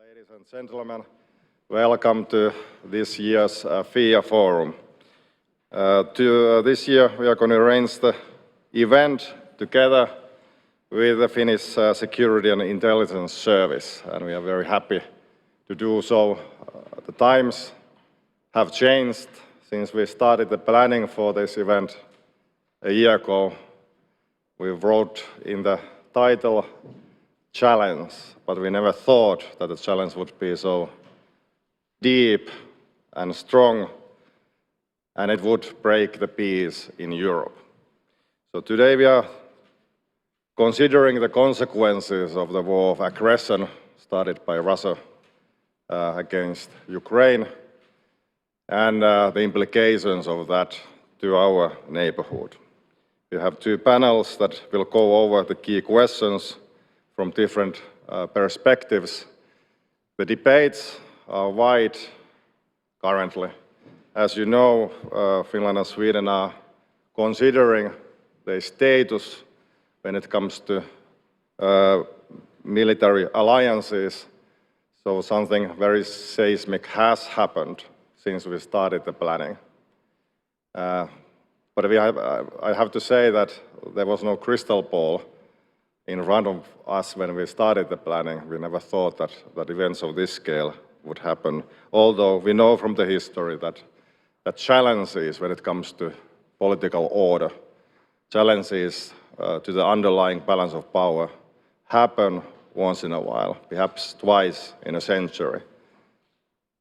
Ladies and gentlemen, welcome to this year's FIIA Forum. This year we are going to arrange the event together with the Finnish Security and Intelligence Service, and we are very happy to do so. The times have changed since we started the planning for this event a year ago. We wrote in the title challenge, but we never thought that the challenge would be so deep and strong, and it would break the peace in Europe. So today we are considering the consequences of the war of aggression started by Russia against Ukraine, and the implications of that to our neighborhood. We have two panels that will go over the key questions from different perspectives. The debates are wide currently. As you know, Finland and Sweden are considering their status when it comes to military alliances. So something very seismic has happened since we started the planning. But I have to say that there was no crystal ball in front of us when we started the planning. We never thought that events of this scale would happen, although we know from the history that challenges when it comes to political order, challenges to the underlying balance of power happen once in a while, perhaps twice in a century.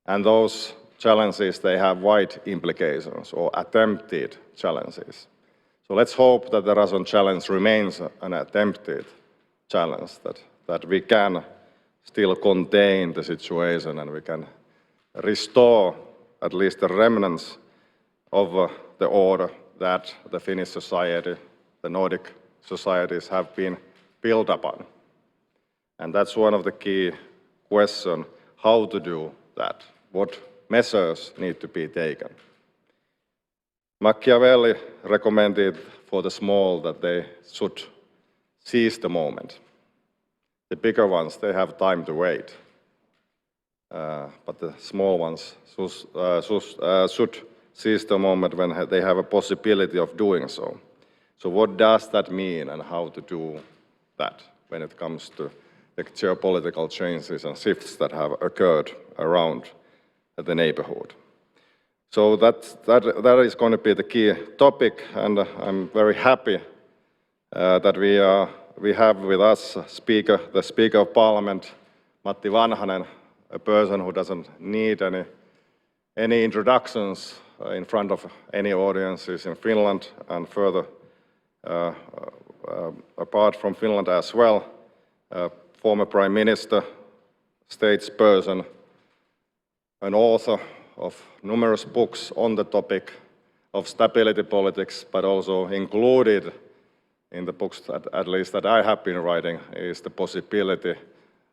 And those challenges, they have wide implications, or attempted challenges. So let's hope that the Russian challenge remains an attempted challenge, that we can still contain the situation and we can restore at least the remnants of the order that the Finnish society, the Nordic societies have been built upon. And that's one of the key questions, how to do that, what measures need to be taken. Machiavelli recommended for the small that they should seize the moment. The bigger ones, they have time to wait. But the small ones should seize the moment when they have a possibility of doing so. So what does that mean and how to do that when it comes to the geopolitical changes and shifts that have occurred around the neighborhood? So that is going to be the key topic, and I'm very happy that we have with us the Speaker of Parliament, Matti Vanhanen, a person who doesn't need any introductions in front of any audiences in Finland and further apart from Finland as well, former Prime Minister, statesperson, an author of numerous books on the topic of stability politics, but also included in the books that, at least that I have been writing, is the possibility,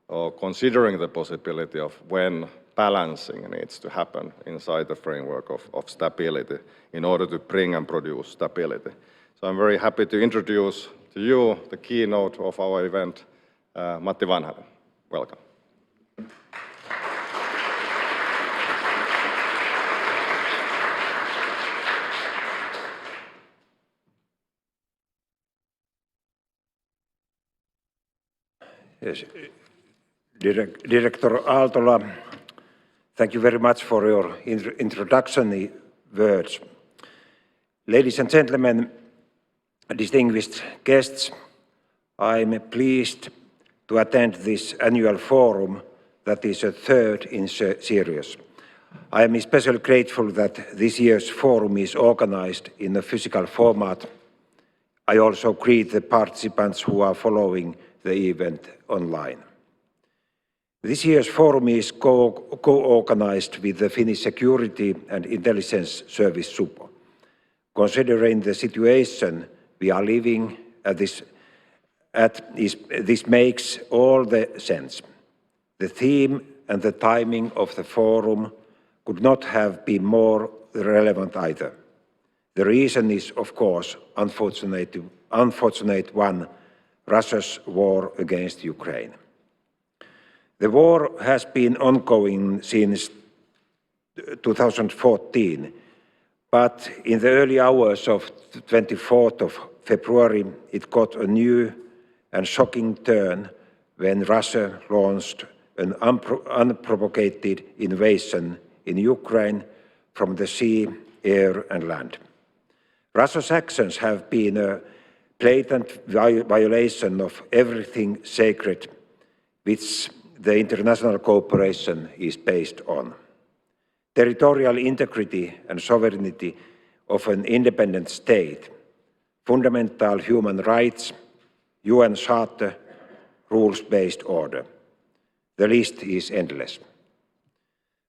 or considering the possibility of when balancing needs to happen inside the framework of stability in order to bring and produce stability. So I'm very happy to introduce to you the keynote of our event, Matti Vanhanen. Welcome. Yes. Director Aaltola, thank you very much for your introductory words. Ladies and gentlemen, distinguished guests, I'm pleased to attend this annual forum that is a third in series. I am especially grateful that this year's forum is organized in a physical format. I also greet the participants who are following the event online. This year's forum is co-organized with the Finnish Security and Intelligence Service SUPO. Considering the situation we are living this makes all the sense. The theme and the timing of the forum could not have been more relevant either. The reason is, of course, unfortunate one, Russia's war against Ukraine. The war has been ongoing since 2014, but in the early hours of 24th of February, it got a new and shocking turn when Russia launched an unprovoked invasion in Ukraine from the sea, air and land. Russia's actions have been a blatant violation of everything sacred which the international cooperation is based on. Territorial integrity and sovereignty of an independent state, fundamental human rights, UN Charter, rules-based order. The list is endless.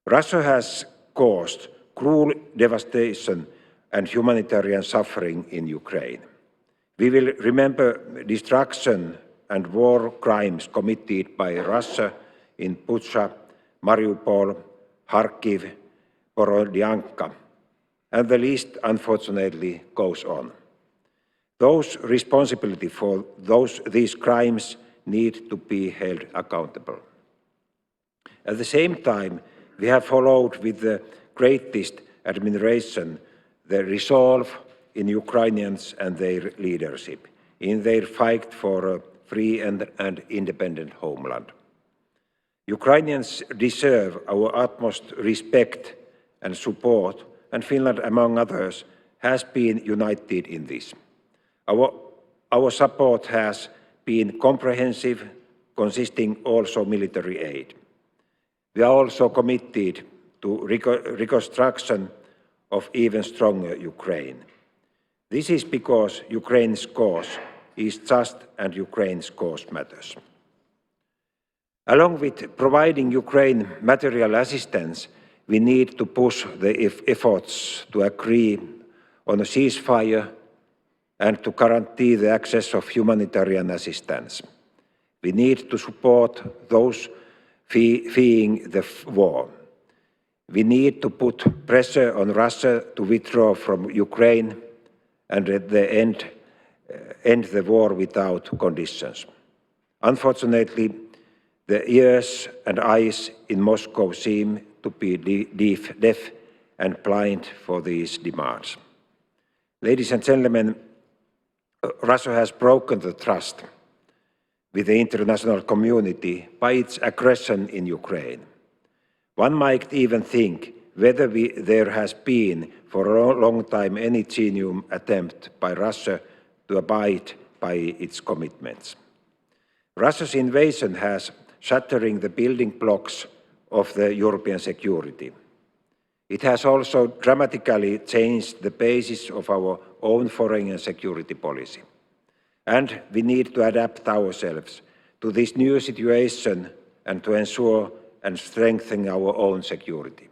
Russia has caused cruel devastation and humanitarian suffering in Ukraine. We will remember destruction and war crimes committed by Russia in Bucha, Mariupol, Kharkiv, Borodyanka, and the list unfortunately goes on. Those responsible for these crimes need to be held accountable. At the same time, we have followed with the greatest admiration the resolve in Ukrainians and their leadership in their fight for a free and independent homeland. Ukrainians deserve our utmost respect and support, and Finland, among others, has been united in this. Our support has been comprehensive, consisting also military aid. We are also committed to reconstruction of even stronger Ukraine. This is because Ukraine's cause is just and Ukraine's cause matters. Along with providing Ukraine material assistance, we need to push the efforts to agree on a ceasefire and to guarantee the access of humanitarian assistance. We need to support those fleeing the war. We need to put pressure on Russia to withdraw from Ukraine and at the end the war without conditions. Unfortunately, the ears and eyes in Moscow seem to be deaf and blind for these demands. Ladies and gentlemen, Russia has broken the trust with the international community by its aggression in Ukraine. One might even think whether there has been for a long time any genuine attempt by Russia to abide by its commitments. Russia's invasion has shattering the building blocks of the European security. It has also dramatically changed the basis of our own foreign and security policy. And we need to adapt ourselves to this new situation and to ensure and strengthen our own security.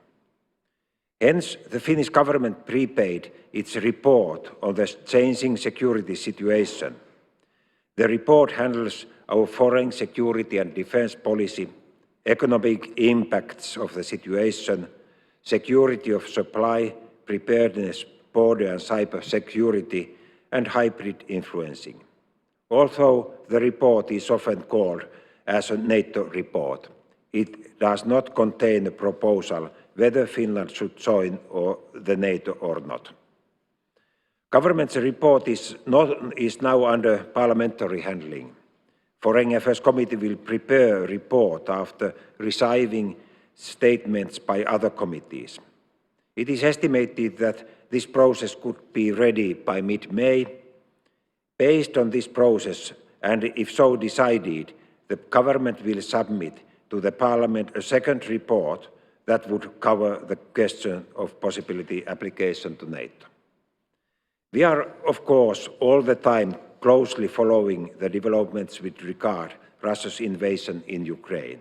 Hence, the Finnish government prepared its report on the changing security situation. The report handles our foreign security and defense policy, economic impacts of the situation, security of supply, preparedness, border and cyber security, and hybrid influencing. Although the report is often called as a NATO report, it does not contain a proposal whether Finland should join the NATO or not. Government's report is now under parliamentary handling. Foreign Affairs Committee will prepare a report after receiving statements by other committees. It is estimated that this process could be ready by mid-May. Based on this process, and if so decided, the government will submit to the Parliament a second report that would cover the question of possibility application to NATO. We are, of course, all the time closely following the developments with regard to Russia's invasion in Ukraine.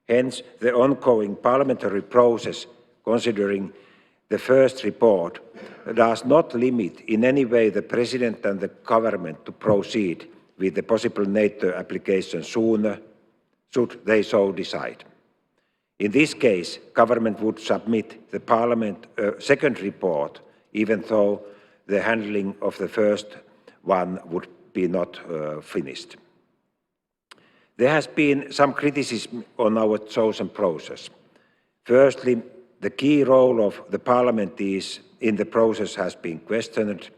Hence, the ongoing parliamentary process, considering the first report, does not limit in any way the President and the government to proceed with the possible NATO application sooner, should they so decide. In this case, government would submit the Parliament a second report, even though the handling of the first one would be not finished. There has been some criticism on our chosen process. Firstly, the key role of the Parliament in the process has been questioned.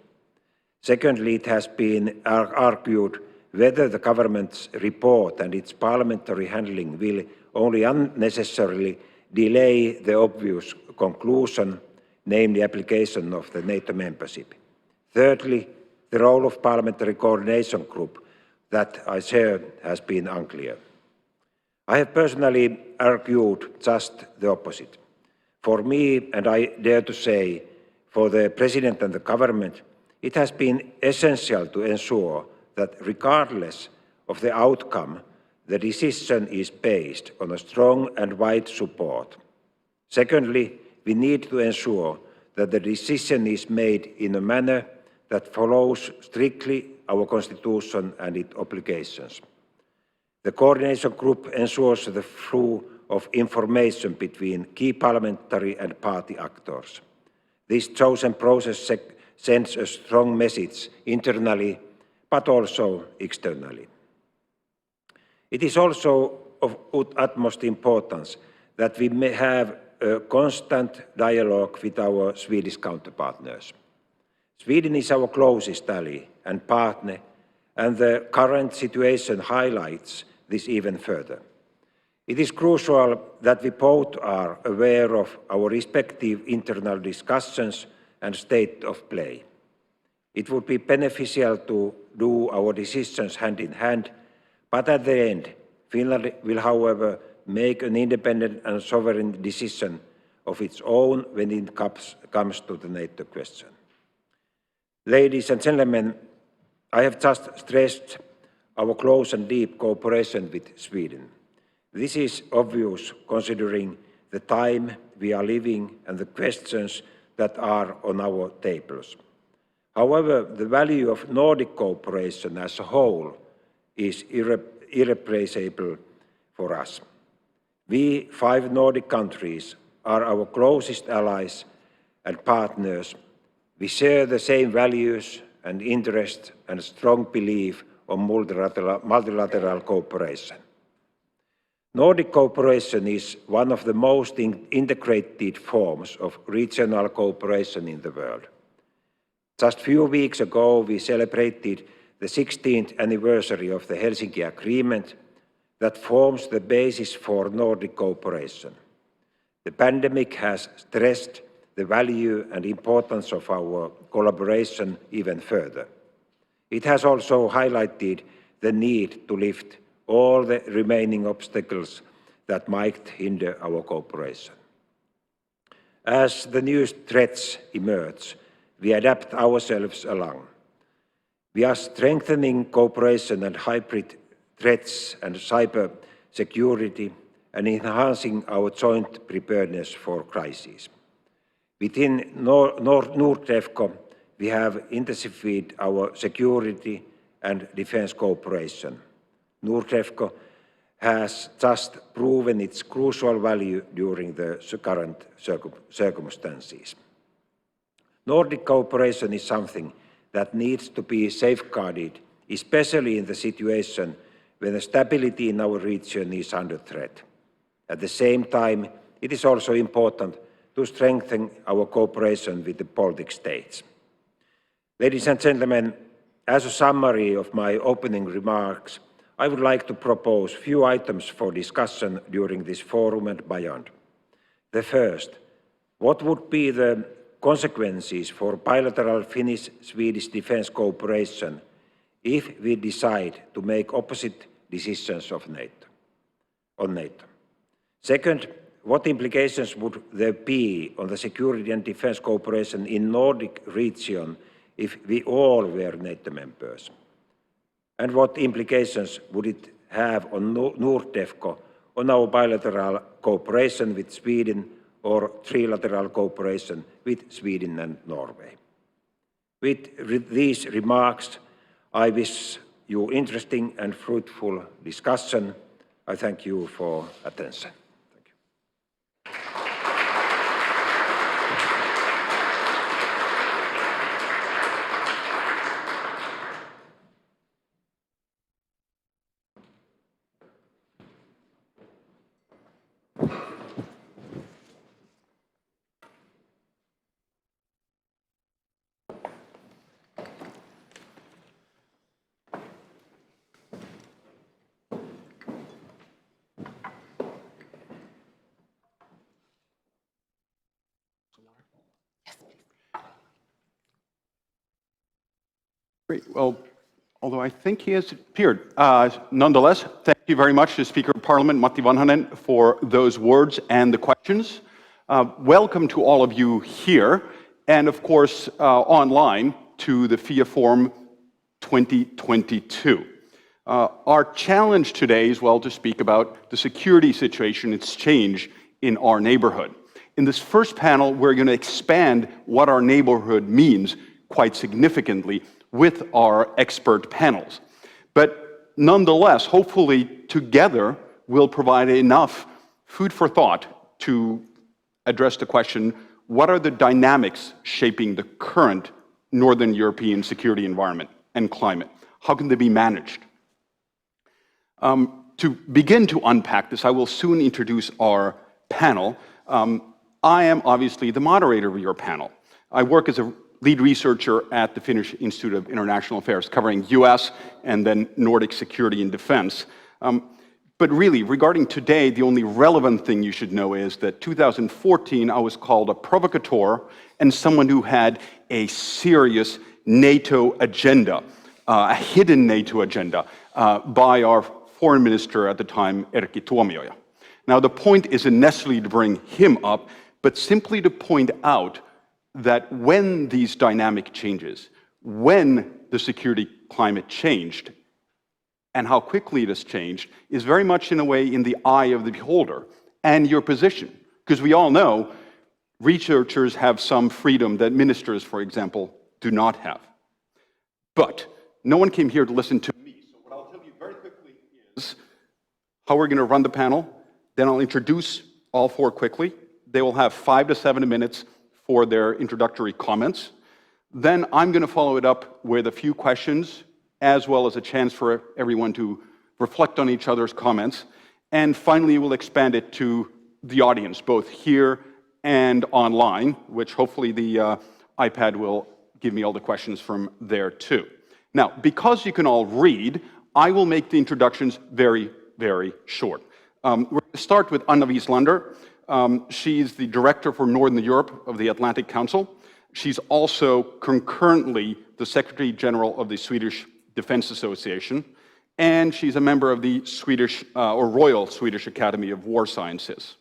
Secondly, it has been argued whether the government's report and its parliamentary handling will only unnecessarily delay the obvious conclusion, namely application of the NATO membership. Thirdly, the role of parliamentary coordination group that I chair has been unclear. I have personally argued just the opposite. For me, and I dare to say, for the President and the government, it has been essential to ensure that regardless of the outcome, the decision is based on a strong and wide support. Secondly, we need to ensure that the decision is made in a manner that follows strictly our Constitution and its obligations. The coordination group ensures the flow of information between key parliamentary and party actors. This chosen process sends a strong message internally, but also externally. It is also of utmost importance that we may have a constant dialogue with our Swedish counterpartners. Sweden is our closest ally and partner, and the current situation highlights this even further. It is crucial that we both are aware of our respective internal discussions and state of play. It would be beneficial to do our decisions hand in hand, but at the end, Finland will, however, make an independent and sovereign decision of its own when it comes to the NATO question. Ladies and gentlemen, I have just stressed our close and deep cooperation with Sweden. This is obvious considering the time we are living and the questions that are on our tables. However, the value of Nordic cooperation as a whole is irreplaceable for us. We 5 Nordic countries are our closest allies and partners. We share the same values and interests and strong belief on multilateral cooperation. Nordic cooperation is one of the most integrated forms of regional cooperation in the world. Just a few weeks ago, we celebrated the 16th anniversary of the Helsinki Agreement that forms the basis for Nordic cooperation. The pandemic has stressed the value and importance of our collaboration even further. It has also highlighted the need to lift all the remaining obstacles that might hinder our cooperation. As the new threats emerge, we adapt ourselves along. We are strengthening cooperation and hybrid threats and cyber security and enhancing our joint preparedness for crises. Within Nordefco, we have intensified our security and defense cooperation. Nordefco has just proven its crucial value during the current circumstances. Nordic cooperation is something that needs to be safeguarded, especially in the situation when the stability in our region is under threat. At the same time, it is also important to strengthen our cooperation with the Baltic states. Ladies and gentlemen, as a summary of my opening remarks, I would like to propose a few items for discussion during this forum and beyond. The first, what would be the consequences for bilateral Finnish-Swedish defense cooperation if we decide to make opposite decisions on NATO? Second, what implications would there be on the security and defense cooperation in Nordic region if we all were NATO members? And what implications would it have on Nordefco on our bilateral cooperation with Sweden or trilateral cooperation with Sweden and Norway? With these remarks, I wish you interesting and fruitful discussion. I thank you for attention. Great. Well, although I think he has appeared. Nonetheless, thank you very much to Speaker of Parliament Matti Vanhanen for those words and the questions. Welcome to all of you here, and of course online to the FIIA Forum 2022. Our challenge today is, well, to speak about the security situation, its change in our neighborhood. In this first panel, we're going to expand what our neighborhood means quite significantly with our expert panels. But nonetheless, hopefully together, we'll provide enough food for thought to address the question, what are the dynamics shaping the current Northern European security environment and climate? How can they be managed? To begin to unpack this, I will soon introduce our panel. I am obviously the moderator of your panel. I work as a lead researcher at the Finnish Institute of International Affairs, covering US and then Nordic security and defense. But really, regarding today, the only relevant thing you should know is that 2014, I was called a provocateur and someone who had a serious NATO agenda, a hidden NATO agenda, by our foreign minister at the time, Erkki Tuomioja. Now, the point isn't necessarily to bring him up, but simply to point out that when these dynamic changes, when the security climate changed, and how quickly it has changed, is very much in a way in the eye of the beholder and your position. Because we all know researchers have some freedom that ministers, for example, do not have. But no one came here to listen to me, so what I'll tell you very quickly is how we're going to run the panel. Then I'll introduce all four quickly. They will have 5 to 7 minutes for their introductory comments. Then I'm going to follow it up with a few questions, as well as a chance for everyone to reflect on each other's comments. And finally, we'll expand it to the audience, both here and online, which hopefully the iPad will give me all the questions from there too. Now, because you can all read, I will make the introductions very, very short. We're going to start with Anna Wieslander. She's the director for Northern Europe of the Atlantic Council. She's also concurrently the Secretary General of the Swedish Defense Association, and she's a member of the Swedish or Royal Swedish Academy of War Sciences.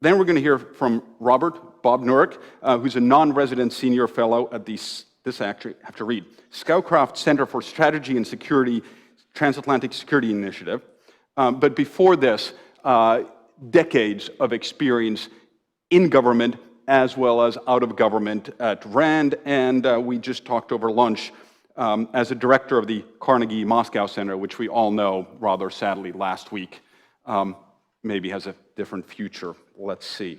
Then we're going to hear from Bob Nurek, who's a non-resident senior fellow at this I actually have to read, Scowcroft Center for Strategy and Security, Transatlantic Security Initiative. But before this, decades of experience in government as well as out of government at RAND, and we just talked over lunch as a director of the Carnegie Moscow Center, which we all know, rather sadly, last week, maybe has a different future. Let's see.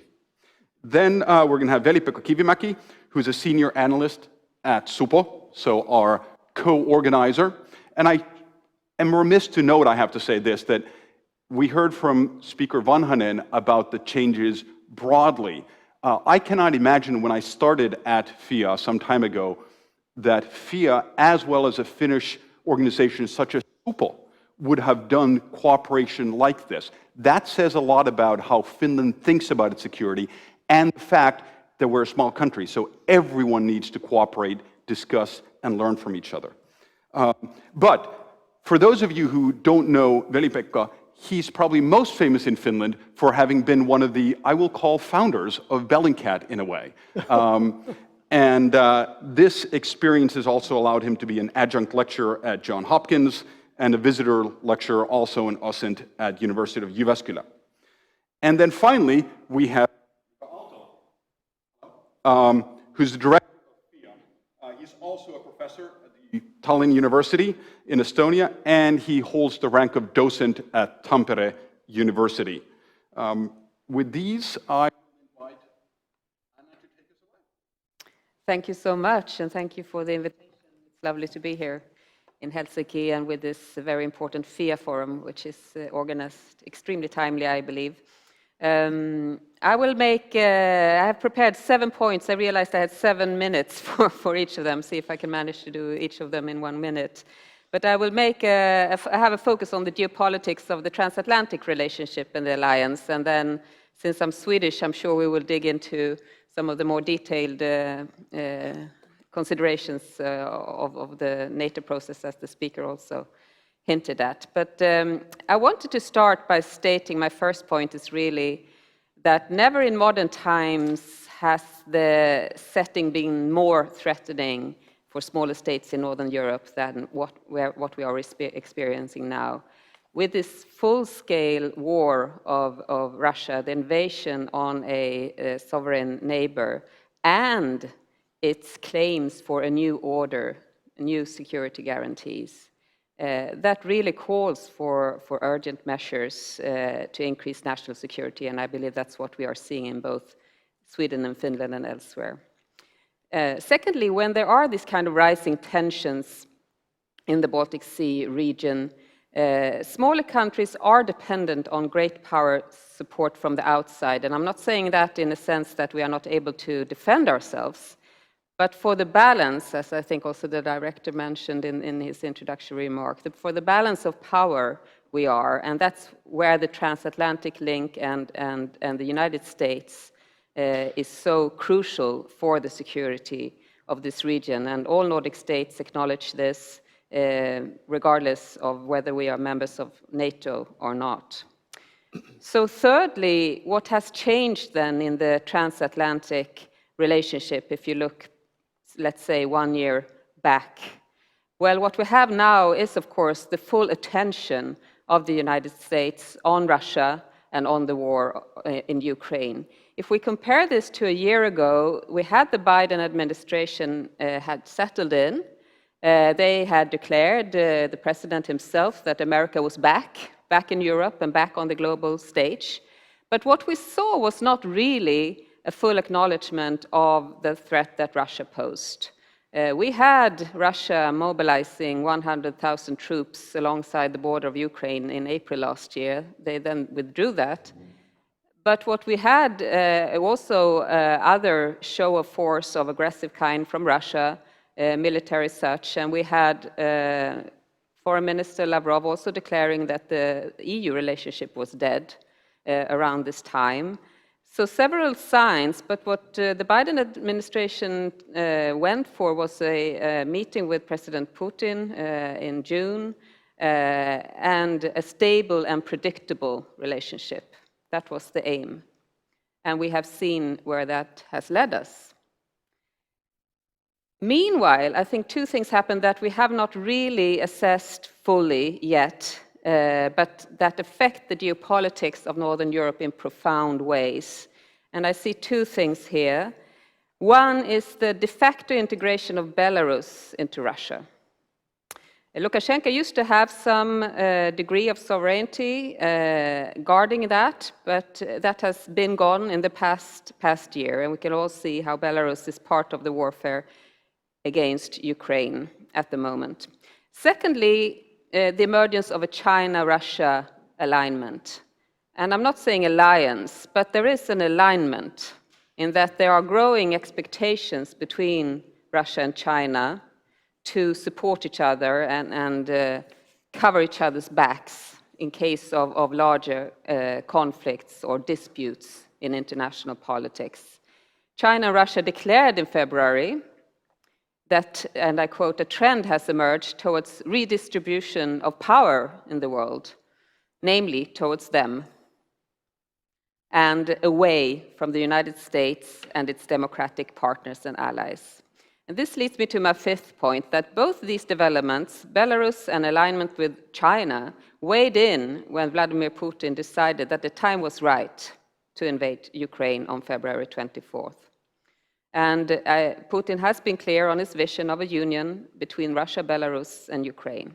Then we're going to have Veli-Pekka Kivimäki, who's a senior analyst at Supo, so our co-organizer. And I am remiss to note, I have to say this, that we heard from Speaker Vanhanen about the changes broadly. I cannot imagine when I started at FIIA some time ago that FIIA, as well as a Finnish organization such as Supo, would have done cooperation like this. That says a lot about how Finland thinks about its security and the fact that we're a small country, so everyone needs to cooperate, discuss, and learn from each other. But for those of you who don't know Veli-Pekka, he's probably most famous in Finland for having been one of the, I will call, founders of Bellingcat in a way. And this experience has also allowed him to be an adjunct lecturer at Johns Hopkins and a visitor lecturer also in Osint at University of Jyväskylä. And then finally, we have who's the director of FIIA. He's also a professor at the Tallinn University in Estonia, and he holds the rank of docent at Tampere University. With these, I invite Anna to take us away. Thank you so much, and thank you for the invitation. It's lovely to be here in Helsinki and with this very important FIIA Forum, which is organized extremely timely, I believe. I have prepared 7 points. I realized I had 7 minutes for each of them, see if I can manage to do each of them in 1 minute. But I will have a focus on the geopolitics of the transatlantic relationship and the alliance, and then, since I'm Swedish, I'm sure we will dig into some of the more detailed considerations of the NATO process, as the speaker also hinted at. But I wanted to start by stating my first point is really that never in modern times has the setting been more threatening for smaller states in Northern Europe than what we are experiencing now. With this full-scale war of Russia, the invasion on a sovereign neighbor, and its claims for a new order, new security guarantees, that really calls for urgent measures to increase national security, and I believe that's what we are seeing in both Sweden and Finland and elsewhere. Secondly, when there are these kind of rising tensions in the Baltic Sea region, smaller countries are dependent on great power support from the outside, and I'm not saying that in a sense that we are not able to defend ourselves, but for the balance, as I think also the director mentioned in his introductory remark, for the balance of power we are, and that's where the transatlantic link and the United States is so crucial for the security of this region. And all Nordic states acknowledge this, regardless of whether we are members of NATO or not. So thirdly, what has changed then in the transatlantic relationship, if you look, let's say, 1 year back? Well, what we have now is, of course, the full attention of the United States on Russia and on the war in Ukraine. If we compare this to a year ago, we had the Biden administration had settled in. They had declared, the president himself, that America was back in Europe and back on the global stage. But what we saw was not really a full acknowledgement of the threat that Russia posed. We had Russia mobilizing 100,000 troops alongside the border of Ukraine in April last year. They then withdrew that. But what we had also other show of force of aggressive kind from Russia, military such, and we had Foreign Minister Lavrov also declaring that the EU relationship was dead around this time. So several signs, but what the Biden administration went for was a meeting with President Putin in June and a stable and predictable relationship. That was the aim. And we have seen where that has led us. Meanwhile, I think two things happened that we have not really assessed fully yet, but that affect the geopolitics of Northern Europe in profound ways. And I see two things here. One is the de facto integration of Belarus into Russia. Lukashenko used to have some degree of sovereignty guarding that, but that has been gone in the past year, and we can all see how Belarus is part of the warfare against Ukraine at the moment. Secondly, the emergence of a China-Russia alignment. And I'm not saying alliance, but there is an alignment in that there are growing expectations between Russia and China to support each other and cover each other's backs in case of larger conflicts or disputes in international politics. China and Russia declared in February that, and I quote, a trend has emerged towards redistribution of power in the world, namely towards them, and away from the United States and its democratic partners and allies. And this leads me to my fifth point, that both these developments, Belarus and alignment with China, weighed in when Vladimir Putin decided that the time was right to invade Ukraine on February 24th. And Putin has been clear on his vision of a union between Russia, Belarus, and Ukraine.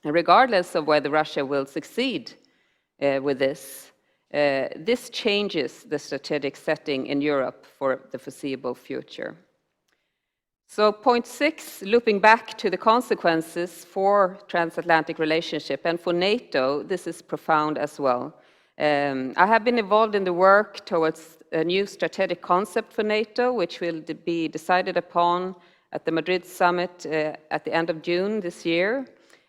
And regardless of whether Russia will succeed with this, this changes the strategic setting in Europe for the foreseeable future. So point 6, looping back to the consequences for transatlantic relationship, and for NATO, this is profound as well. I have been involved in the work towards a new strategic concept for NATO, which will be decided upon at the Madrid summit at the end of June this year.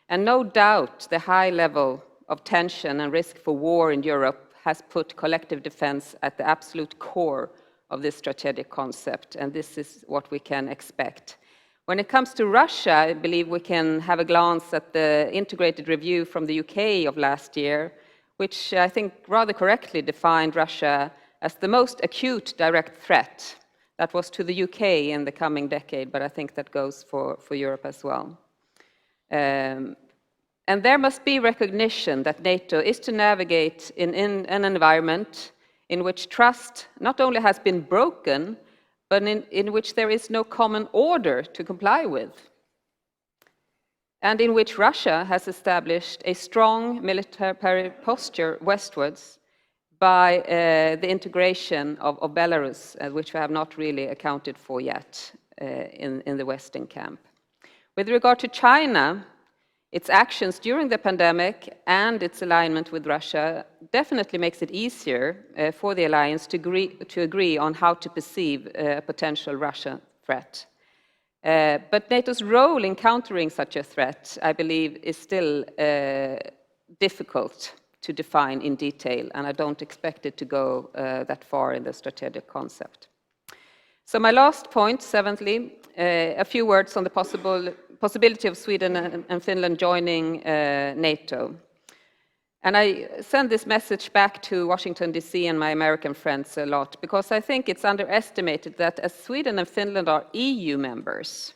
And no doubt the high level of tension and risk for war in Europe has put collective defense at the absolute core of this strategic concept, and this is what we can expect. When it comes to Russia, I believe we can have a glance at the integrated review from the UK of last year, which I think rather correctly defined Russia as the most acute direct threat. That was to the UK in the coming decade, but I think that goes for Europe as well. And there must be recognition that NATO is to navigate in an environment in which trust not only has been broken, but in which there is no common order to comply with, and in which Russia has established a strong military posture westwards by the integration of Belarus, which we have not really accounted for yet in the Western camp. With regard to China, its actions during the pandemic and its alignment with Russia definitely makes it easier for the alliance to agree on how to perceive a potential Russian threat. But NATO's role in countering such a threat, I believe, is still difficult to define in detail, and I don't expect it to go that far in the strategic concept. So my last point, seventhly, a few words on the possibility of Sweden and Finland joining NATO. And I send this message back to Washington, D.C. and my American friends a lot, because I think it's underestimated that as Sweden and Finland are EU members,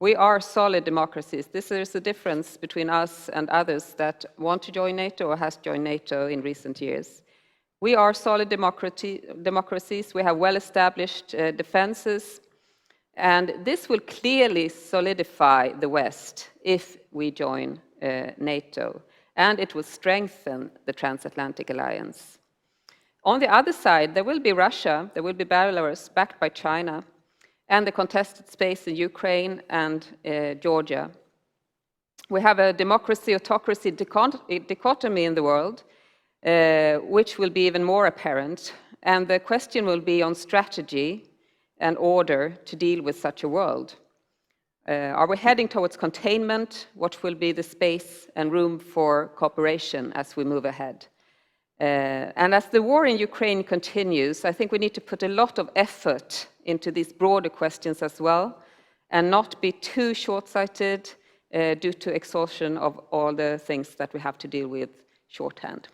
we are solid democracies. This is the difference between us and others that want to join NATO or has joined NATO in recent years. We are solid democracies. We have well-established defenses. And this will clearly solidify the West if we join NATO. And it will strengthen the Transatlantic alliance. On the other side, there will be Russia, there will be Belarus, backed by China, and the contested space in Ukraine and Georgia. We have a democracy-autocracy dichotomy in the world, which will be even more apparent. And the question will be on strategy and order to deal with such a world. Are we heading towards containment? What will be the space and room for cooperation as we move ahead? And as the war in Ukraine continues, I think we need to put a lot of effort into these broader questions as well, and not be too short-sighted due to exhaustion of all the things that we have to deal with shorthand.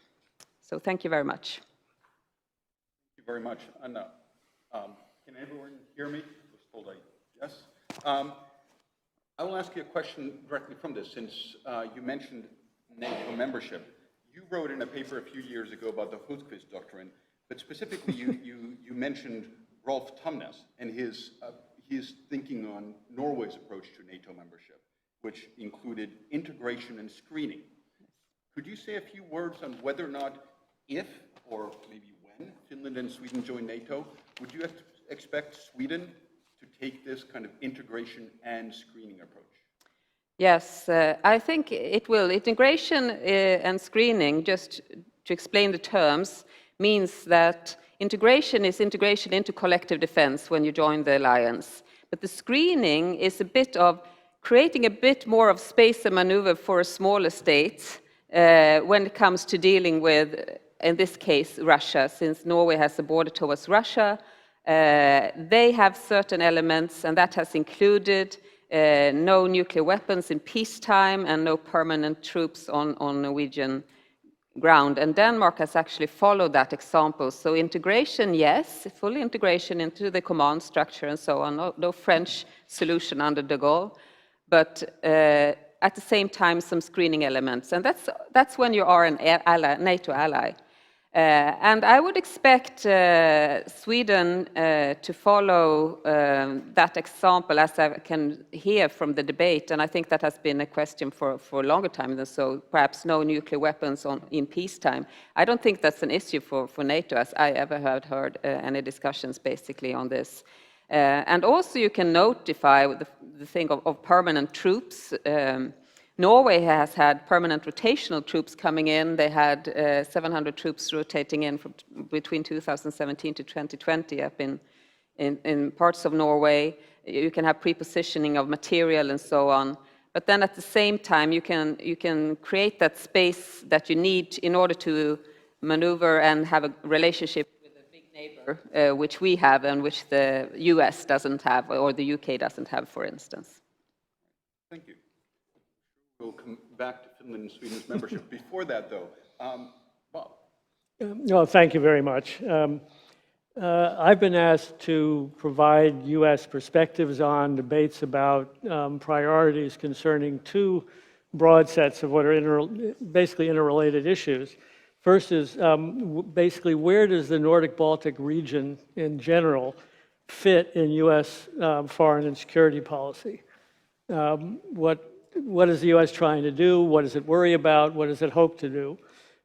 So thank you very much. Thank you very much, Anna. Can everyone hear me? I was told yes. I will ask you a question directly from this, since you mentioned NATO membership. You wrote in a paper a few years ago about the Hultqvist doctrine, but specifically you mentioned Rolf Tumnes and his thinking on Norway's approach to NATO membership, which included integration and screening. Could you say a few words on whether or not, if or maybe when Finland and Sweden join NATO, would you expect Sweden to take this kind of integration and screening approach? Yes, I think it will. Integration and screening, just to explain the terms, means that integration is integration into collective defense when you join the alliance. But the screening is a bit of creating a bit more of space and maneuver for a smaller state when it comes to dealing with, in this case, Russia, since Norway has a border towards Russia. They have certain elements, and that has included no nuclear weapons in peacetime and no permanent troops on Norwegian ground. And Denmark has actually followed that example. So integration, yes, full integration into the command structure and so on. No French solution under de Gaulle, but at the same time some screening elements. And that's when you are an ally, NATO ally. And I would expect Sweden to follow that example, as I can hear from the debate, and I think that has been a question for a longer time than so, perhaps no nuclear weapons in peacetime. I don't think that's an issue for NATO, as I ever have heard any discussions basically on this. And also you can notify the thing of permanent troops. Norway has had permanent rotational troops coming in. They had 700 troops rotating in from between 2017 to 2020 up in parts of Norway. You can have pre-positioning of material and so on. But then at the same time, you can create that space that you need in order to maneuver and have a relationship with a big neighbor, which we have and which the US doesn't have, or the UK doesn't have, for instance. Thank you. We'll come back to Finland and Sweden's membership. Before that, though, Bob. No, thank you very much. I've been asked to provide U.S. perspectives on debates about priorities concerning two broad sets of what are basically interrelated issues. First is basically where does the Nordic-Baltic region in general fit in U.S. Foreign and security policy? What is the U.S. trying to do? What does it worry about? What does it hope to do?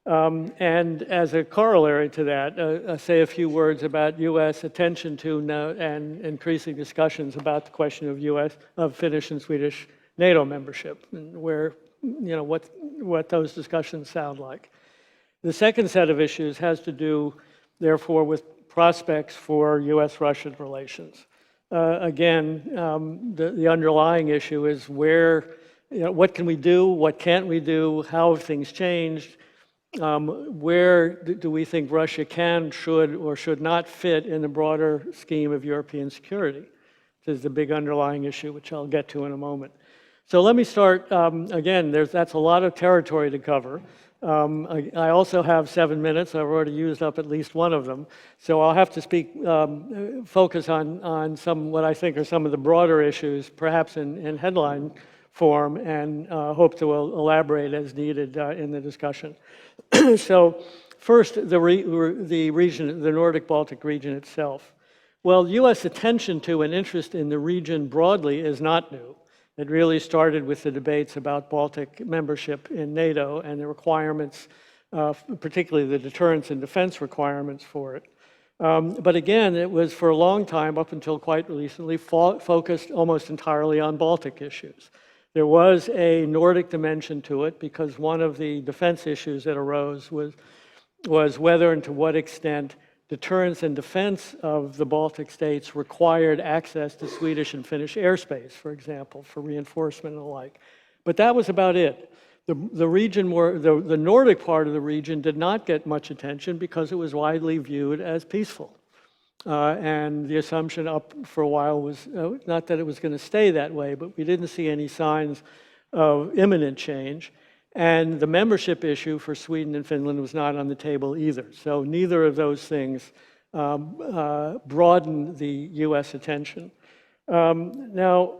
And as a corollary to that, I'll say a few words about U.S. attention to and increasing discussions about the question of Finnish and Swedish NATO membership, and where, what those discussions sound like. The second set of issues has to do, therefore, with prospects for U.S.-Russian relations. Again, the underlying issue is what can we do? What can't we do? How have things changed? Where do we think Russia can, should, or should not fit in the broader scheme of European security? This is the big underlying issue, which I'll get to in a moment. So let me start, again, that's a lot of territory to cover. I also have 7 minutes. I've already used up at least one of them. So I'll have to focus on what I think are some of the broader issues, perhaps in headline form, and hope to elaborate as needed in the discussion. So first, the region, the Nordic-Baltic region itself. Well, U.S. attention to and interest in the region broadly is not new. It really started with the debates about Baltic membership in NATO and the requirements, particularly the deterrence and defense requirements for it. But again, it was for a long time, up until quite recently, focused almost entirely on Baltic issues. There was a Nordic dimension to it because one of the defense issues that arose was whether and to what extent deterrence and defense of the Baltic states required access to Swedish and Finnish airspace, for example, for reinforcement and the like. But that was about it. The region, the Nordic part of the region did not get much attention because it was widely viewed as peaceful. And the assumption up for a while was not that it was going to stay that way, but we didn't see any signs of imminent change. And the membership issue for Sweden and Finland was not on the table either. So neither of those things broadened the U.S. attention. Now,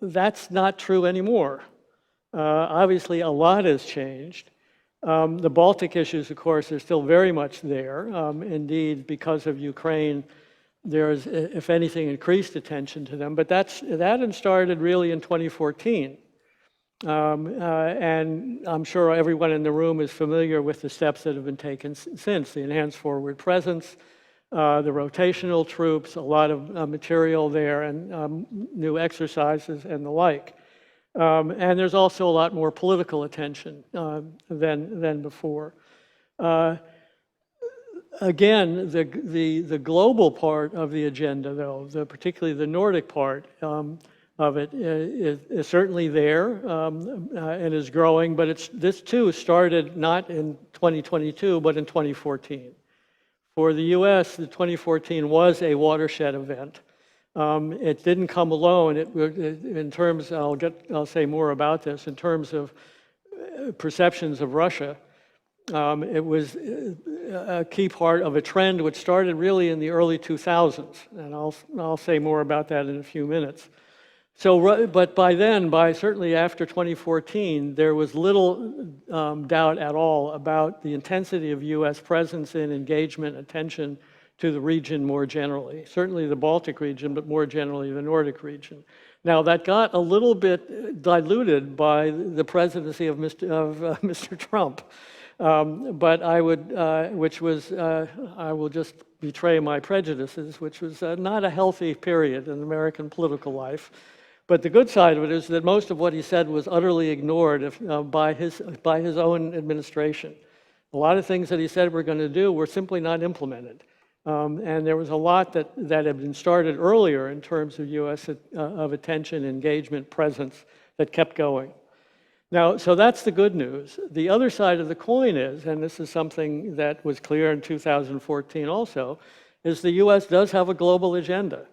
that's not true anymore. Obviously, a lot has changed. The Baltic issues, of course, are still very much there. Indeed, because of Ukraine, there is, if anything, increased attention to them. But that had started really in 2014. And I'm sure everyone in the room is familiar with the steps that have been taken since. The enhanced forward presence, the rotational troops, a lot of material there, and new exercises and the like. And there's also a lot more political attention than before. Again, the global part of the agenda, though, particularly the Nordic part of it, is certainly there and is growing. But this too started not in 2022, but in 2014. For the U.S., the 2014 was a watershed event. It didn't come alone. In terms, I'll say more about this. In terms of perceptions of Russia, it was a key part of a trend which started really in the early 2000s, and I'll say more about that in a few minutes. So, but by then, certainly after 2014, there was little doubt at all about the intensity of U.S. presence and engagement, attention to the region more generally. Certainly the Baltic region, but more generally the Nordic region. Now that got a little bit diluted by the presidency of Mr. Trump. But I will just betray my prejudices, which was not a healthy period in American political life. But the good side of it is that most of what he said was utterly ignored by his own administration. A lot of things that he said we're going to do were simply not implemented. And there was a lot that had been started earlier in terms of U.S. of attention, engagement, presence that kept going. Now, so that's the good news. The other side of the coin is, and this is something that was clear in 2014 also, is the U.S. does have a global agenda.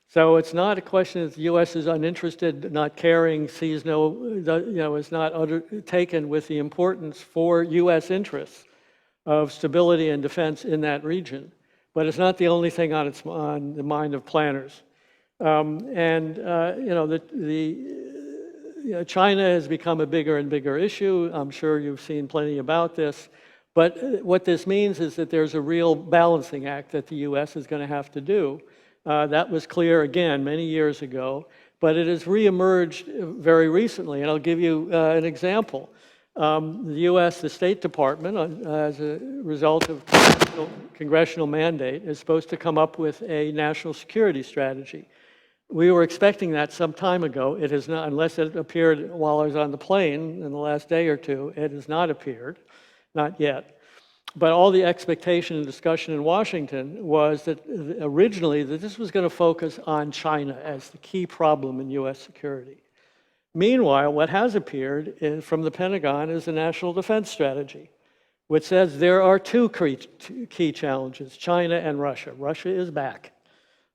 So it's not a question that the U.S. is uninterested, not caring, sees no, is not taken with the importance for U.S. interests of stability and defense in that region. But it's not the only thing on the mind of planners. China has become a bigger and bigger issue. I'm sure you've seen plenty about this. But what this means is that there's a real balancing act that the U.S. is going to have to do. That was clear, again, many years ago. But it has reemerged very recently. And I'll give you an example. The U.S., the State Department, as a result of congressional mandate, is supposed to come up with a national security strategy. We were expecting that some time ago. It has not, unless it appeared while I was on the plane in the last day or two, it has not appeared, not yet. But all the expectation and discussion in Washington was that originally that this was going to focus on China as the key problem in U.S. security. Meanwhile, what has appeared from the Pentagon is a national defense strategy, which says there are two key challenges, China and Russia. Russia is back.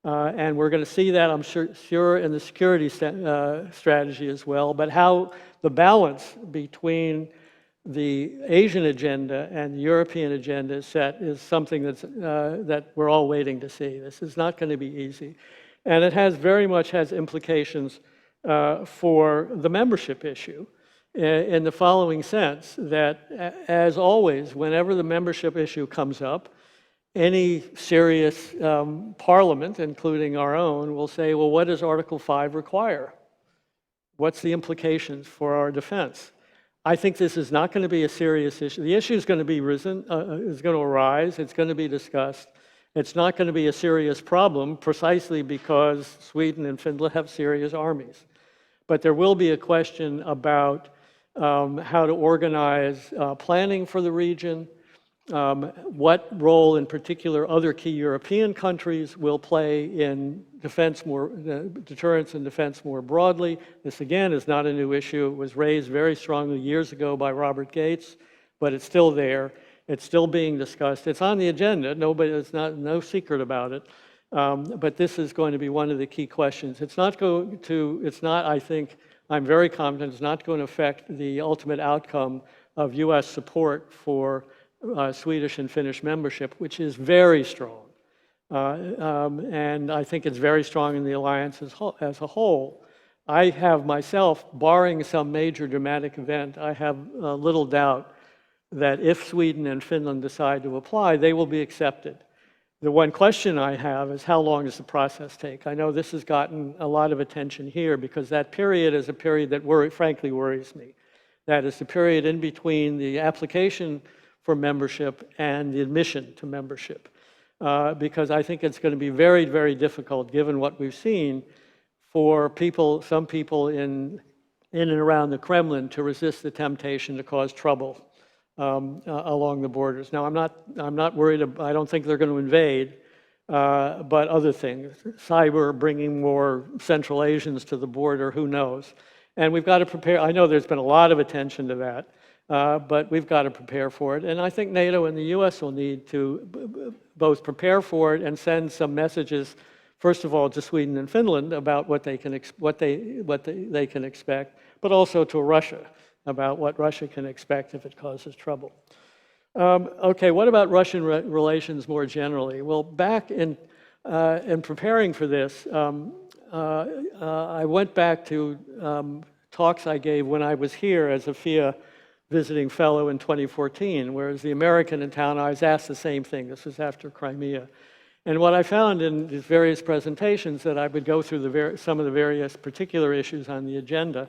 And we're going to see that, I'm sure, in the security strategy as well. But how the balance between the Asian agenda and the European agenda is set is something that we're all waiting to see. This is not going to be easy. And it very much has implications for the membership issue in the following sense, that as always, whenever the membership issue comes up, any serious parliament, including our own, will say, well, what does Article 5 require? What's the implications for our defense? I think this is not going to be a serious issue. The issue is going to be is going to arise. It's going to be discussed. It's not going to be a serious problem precisely because Sweden and Finland have serious armies. But there will be a question about how to organize planning for the region, what role in particular other key European countries will play in deterrence and defense more broadly. This again is not a new issue. It was raised very strongly years ago by Robert Gates, but it's still there. It's still being discussed. It's on the agenda. No secret about it. But this is going to be one of the key questions. I think, I'm very confident it's not going to affect the ultimate outcome of US support for Swedish and Finnish membership, which is very strong. And I think it's very strong in the alliance as a whole. I have myself, barring some major dramatic event, I have little doubt that if Sweden and Finland decide to apply, they will be accepted. The one question I have is how long does the process take? I know this has gotten a lot of attention here because that period is a period that frankly worries me. That is the period in between the application for membership and the admission to membership. Because I think it's going to be very, very difficult, given what we've seen, for some people in and around the Kremlin to resist the temptation to cause trouble along the borders. Now, I'm not worried. I don't think they're going to invade, but other things, cyber, bringing more Central Asians to the border, who knows? And we've got to prepare. I know there's been a lot of attention to that, but we've got to prepare for it. And I think NATO and the U.S. will need to both prepare for it and send some messages, first of all, to Sweden and Finland about what they can expect, but also to Russia about what Russia can expect if it causes trouble. Okay, what about Russian relations more generally? Well, back in preparing for this, I went back to talks I gave when I was here as a FIIA visiting fellow in 2014, whereas the American in town, I was asked the same thing. This was after Crimea. And what I found in these various presentations that I would go through some of the various particular issues on the agenda,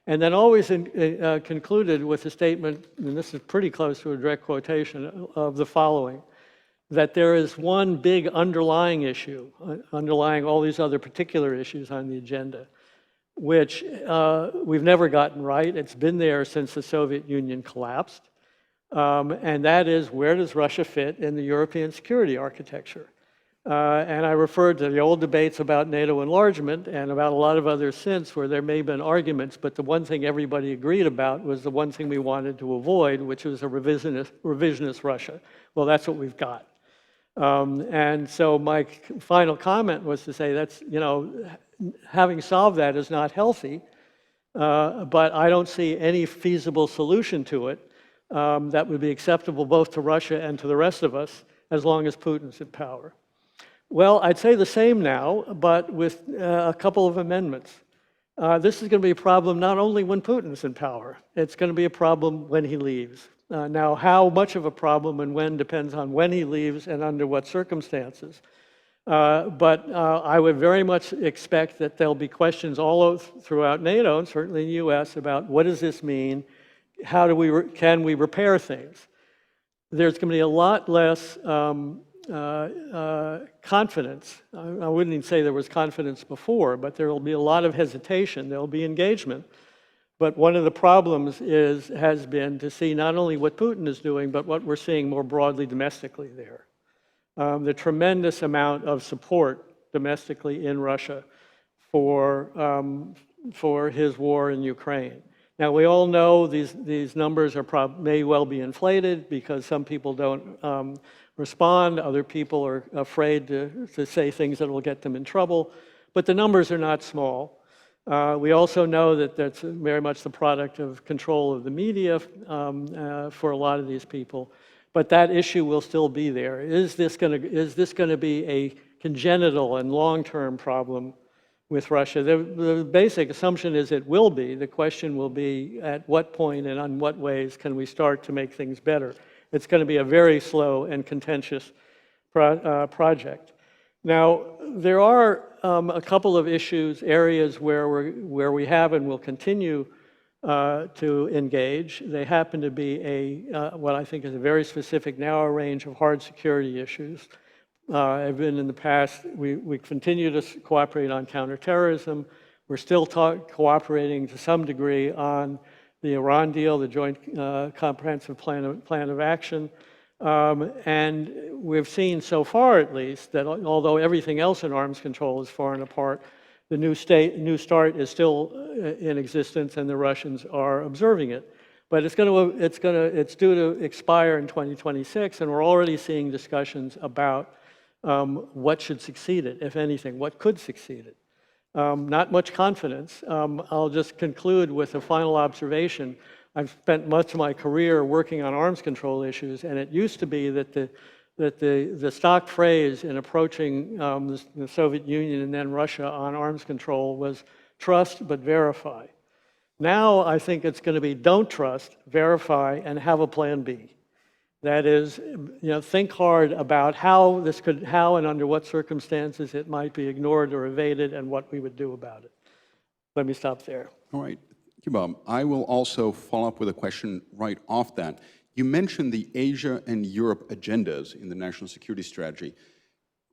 and then always concluded with a statement, and this is pretty close to a direct quotation, of the following, that there is one big underlying issue, underlying all these other particular issues on the agenda, which we've never gotten right. It's been there since the Soviet Union collapsed. And that is, where does Russia fit in the European security architecture? And I referred to the old debates about NATO enlargement and about a lot of others since, where there may have been arguments, but the one thing everybody agreed about was the one thing we wanted to avoid, which was a revisionist Russia. Well, that's what we've got. And so my final comment was to say that's, having solved that is not healthy, but I don't see any feasible solution to it that would be acceptable both to Russia and to the rest of us as long as Putin's in power. Well, I'd say the same now, but with a couple of amendments. This is going to be a problem not only when Putin's in power, it's going to be a problem when he leaves. Now, how much of a problem and when depends on when he leaves and under what circumstances. But I would very much expect that there'll be questions all throughout NATO and certainly the US about what does this mean? How do can we repair things? There's going to be a lot less confidence. I wouldn't even say there was confidence before, but there will be a lot of hesitation. There will be engagement. But one of the problems has been to see not only what Putin is doing, but what we're seeing more broadly domestically there. The tremendous amount of support domestically in Russia for his war in Ukraine. Now, we all know these numbers may well be inflated because some people don't respond, other people are afraid to say things that will get them in trouble, but the numbers are not small. We also know that that's very much the product of control of the media for a lot of these people, but that issue will still be there. Is this going to be a congenital and long-term problem with Russia? The basic assumption is it will be. The question will be at what point and on what ways can we start to make things better. It's going to be a very slow and contentious project. Now, there are a couple of areas where we have and will continue to engage. They happen to be what I think is a very specific, narrow range of hard security issues. I've been in the past, we continue to cooperate on counterterrorism. We're still cooperating to some degree on the Iran deal, the Joint Comprehensive Plan of Action. And we've seen so far, at least, that although everything else in arms control is far and apart, the New START is still in existence, and the Russians are observing it. But it's due to expire in 2026, and we're already seeing discussions about what should succeed it, if anything, what could succeed it. Not much confidence. I'll just conclude with a final observation. I've spent much of my career working on arms control issues, and it used to be that the stock phrase in approaching the Soviet Union and then Russia on arms control was trust but verify. Now I think it's going to be don't trust, verify, and have a plan B. That is, think hard about how and under what circumstances it might be ignored or evaded and what we would do about it. Let me stop there. All right. Thank you, Bob. I will also follow up with a question right off that. You mentioned the Asia and Europe agendas in the national security strategy.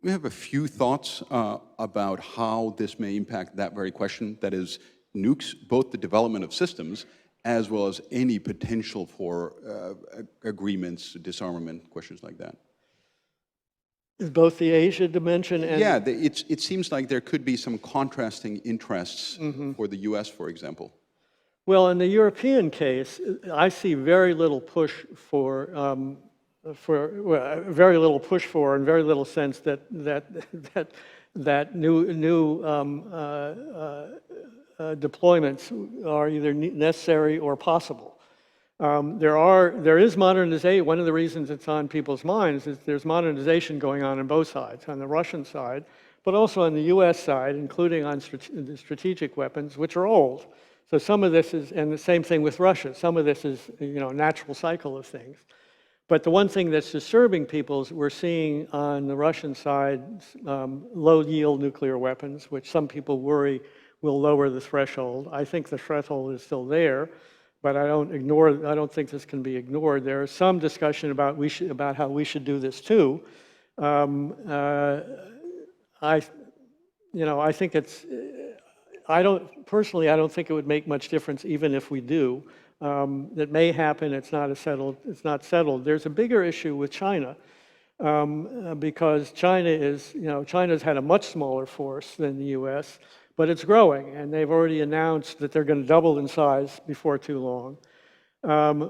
We have a few thoughts about how this may impact that very question, that is, nukes, both the development of systems as well as any potential for agreements, disarmament, questions like that. Is both the Asia dimension and... Yeah, it seems like there could be some contrasting interests for the US, for example. Well, in the European case, I see very little push for, and very little sense that new deployments are either necessary or possible. There is modernization. One of the reasons it's on people's minds is there's modernization going on both sides, on the Russian side, but also on the US side, including on the strategic weapons, which are old. So some of this is, and the same thing with Russia, some of this is, a natural cycle of things. But the one thing that's disturbing people is we're seeing on the Russian side low-yield nuclear weapons, which some people worry will lower the threshold. I think the threshold is still there, but I don't think this can be ignored. There is some discussion about how we should do this too. I think it's. I don't think it would make much difference even if we do. That may happen. It's not settled. There's a bigger issue with China because China's had a much smaller force than the U.S., but it's growing, and they've already announced that they're going to double in size before too long.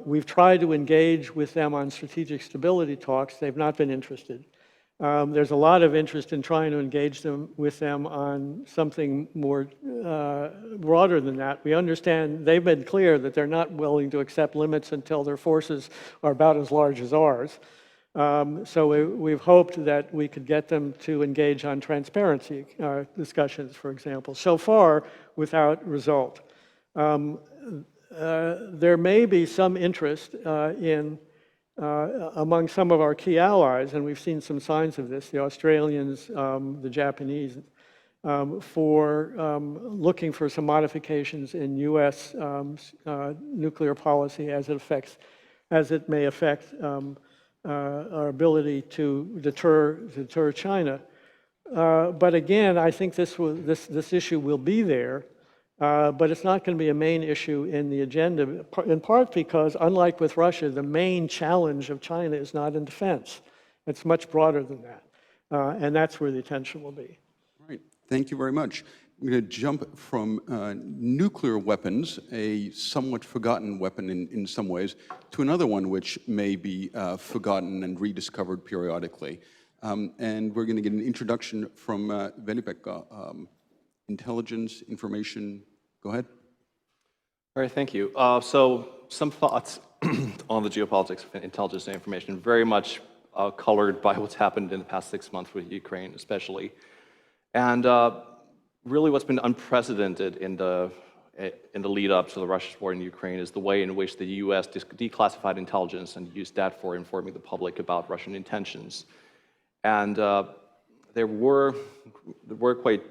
We've tried to engage with them on strategic stability talks. They've not been interested. There's a lot of interest in trying to engage with them on something more broader than that. We understand they've been clear that they're not willing to accept limits until their forces are about as large as ours. So we've hoped that we could get them to engage on transparency discussions, for example. So far, without result. There may be some interest among some of our key allies, and we've seen some signs of this, the Australians, the Japanese, for looking for some modifications in U.S. Nuclear policy as it may affect our ability to deter China. But again, I think this issue will be there. But it's not going to be a main issue in the agenda, in part because, unlike with Russia, the main challenge of China is not in defense. It's much broader than that. And that's where the attention will be. All right, thank you very much. I'm going to jump from nuclear weapons, a somewhat forgotten weapon in some ways, to another one which may be forgotten and rediscovered periodically. And we're going to get an introduction from Veli-Pekka. Intelligence, information, go ahead. All right, thank you. So some thoughts on the geopolitics of intelligence and information, very much colored by what's happened in the past 6 months with Ukraine especially. And really what's been unprecedented in the lead up to the Russian war in Ukraine is the way in which the US declassified intelligence and used that for informing the public about Russian intentions. And there were quite,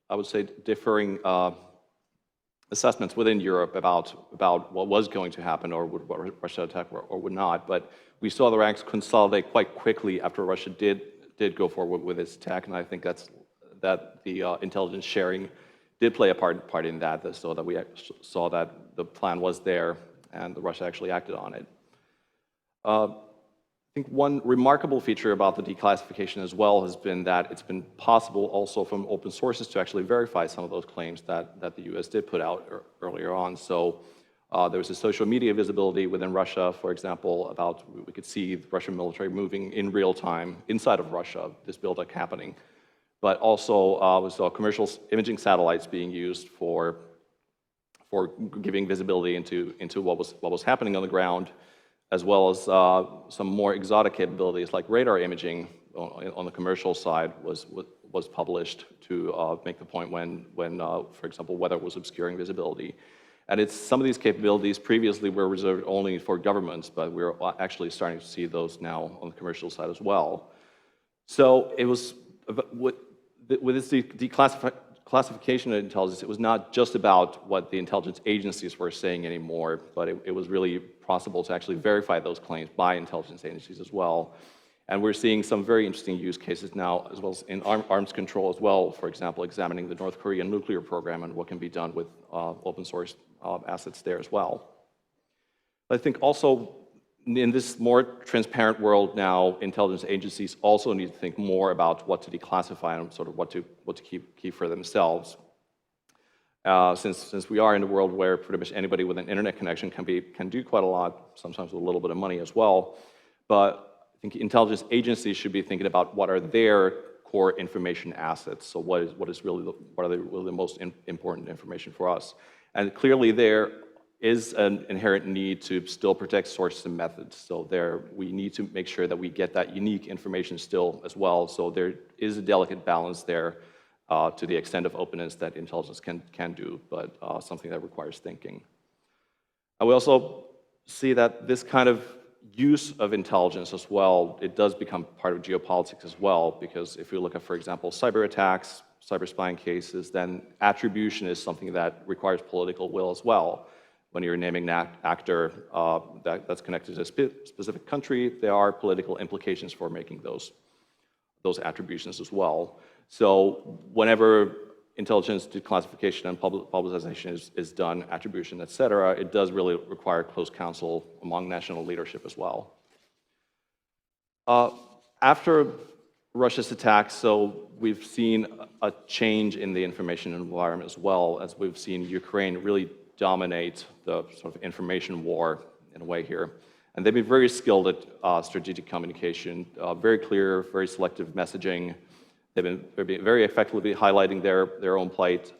I would say, differing assessments within Europe about what was going to happen or would Russia attack or would not. But we saw the ranks consolidate quite quickly after Russia did go forward with its attack, and I think that the intelligence sharing did play a part in that, so that we saw that the plan was there and Russia actually acted on it. I think one remarkable feature about the declassification as well has been that it's been possible also from open sources to actually verify some of those claims that the US did put out earlier on. So there was a social media visibility within Russia, for example, about we could see the Russian military moving in real time inside of Russia, this buildup happening. But also we saw commercial imaging satellites being used for giving visibility into what was happening on the ground, as well as some more exotic capabilities like radar imaging on the commercial side was published to make the point when for example, weather was obscuring visibility. And some of these capabilities previously were reserved only for governments, but we're actually starting to see those now on the commercial side as well. So it was, with this classification of intelligence, it was not just about what the intelligence agencies were saying anymore, but it was really possible to actually verify those claims by intelligence agencies as well. And we're seeing some very interesting use cases now, as well as in arms control as well, for example, examining the North Korean nuclear program and what can be done with open source assets there as well. I think also in this more transparent world now, intelligence agencies also need to think more about what to declassify and sort of what to keep for themselves. Since we are in a world where pretty much anybody with an internet connection can do quite a lot, sometimes with a little bit of money as well. But I think intelligence agencies should be thinking about what are their core information assets. So what are the most important information for us? And clearly there is an inherent need to still protect sources and methods. So we need to make sure that we get that unique information still as well. So there is a delicate balance there to the extent of openness that intelligence can do, but something that requires thinking. We also see that this kind of use of intelligence as well, it does become part of geopolitics as well, because if you look at, for example, cyber attacks, cyber spying cases, then attribution is something that requires political will as well. When you're naming an actor that's connected to a specific country, there are political implications for making those attributions as well. So whenever intelligence declassification and publicization is done, attribution, et cetera, it does really require close counsel among national leadership as well. After Russia's attack, so we've seen a change in the information environment as well, as we've seen Ukraine really dominate the sort of information war in a way here. And they've been very skilled at strategic communication, very clear, very selective messaging. They've been very effectively highlighting their own plight.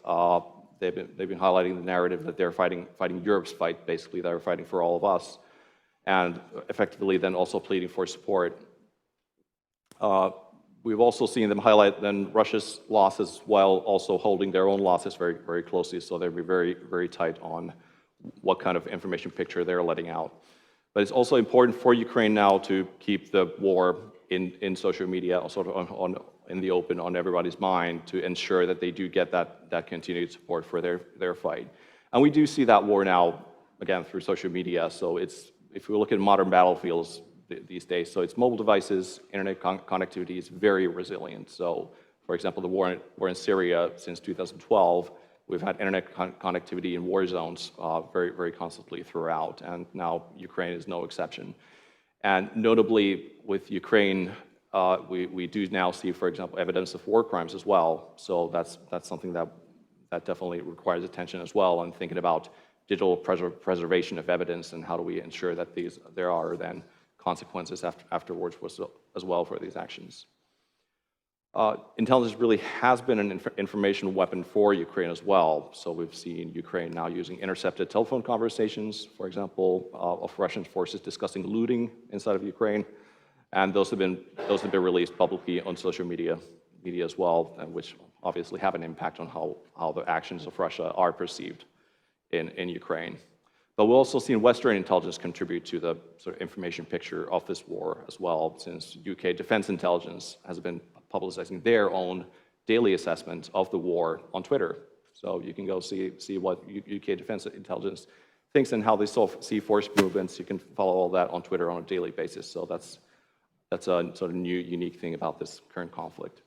They've been highlighting the narrative that they're fighting Europe's fight, basically. They're fighting for all of us, and effectively then also pleading for support. We've also seen them highlight then Russia's losses while also holding their own losses very, very closely. So they'll be very, very tight on what kind of information picture they're letting out. But it's also important for Ukraine now to keep the war in social media, sort of in the open, on everybody's mind, to ensure that they do get that continued support for their fight. And we do see that war now, again, through social media. So it's, if we look at modern battlefields these days, so it's mobile devices, internet connectivity is very resilient. So, for example, the war in Syria since 2012, we've had internet connectivity in war zones very, very constantly throughout, and now Ukraine is no exception. And notably, with Ukraine, we do now see, for example, evidence of war crimes as well. So that's something that definitely requires attention as well, and thinking about digital preservation of evidence and how do we ensure that there are then consequences afterwards as well for these actions. Intelligence really has been an information weapon for Ukraine as well. So we've seen Ukraine now using intercepted telephone conversations, for example, of Russian forces discussing looting inside of Ukraine, and those have been released publicly on social media as well, which obviously have an impact on how the actions of Russia are perceived in Ukraine. But we've also seen Western intelligence contribute to the sort of information picture of this war as well, since UK Defense Intelligence has been publicizing their own daily assessment of the war on Twitter. So you can go see what UK Defense Intelligence thinks and how they see force movements. You can follow all that on Twitter on a daily basis. So that's a sort of new, unique thing about this current conflict.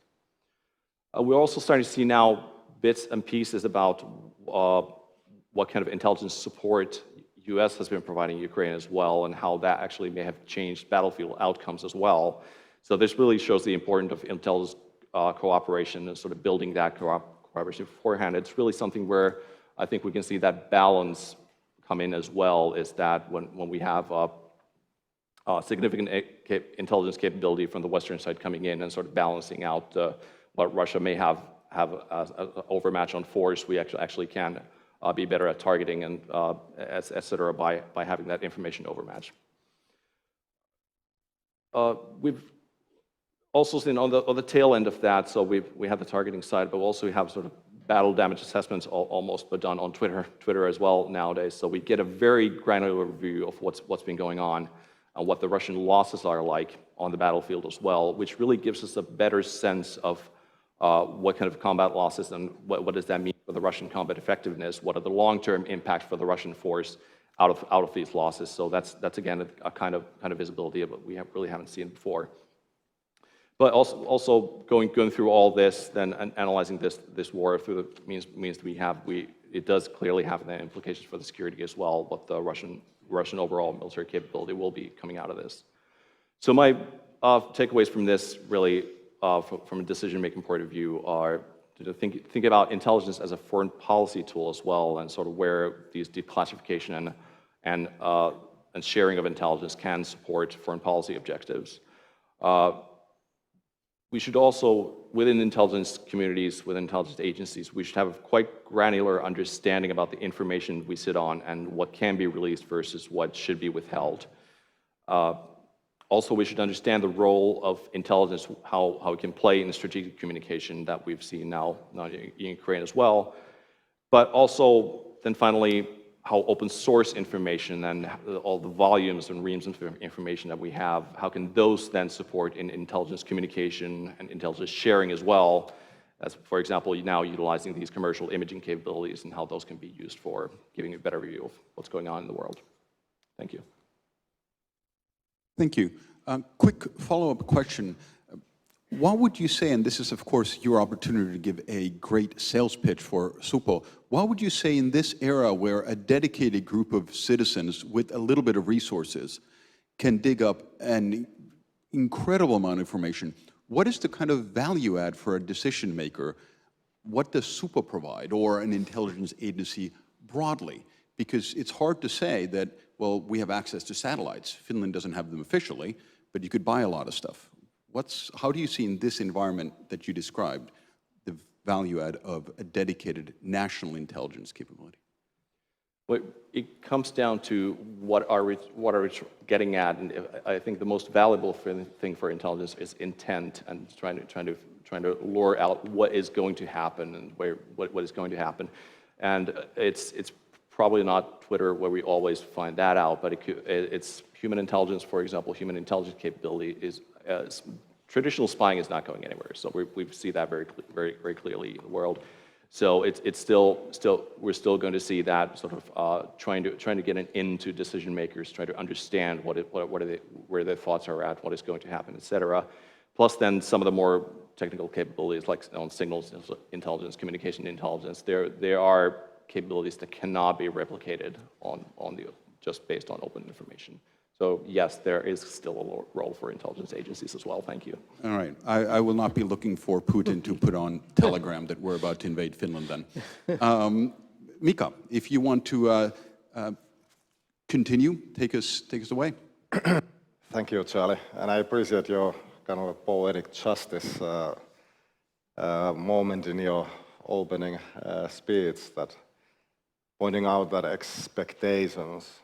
We're also starting to see now bits and pieces about what kind of intelligence support US has been providing Ukraine as well, and how that actually may have changed battlefield outcomes as well. So this really shows the importance of intelligence cooperation and sort of building that cooperation beforehand. It's really something where I think we can see that balance come in as well, is that when we have significant intelligence capability from the Western side coming in and sort of balancing out what Russia may have an overmatch on force, we actually can be better at targeting and et cetera by having that information overmatch. We've also seen on the tail end of that, so we have the targeting side, but also we have sort of battle damage assessments almost, but done on Twitter as well nowadays. So we get a very granular view of what's been going on and what the Russian losses are like on the battlefield as well, which really gives us a better sense of what kind of combat losses and what does that mean for the Russian combat effectiveness? What are the long-term impacts for the Russian force out of these losses? So that's again a kind of visibility that we really haven't seen before. But also going through all this, then analyzing this war through the means it does clearly have the implications for the security as well. What the Russian overall military capability will be coming out of this. So my takeaways from this really. From a decision-making point of view, are to think about intelligence as a foreign policy tool as well, and sort of where these declassification and sharing of intelligence can support foreign policy objectives. We should also, within intelligence communities, within intelligence agencies, we should have a quite granular understanding about the information we sit on and what can be released versus what should be withheld. Also, we should understand the role of intelligence, how it can play in strategic communication that we've seen now in Ukraine as well. But also, then finally, how open source information and all the volumes and reams of information that we have, how can those then support in intelligence communication and intelligence sharing as well, as, for example, now utilizing these commercial imaging capabilities and how those can be used for giving a better view of what's going on in the world. Thank you. Thank you. Quick follow-up question. What would you say, and this is of course your opportunity to give a great sales pitch for Supo, what would you say in this era where a dedicated group of citizens with a little bit of resources can dig up an incredible amount of information, what is the kind of value add for a decision maker? What does Supo provide, or an intelligence agency broadly? Because it's hard to say that, well, we have access to satellites. Finland doesn't have them officially, but you could buy a lot of stuff. How do you see in this environment that you described the value add of a dedicated national intelligence capability? Well, it comes down to what are we getting at, and I think the most valuable thing for intelligence is intent and trying to lure out what is going to happen and what is going to happen, and it's probably not Twitter where we always find that out, but it's human intelligence, for example. Human intelligence capability is traditional spying is not going anywhere, so we see that very clearly in the world. So it's still we're still going to see that sort of trying to get into decision makers, try to understand where their thoughts are at, what is going to happen, etc. Plus, then some of the more technical capabilities like on signals intelligence, communication intelligence. There are capabilities that cannot be replicated just based on open information. So yes, there is still a role for intelligence agencies as well. Thank you. All right. I will not be looking for Putin to put on Telegram that we're about to invade Finland then. Mika, if you want to continue, take us away. Thank you, Charlie. And I appreciate your kind of poetic justice moment in your opening speech, that pointing out that expectations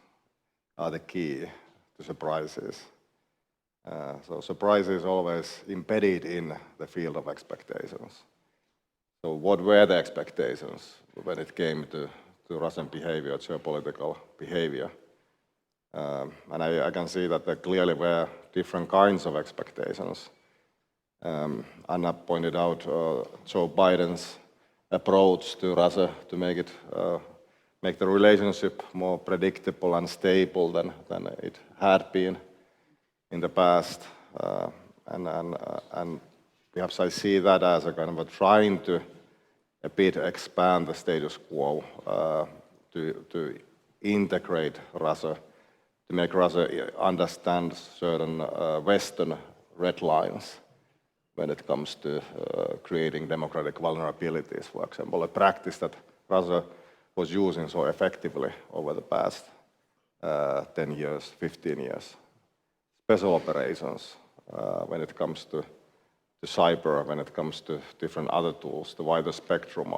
are the key to surprises. So surprise is always embedded in the field of expectations. So what were the expectations when it came to Russian behavior, geopolitical behavior? And I can see that there clearly were different kinds of expectations. Anna pointed out Joe Biden's approach to Russia to make the relationship more predictable and stable than it had been in the past. And perhaps I see that as a kind of trying to a bit expand the status quo, to integrate Russia, to make Russia understand certain Western red lines when it comes to creating democratic vulnerabilities, for example, a practice that Russia was using so effectively over the past 10 years, 15 years. Special operations when it comes to cyber, when it comes to different other tools, the wider spectrum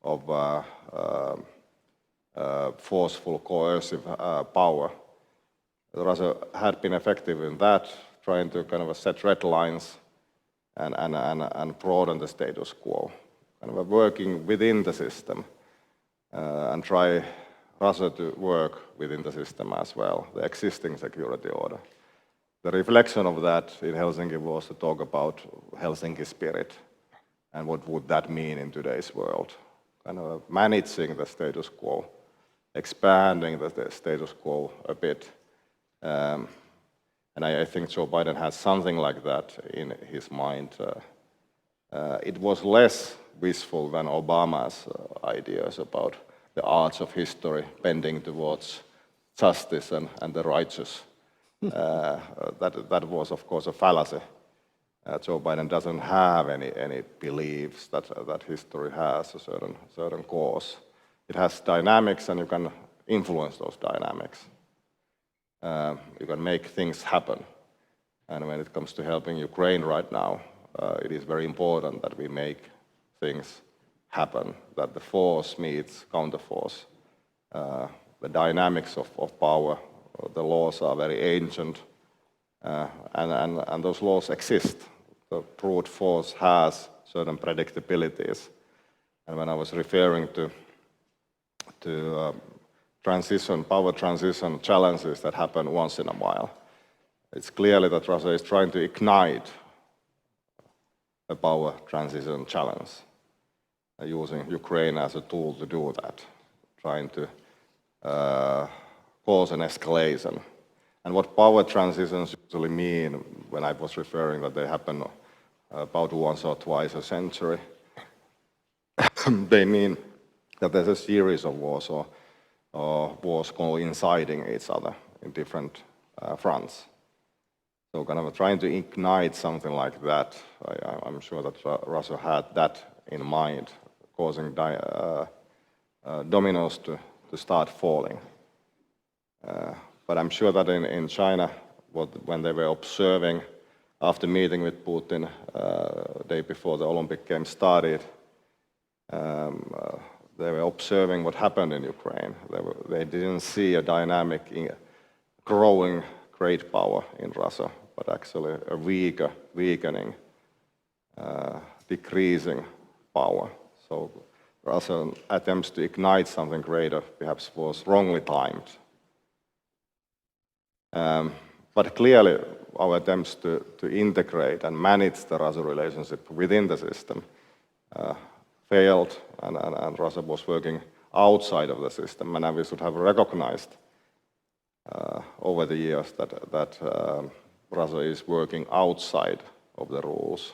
of forceful, coercive power. Russia had been effective in that, trying to kind of set red lines and broaden the status quo, kind of working within the system and try Russia to work within the system as well, the existing security order. The reflection of that in Helsinki was to talk about Helsinki spirit and what would that mean in today's world, kind of managing the status quo, expanding the status quo a bit. And I think Joe Biden has something like that in his mind. It was less wishful than Obama's ideas about the arch of history bending towards justice and the righteous. That was, of course, a fallacy. Joe Biden doesn't have any beliefs that history has a certain course. It has dynamics, and you can influence those dynamics. You can make things happen. And when it comes to helping Ukraine right now, it is very important that we make things happen, that the force meets counterforce. The dynamics of power, the laws are very ancient, and those laws exist. The brute force has certain predictabilities. And when I was referring to power transition challenges that happen once in a while, it's clearly that Russia is trying to ignite a power transition challenge, using Ukraine as a tool to do that, trying to cause an escalation. And what power transitions usually mean, when I was referring that they happen about once or twice a century, they mean that there's a series of wars or wars coinciding each other in different fronts. So kind of trying to ignite something like that, I'm sure that Russia had that in mind, causing dominoes to to start falling. But I'm sure that in China, when they were observing, after meeting with Putin day before the Olympic Games started, they were observing what happened in Ukraine. They didn't see a dynamic growing great power in Russia, but actually a weakening, decreasing power. So Russian attempts to ignite something greater perhaps was wrongly timed. But clearly, our attempts to integrate and manage the Russia relationship within the system failed, and Russia was working outside of the system, and we should have recognized over the years that Russia is working outside of the rules.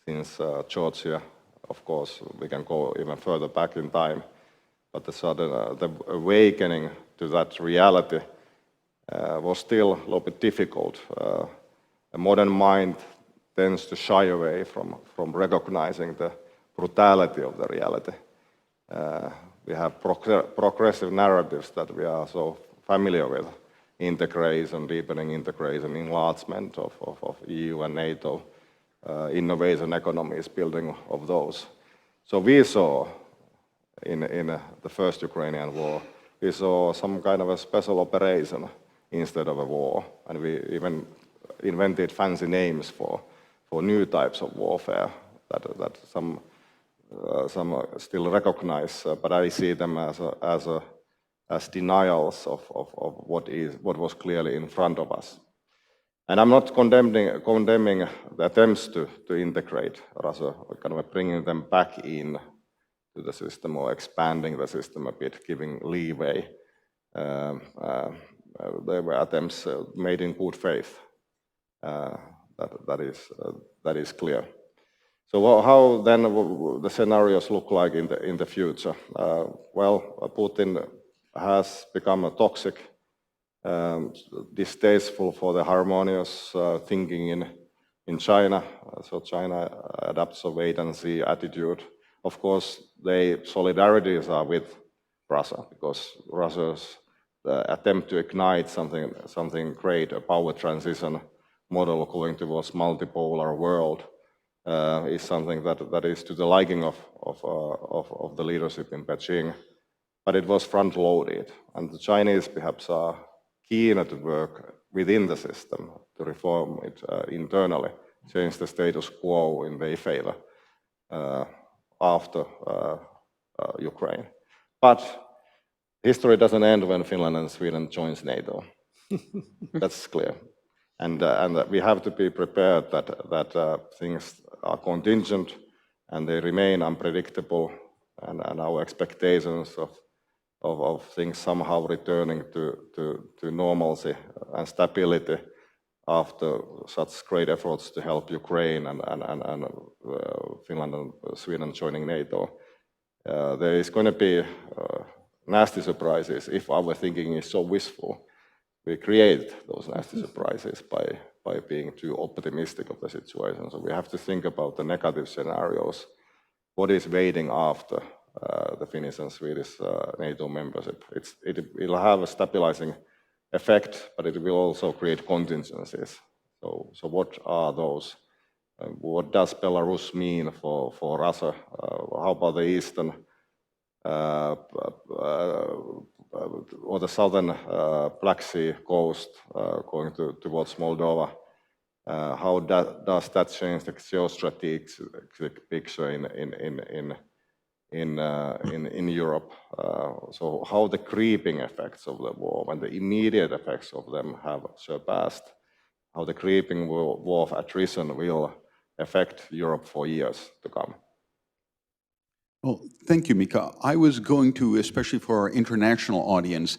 Since Georgia, of course, we can go even further back in time, but the awakening to that reality was still a little bit difficult. A modern mind tends to shy away from recognizing the brutality of the reality. We have progressive narratives that we are so familiar with: integration, deepening integration, enlargement of EU and NATO, innovation economies, building of those. So we saw in the first Ukrainian war, we saw some kind of a special operation instead of a war, and we even invented fancy names for new types of warfare that some still recognize, but I see them as denials of what was clearly in front of us. And I'm not condemning the attempts to integrate Russia, kind of bringing them back in to the system or expanding the system a bit, giving leeway. There were attempts made in good faith. That is clear. So how then the scenarios look like in the future? Well, Putin has become a toxic, distasteful for the harmonious thinking in China. So China adopts a wait-and-see attitude. Of course, solidarities are with Russia, because Russia's attempt to ignite something great, a power transition model going towards multipolar world, is something that is to the liking of the leadership in Beijing, but it was front-loaded, and the Chinese perhaps are keener to work within the system to reform it internally, change the status quo in their favor after Ukraine. But history doesn't end when Finland and Sweden joins NATO. That's clear. And we have to be prepared that things are contingent and they remain unpredictable, and our expectations of things somehow returning to normalcy and stability after such great efforts to help Ukraine and Finland and Sweden joining NATO. There is going to be nasty surprises if our thinking is so wishful. We create those nasty surprises by being too optimistic of the situation. So we have to think about the negative scenarios. What is waiting after the Finnish and Swedish NATO membership? It'll have a stabilizing effect, but it will also create contingencies. So what are those? What does Belarus mean for Russia? How about the eastern or the southern Black Sea coast going towards Moldova? How does that change the geostrategic picture in Europe? So how the creeping effects of the war, when the immediate effects of them have surpassed, how the creeping war of attrition will affect Europe for years to come. Well, thank you, Mika. I was going to, especially for our international audience,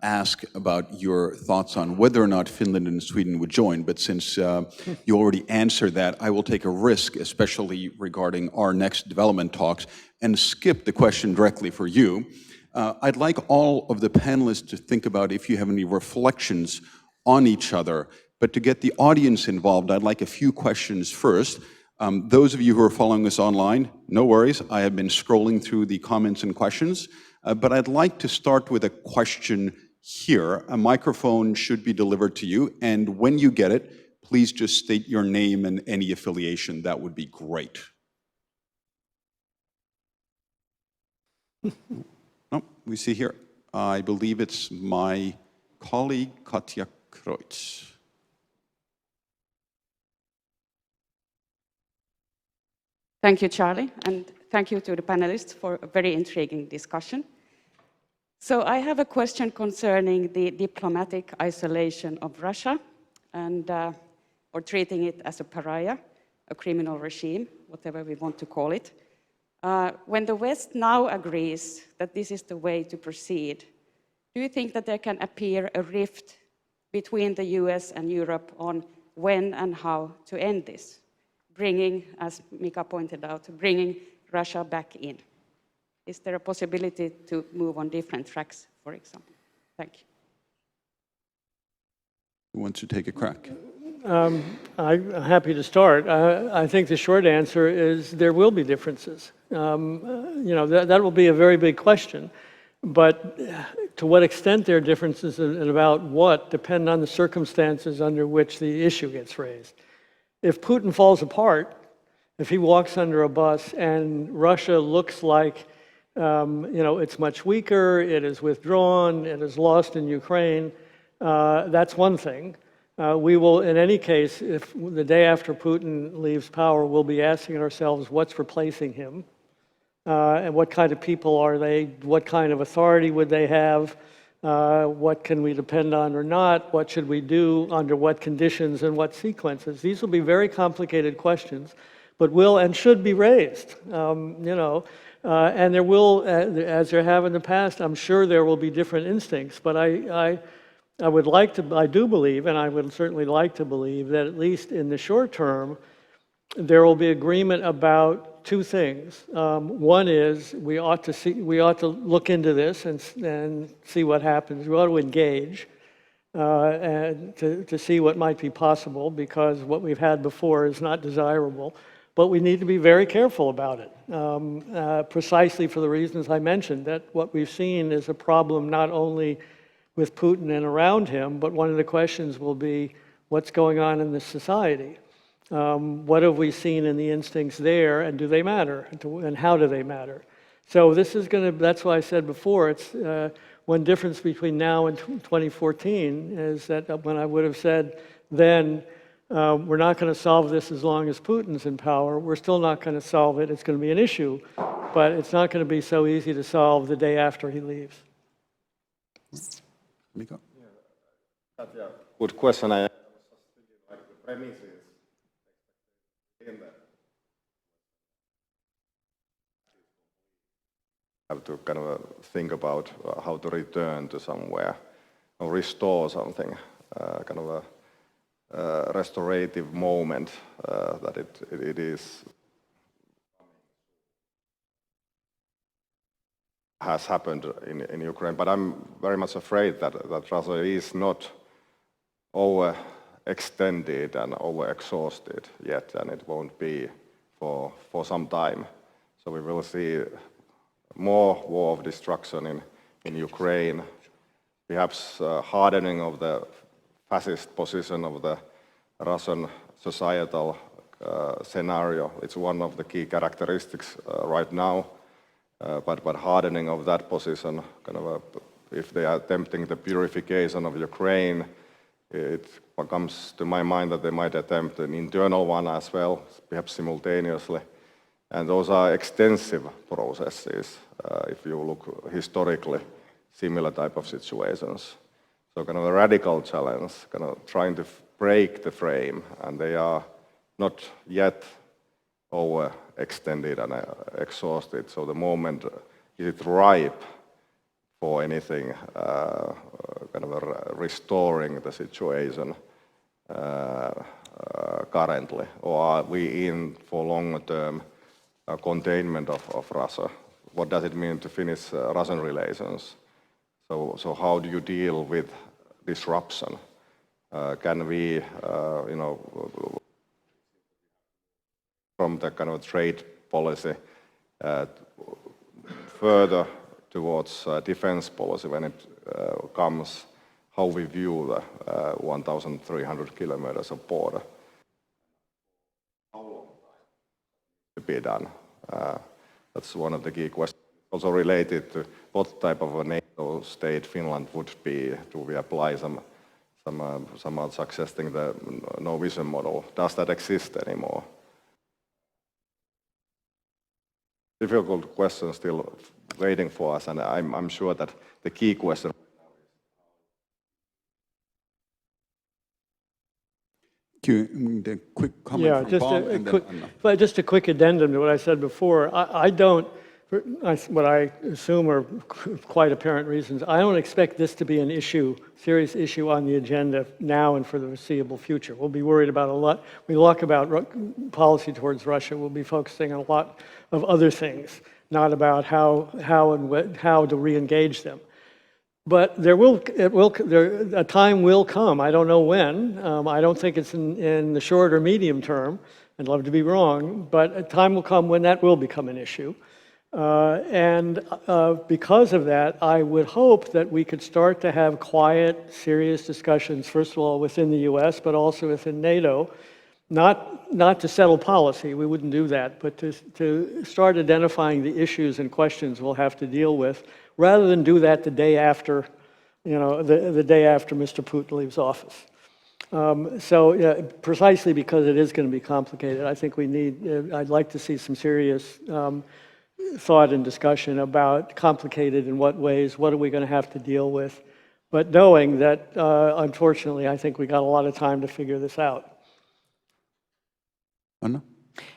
ask about your thoughts on whether or not Finland and Sweden would join, but since you already answered that, I will take a risk, especially regarding our next development talks, and skip the question directly for you. I'd like all of the panelists to think about if you have any reflections on each other, but to get the audience involved, I'd like a few questions first. Those of you who are following us online, no worries. I have been scrolling through the comments and questions, but I'd like to start with a question here. A microphone should be delivered to you, and when you get it, please just state your name and any affiliation. That would be great. No, we see here. I believe it's my colleague, Katja Kreutz. Thank you, Charlie, and thank you to the panelists for a very intriguing discussion. So I have a question concerning the diplomatic isolation of Russia and or treating it as a pariah, a criminal regime, whatever we want to call it. When the West now agrees that this is the way to proceed, do you think that there can appear a rift between the US and Europe on when and how to end this, bringing, as Mika pointed out, bringing Russia back in? Is there a possibility to move on different tracks, for example? Thank you. Who wants to take a crack? I'm happy to start. I think the short answer is there will be differences. You know, that will be a very big question. But to what extent there are differences and about what depend on the circumstances under which the issue gets raised. If Putin falls apart, if he walks under a bus and Russia looks like, you know, it's much weaker, it is withdrawn, it is lost in Ukraine, that's one thing. We will, in any case, if the day after Putin leaves power, we'll be asking ourselves what's replacing him, and what kind of people are they, what kind of authority would they have, what can we depend on or not, what should we do, under what conditions and what sequences. These will be very complicated questions, but will and should be raised, you know. And there will, as there have in the past, I'm sure there will be different instincts, but I would like to, I do believe, and I would certainly like to believe that at least in the short term, there will be agreement about two things. One is we ought to look into this and see what happens. We ought to engage and to see what might be possible, because what we've had before is not desirable. But we need to be very careful about it, precisely for the reasons I mentioned, that what we've seen is a problem not only with Putin and around him, but one of the questions will be what's going on in this society. What have we seen in the instincts there, and do they matter, and how do they matter? So this is going to, that's why I said before, it's one difference between now and 2014 is that when I would have said then, we're not going to solve this as long as Putin's in power, we're still not going to solve it. It's going to be an issue, but it's not going to be so easy to solve the day after he leaves. Mika? Good question. I was just thinking like the premises in that. Have to kind of think about how to return to somewhere or restore something, kind of a restorative moment that it is has happened in Ukraine, but I'm very much afraid that Russia is not overextended and overexhausted yet, and it won't be for some time. So we will see more war of destruction in Ukraine, perhaps hardening of the fascist position of the Russian societal scenario. It's one of the key characteristics right now. But hardening of that position, kind of if they are attempting the purification of Ukraine, it comes to my mind that they might attempt an internal one as well, perhaps simultaneously. And those are extensive processes, if you look historically, similar type of situations. So kind of a radical challenge, kind of trying to break the frame, and they are not yet overextended and exhausted. So the moment is it ripe for anything, kind of restoring the situation currently, or are we in for longer term containment of Russia? What does it mean to Finnish-Russian relations? So how do you deal with disruption? Can we, from the kind of trade policy further towards defense policy when it comes how we view the 1,300 kilometers of border. How long to be done? That's one of the key questions. Also related to what type of a NATO state Finland would be. Do we apply somehow suggesting the no vision model? Does that exist anymore? Difficult question still waiting for us, and I'm sure that the key question. The quick comment from Bob, and then Anna. But just a quick addendum to what I said before. What I assume are quite apparent reasons, I don't expect this to be an issue, serious issue on the agenda now and for the foreseeable future. We'll be worried about a lot. We talk about policy towards Russia. We'll be focusing on a lot of other things, not about how to re-engage them. But a time will come. I don't know when. I don't think it's in the short or medium term. I'd love to be wrong, but a time will come when that will become an issue. Because of that, I would hope that we could start to have quiet, serious discussions, first of all, within the US, but also within NATO, not to settle policy, we wouldn't do that, but to start identifying the issues and questions we'll have to deal with, rather than do that the day after, the day after Mr. Putin leaves office. Precisely because it is going to be complicated, I think I'd like to see some serious thought and discussion about complicated in what ways, what are we going to have to deal with, but knowing that, unfortunately, I think we got a lot of time to figure this out. Anna?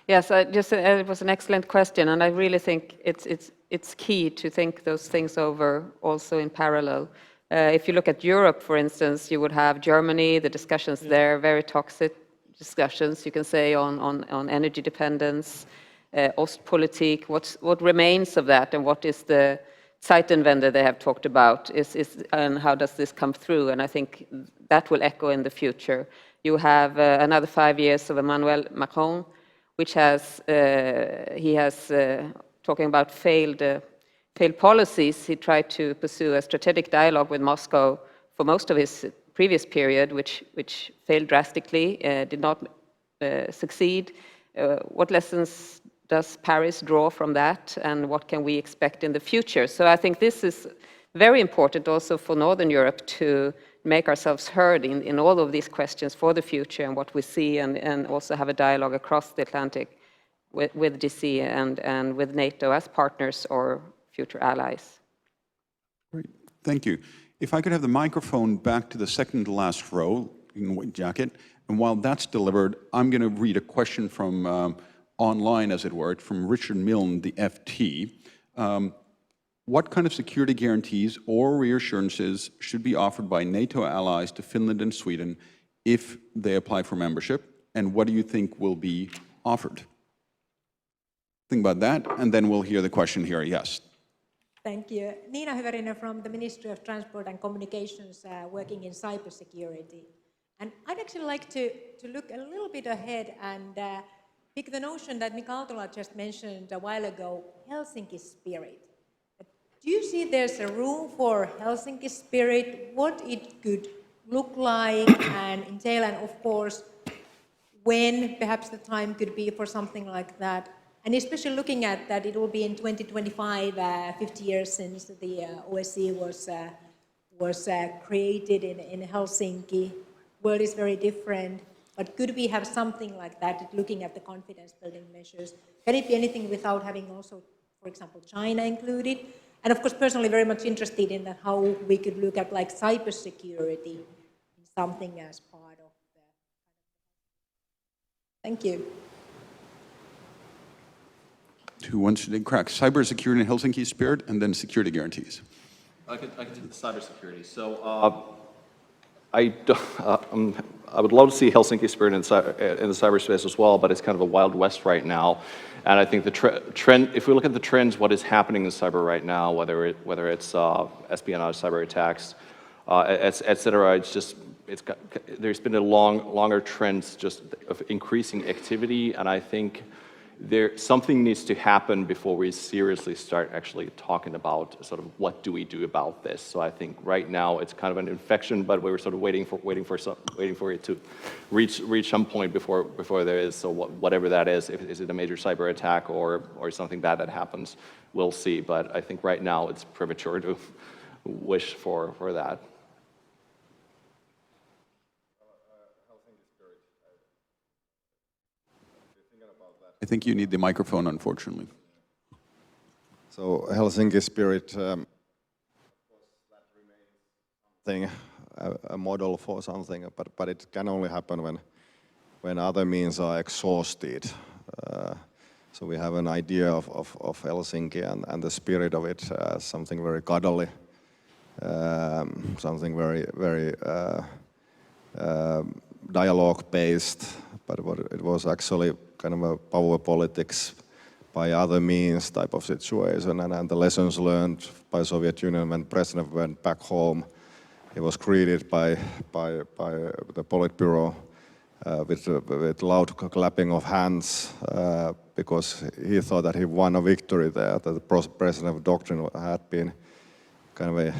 Yes, it was an excellent question, and I really think it's key to think those things over also in parallel. If you look at Europe, for instance, you would have Germany, the discussions there, very toxic discussions, you can say, on energy dependence, Ostpolitik, what remains of that, and what is the Zeitenwende they have talked about, and how does this come through? And I think that will echo in the future. You have another 5 years of Emmanuel Macron, which he has talking about failed policies. He tried to pursue a strategic dialogue with Moscow for most of his previous period, which failed drastically, did not succeed. What lessons does Paris draw from that, and what can we expect in the future? So I think this is very important also for Northern Europe to make ourselves heard in all of these questions for the future and what we see, and also have a dialogue across the Atlantic with DC and with NATO as partners or future allies. Great, thank you. If I could have the microphone back to the second to last row in the white jacket, and while that's delivered, I'm going to read a question from online, as it were, from Richard Milne, the FT. What kind of security guarantees or reassurances should be offered by NATO allies to Finland and Sweden if they apply for membership, and what do you think will be offered? Think about that, and then we'll hear the question here. Yes. Thank you. Nina Hyvärinen from the Ministry of Transport and Communications, working in cybersecurity. And I'd actually like to look a little bit ahead and pick the notion that Mika Aaltola just mentioned a while ago, Helsinki spirit. Do you see there's a room for Helsinki spirit, what it could look like and entail, and of course, when perhaps the time could be for something like that? And especially looking at that it will be in 2025, 50 years since the OSCE was created in Helsinki. World is very different, but could we have something like that, looking at the confidence building measures? Can it be anything without having also, for example, China included? And of course, personally very much interested in that, how we could look at like cybersecurity, something as part of the... Thank you. Who wants to crack cybersecurity in Helsinki spirit, and then security guarantees? I could do the cybersecurity. So I would love to see Helsinki spirit in the cyberspace as well, but it's kind of a wild west right now. And I think the trend, if we look at the trends, what is happening in cyber right now, whether it's espionage, cyber attacks, et cetera, there's been a longer trend just of increasing activity, and I think something needs to happen before we seriously start actually talking about sort of what do we do about this. So I think right now it's kind of an infection, but we were sort of waiting for it to reach some point before there is. So whatever that is it a major cyber attack or something bad that happens? We'll see. But I think right now it's premature to wish for that. I think you need the microphone, unfortunately. So Helsinki spirit, that remains a model for something, but it can only happen when other means are exhausted. So we have an idea of Helsinki and the spirit of it as something very cuddly, something very dialogue-based, but it was actually kind of a power politics by other means type of situation, and the lessons learned by Soviet Union when President went back home, he was greeted by the Politburo with loud clapping of hands because he thought that he won a victory there, that the President doctrine had been kind of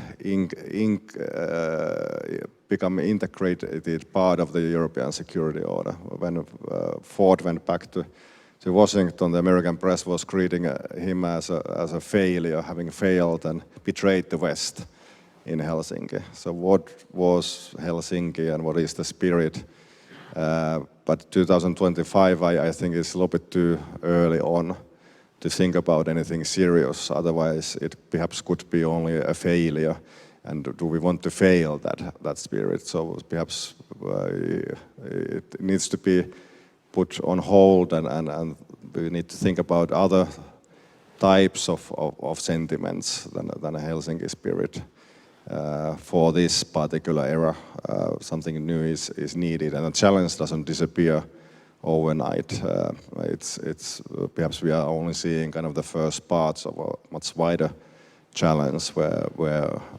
become integrated part of the European security order. When Ford went back to Washington, the American press was greeting him as a failure, having failed and betrayed the West in Helsinki. So what was Helsinki and what is the spirit? But 2025, I think, is a little bit too early on to think about anything serious. Otherwise, it perhaps could be only a failure. And do we want to fail that spirit? So perhaps it needs to be put on hold, and we need to think about other types of sentiments than a Helsinki spirit. For this particular era, something new is needed, and the challenge doesn't disappear overnight. It's perhaps we are only seeing kind of the first parts of a much wider challenge where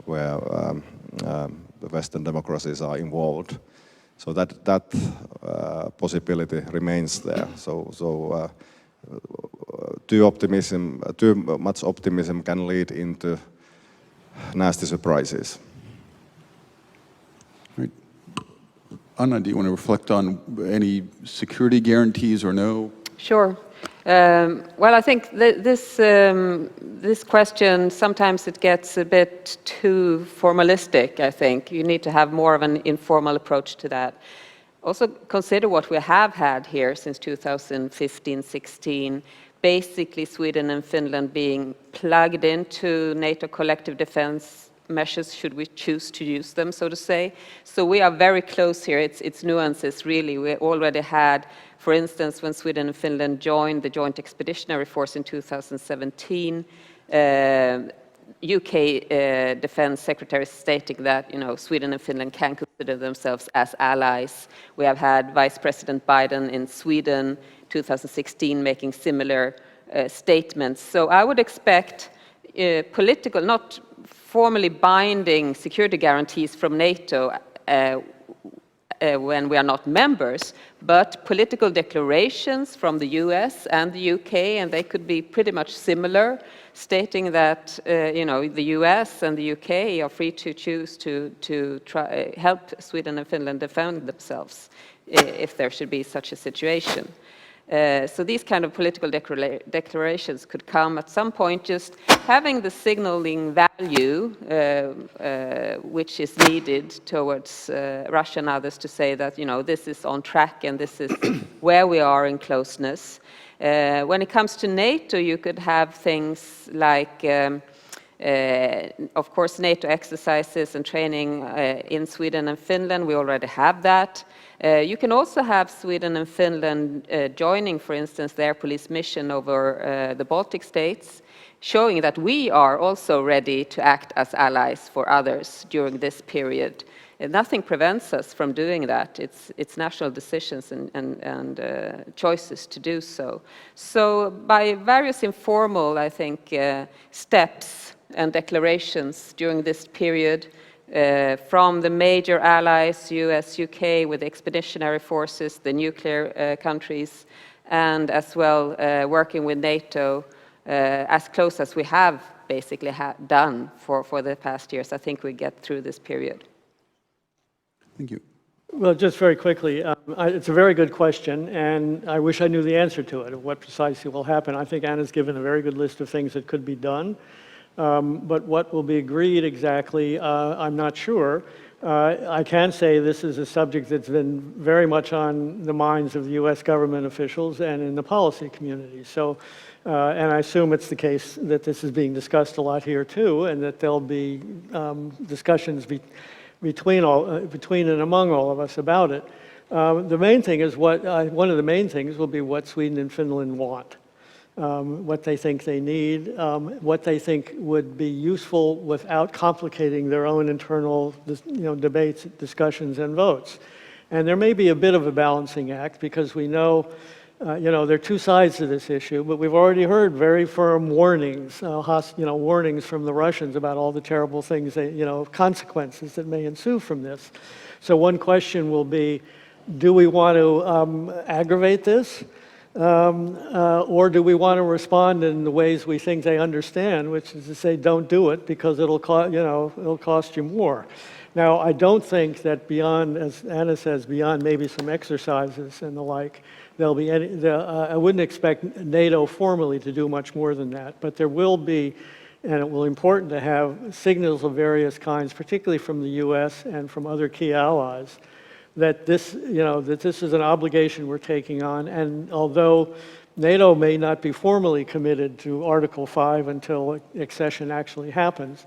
the Western democracies are involved. So that possibility remains there. So too much optimism can lead into nasty surprises. Right. Anna, do you want to reflect on any security guarantees or no? Sure. Well, I think this question, sometimes it gets a bit too formalistic, I think. You need to have more of an informal approach to that. Also consider what we have had here since 2015-16. Basically, Sweden and Finland being plugged into NATO collective defense measures, should we choose to use them, so to say. So we are very close here. It's nuances, really. We already had, for instance, when Sweden and Finland joined the Joint Expeditionary Force in 2017, UK Defense Secretary stating that Sweden and Finland can consider themselves as allies. We have had Vice President Biden in Sweden 2016 making similar statements. So I would expect political, not formally binding security guarantees from NATO when we are not members, but political declarations from the US and the UK, and they could be pretty much similar, stating that the US and the UK are free to choose to try help Sweden and Finland defend themselves if there should be such a situation. So these kind of political declarations could come at some point, just having the signaling value which is needed towards Russia and others to say that this is on track and this is where we are in closeness. When it comes to NATO, you could have things like of course NATO exercises and training in Sweden and Finland. We already have that. You can also have Sweden and Finland joining, for instance, the air police mission over the Baltic states, showing that we are also ready to act as allies for others during this period. And nothing prevents us from doing that. It's national decisions and choices to do so. So by various informal, I think, steps and declarations during this period, from the major allies, US, UK, with the expeditionary forces, the nuclear countries, and as well working with NATO as close as we have basically done for the past years. I think we get through this period. Thank you. Well, just very quickly, it's a very good question, and I wish I knew the answer to it, of what precisely will happen. I think Anna's given a very good list of things that could be done, but what will be agreed exactly, I'm not sure. I can say this is a subject that's been very much on the minds of the US government officials and in the policy community. So, and I assume it's the case that this is being discussed a lot here too, and that there'll be discussions between and among all of us about it. The main thing is one of the main things will be what Sweden and Finland want, what they think they need, what they think would be useful without complicating their own internal debates, discussions, and votes. And there may be a bit of a balancing act because we know there are two sides to this issue, but we've already heard very firm warnings, warnings from the Russians about all the terrible things, consequences that may ensue from this. So one question will be, do we want to aggravate this? Or do we want to respond in the ways we think they understand, which is to say, don't do it because it'll cost you more. Now, I don't think that beyond, as Anna says, beyond maybe some exercises and the like, there'll be I wouldn't expect NATO formally to do much more than that, but there will be, and it will be important to have signals of various kinds, particularly from the US and from other key allies, that this is an obligation we're taking on. And although NATO may not be formally committed to Article 5 until accession actually happens,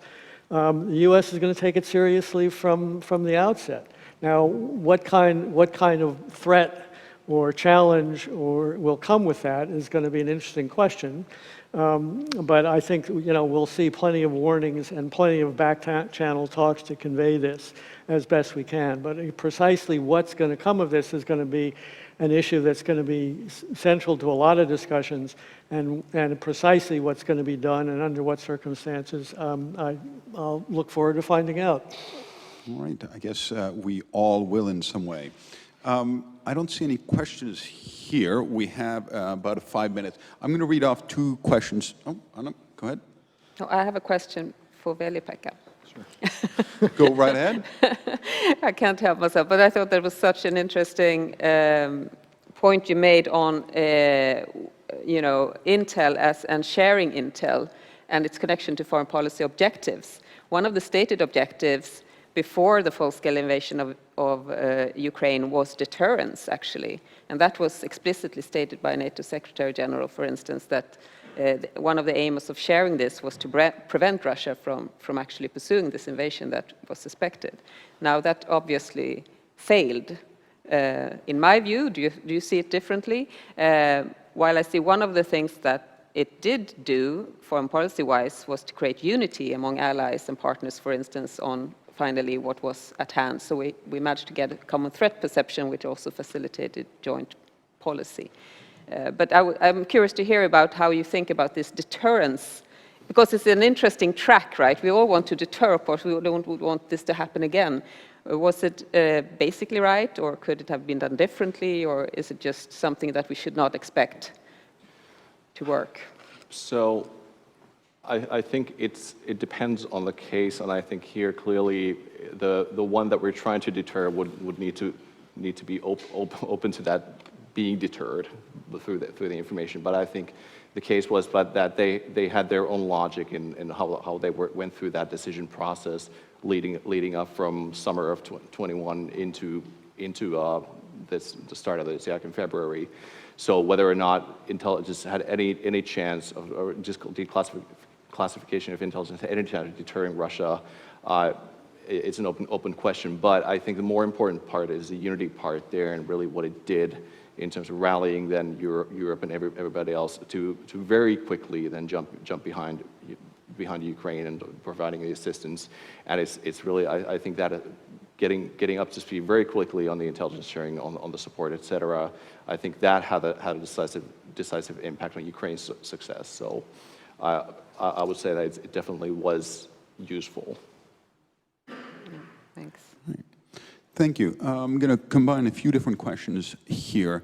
the US is going to take it seriously from the outset. Now, what kind of threat or challenge will come with that is going to be an interesting question. But I think we'll see plenty of warnings and plenty of back-channel talks to convey this as best we can. But precisely what's going to come of this is going to be an issue that's going to be central to a lot of discussions, and precisely what's going to be done and under what circumstances, I'll look forward to finding out. All right, I guess we all will in some way. I don't see any questions here. We have about 5 minutes. I'm going to read off two questions. Oh, Anna, go ahead. No, I have a question for Veli-Pekka. Sure. Go right ahead. I can't help myself, but I thought that was such an interesting point you made on, intel and sharing intel and its connection to foreign policy objectives. One of the stated objectives before the full-scale invasion of Ukraine was deterrence, actually. And that was explicitly stated by NATO Secretary General, for instance, that one of the aims of sharing this was to prevent Russia from actually pursuing this invasion that was suspected. Now, that obviously failed. In my view, do you see it differently? While I see one of the things that it did do, foreign policy-wise, was to create unity among allies and partners, for instance, on finally what was at hand. So we managed to get a common threat perception, which also facilitated joint policy. But I'm curious to hear about how you think about this deterrence, because it's an interesting track, right? We all want to deter, of course, we don't want this to happen again. Was it basically right, or could it have been done differently, or is it just something that we should not expect to work? So I think it depends on the case, and I think here clearly the one that we're trying to deter would need to be open to that being deterred through the information. But I think the case was that they had their own logic in how they went through that decision process leading up from summer of 21 into the start of this in February. So whether or not intelligence had any chance of, or just declassification of intelligence had any chance of deterring Russia, it's an open question. But I think the more important part is the unity part there, and really what it did in terms of rallying then Europe and everybody else to very quickly then jump behind Ukraine and providing the assistance. And it's really, I think that getting up to speed very quickly on the intelligence sharing, on the support, et cetera, I think that had a decisive impact on Ukraine's success. So I would say that it definitely was useful. Thanks. Thank you. I'm going to combine a few different questions here.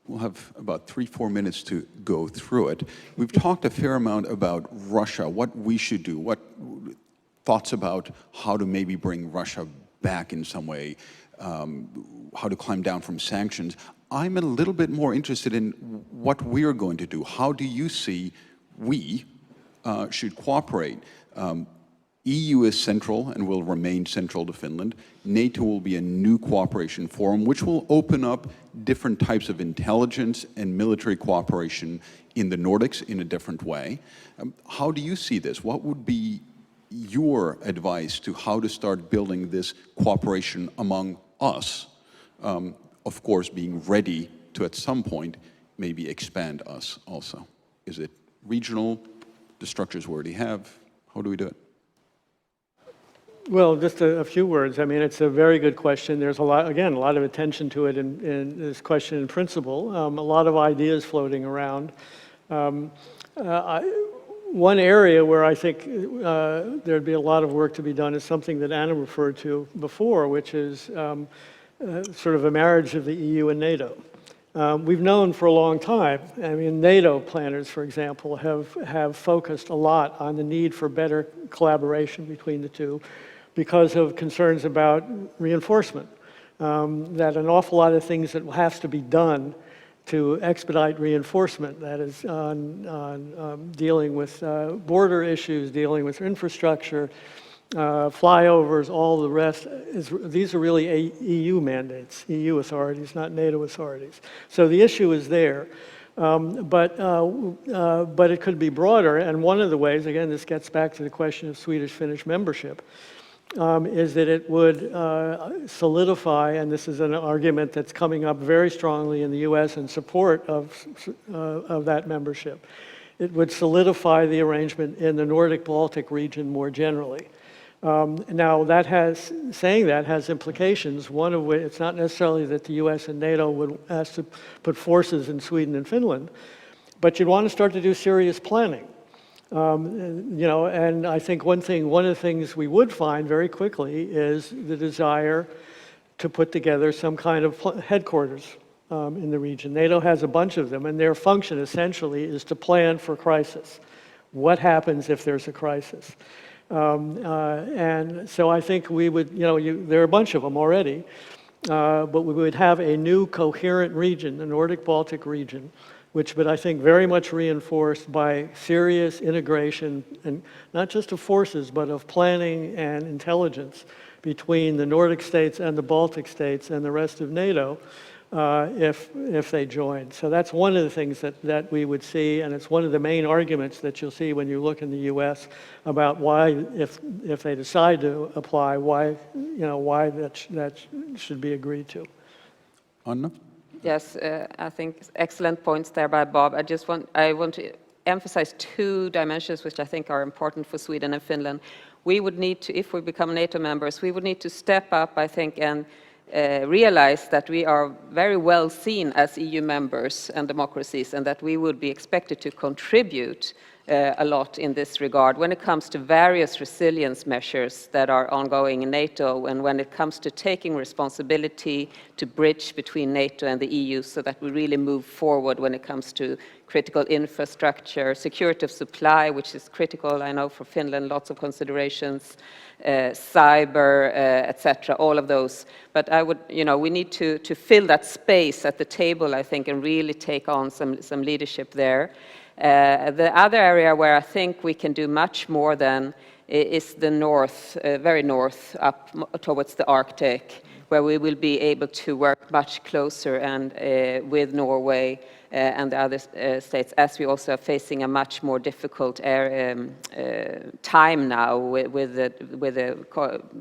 We'll have about 3-4 minutes to go through it. We've talked a fair amount about Russia, what we should do, what thoughts about how to maybe bring Russia back in some way, how to climb down from sanctions. I'm a little bit more interested in what we're going to do. How do you see we should cooperate? EU is central and will remain central to Finland. NATO will be a new cooperation forum, which will open up different types of intelligence and military cooperation in the Nordics in a different way. How do you see this? What would be your advice to how to start building this cooperation among us? Of course, being ready to, at some point, maybe expand us also. Is it regional, the structures we already have? How do we do it? Well, just a few words. I mean, it's a very good question. There's a lot, again, a lot of attention to it in this question in principle. A lot of ideas floating around. One area where I think there'd be a lot of work to be done is something that Anna referred to before, which is sort of a marriage of the EU and NATO. We've known for a long time, I mean, NATO planners, for example, have focused a lot on the need for better collaboration between the two because of concerns about reinforcement, that an awful lot of things that has to be done to expedite reinforcement, that is on dealing with border issues, dealing with infrastructure, flyovers, all the rest, these are really EU mandates, EU authorities, not NATO authorities. So the issue is there, but it could be broader, and one of the ways, again, this gets back to the question of Swedish-Finnish membership, is that it would solidify, and this is an argument that's coming up very strongly in the US in support of that membership, it would solidify the arrangement in the Nordic-Baltic region more generally. Now, saying that has implications, one of which, it's not necessarily that the US and NATO would ask to put forces in Sweden and Finland, but you'd want to start to do serious planning. You know, and I think one of the things we would find very quickly is the desire to put together some kind of headquarters in the region. NATO has a bunch of them, and their function essentially is to plan for crisis. What happens if there's a crisis? And so I think we would, you know, there are a bunch of them already, but we would have a new coherent region, the Nordic-Baltic region, which would, I think, very much reinforced by serious integration, and not just of forces, but of planning and intelligence between the Nordic states and the Baltic states and the rest of NATO, if they join. So that's one of the things that we would see, and it's one of the main arguments that you'll see when you look in the US about why, if they decide to apply, why, you know, why that should be agreed to. Anna? Yes, I think excellent points there by Bob. I want to emphasize two dimensions which I think are important for Sweden and Finland. We would need to, if we become NATO members, we would need to step up, I think, and realize that we are very well seen as EU members and democracies, and that we would be expected to contribute a lot in this regard when it comes to various resilience measures that are ongoing in NATO, and when it comes to taking responsibility to bridge between NATO and the EU so that we really move forward when it comes to critical infrastructure, security of supply, which is critical, I know, for Finland, lots of considerations, cyber, etc., all of those. But I would, you know, we need to fill that space at the table, I think, and really take on some leadership there. The other area where I think we can do much more than is the north, very north, up towards the Arctic, where we will be able to work much closer and with Norway and the other states, as we also are facing a much more difficult time now with the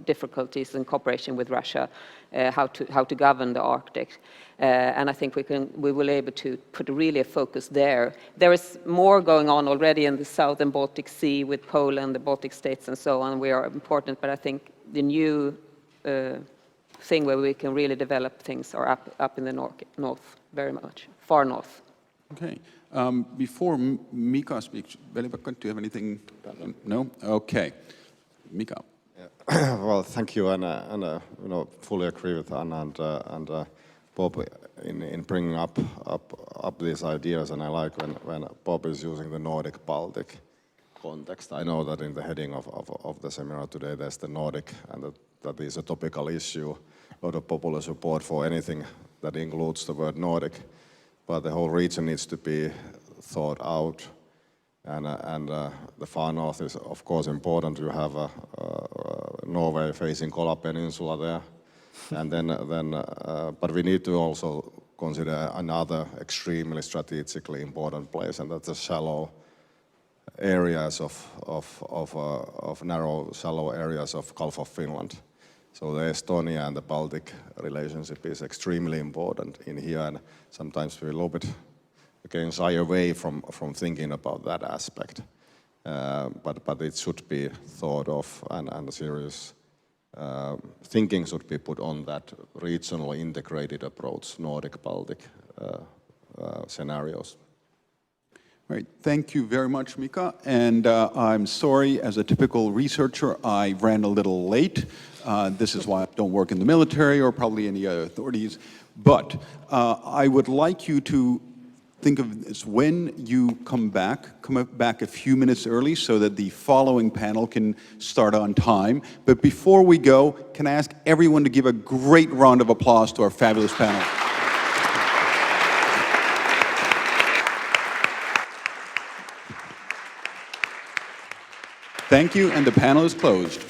difficulties in cooperation with Russia, how to govern the Arctic. And I think we will be able to put really a focus there. There is more going on already in the southern Baltic Sea with Poland, the Baltic states, and so on. We are important, but I think the new thing where we can really develop things are up in the north, very much, far north. Okay. Before Mika speaks, Veli-Pekka, do you have anything? No? Okay. Mika. Yeah. Well, thank you, and you know, fully agree with Anna, and Bob in bringing up these ideas, and I like when Bob is using the Nordic-Baltic context. I know that in the heading of the seminar today, there's the Nordic, and that is a topical issue. A lot of popular support for anything that includes the word Nordic, but the whole region needs to be thought out. And the far north is, of course, important. You have Norway facing Kola Peninsula there. And but we need to also consider another extremely strategically important place, and that's the shallow areas of narrow, shallow areas of Gulf of Finland. So the Estonia and the Baltic relationship is extremely important in here, and sometimes we a little bit again shy away from thinking about that aspect. But it should be thought of, and serious thinking should be put on that regional integrated approach, Nordic-Baltic scenarios. Right. Thank you very much, Mika. And I'm sorry, as a typical researcher, I ran a little late. This is why I don't work in the military or probably any other authorities. But I would like you to think of this when you come back a few minutes early so that the following panel can start on time. But before we go, can I ask everyone to give a great round of applause to our fabulous panel? Thank you, and the panel is closed.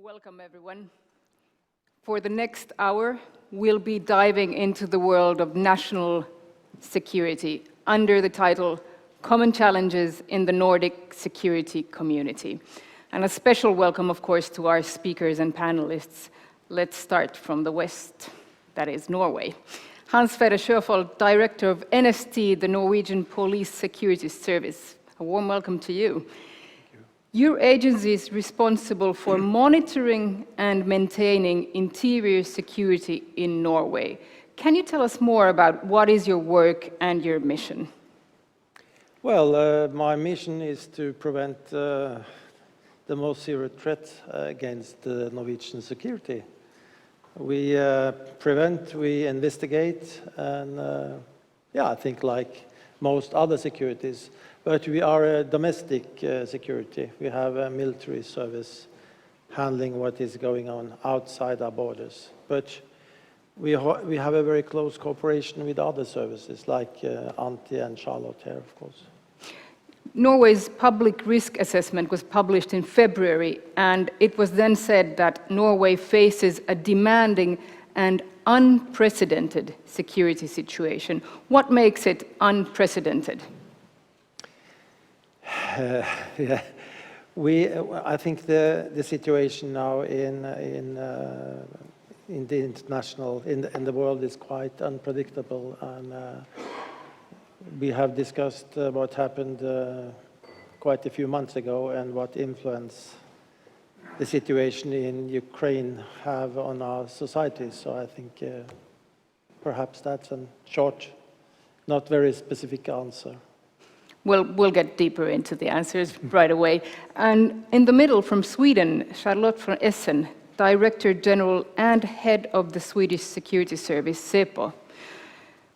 Welcome, everyone. For the next hour, we'll be diving into the world of national security under the title Common Challenges in the Nordic Security Community. And a special welcome, of course, to our speakers and panelists. Let's start from the West, that is Norway. Hans Sverre Sjøfold, Director of NST, the Norwegian Police Security Service. A warm welcome to you. Your agency is responsible for monitoring and maintaining interior security in Norway. Can you tell us more about what is your work and your mission? Well, my mission is to prevent the most serious threat against Norwegian security. We prevent, we investigate, and yeah, I think like most other securities. But we are a domestic security. We have a military service handling what is going on outside our borders. But we have a very close cooperation with other services like Antti and Charlotte here, of course. Norway's public risk assessment was published in February, and it was then said that Norway faces a demanding and unprecedented security situation. What makes it unprecedented? Yeah, I think the situation now in the international, in the world is quite unpredictable, and we have discussed what happened quite a few months ago and what influence the situation in Ukraine have on our society. So I think perhaps that's a short, not very specific answer. Well, we'll get deeper into the answers right away. And in the middle, from Sweden, Charlotte von Essen, Director General and Head of the Swedish Security Service, SEPO.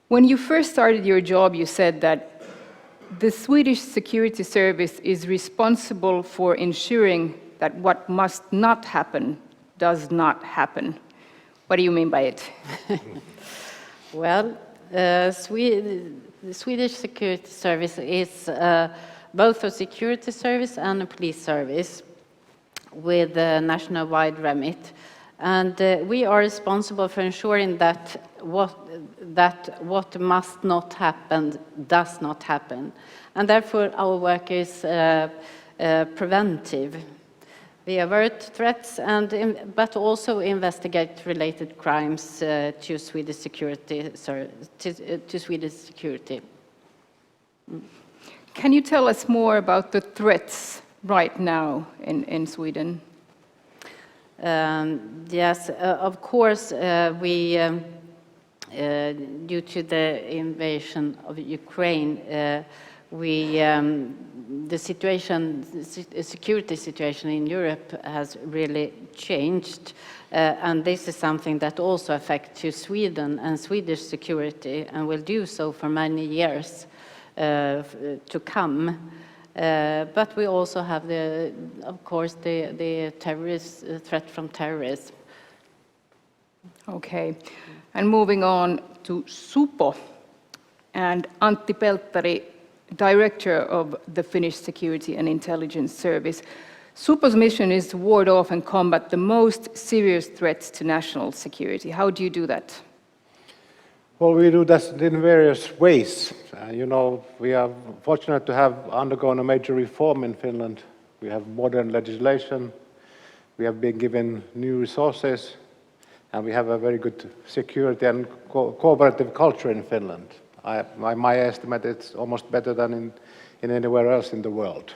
When you first started your job, you said that the Swedish Security Service is responsible for ensuring that what must not happen does not happen. What do you mean by it? Well, the Swedish Security Service is both a security service and a police service with a national-wide remit. And we are responsible for ensuring that what must not happen does not happen. And therefore, our work is preventive. We avert threats, but also investigate related crimes to Swedish security. Can you tell us more about the threats right now in Sweden? Yes, of course, we, due to the invasion of Ukraine, the security situation in Europe has really changed, and this is something that also affects Sweden and Swedish security, and will do so for many years to come. But we also have, of course, the terrorist threat from terrorism. Okay, and moving on to Supo and Antti Pelttari, Director of the Finnish Security and Intelligence Service. Supo's mission is to ward off and combat the most serious threats to national security. How do you do that? Well, we do that in various ways. You know, we are fortunate to have undergone a major reform in Finland. We have modern legislation, we have been given new resources, and we have a very good security and cooperative culture in Finland. My estimate, it's almost better than in anywhere else in the world.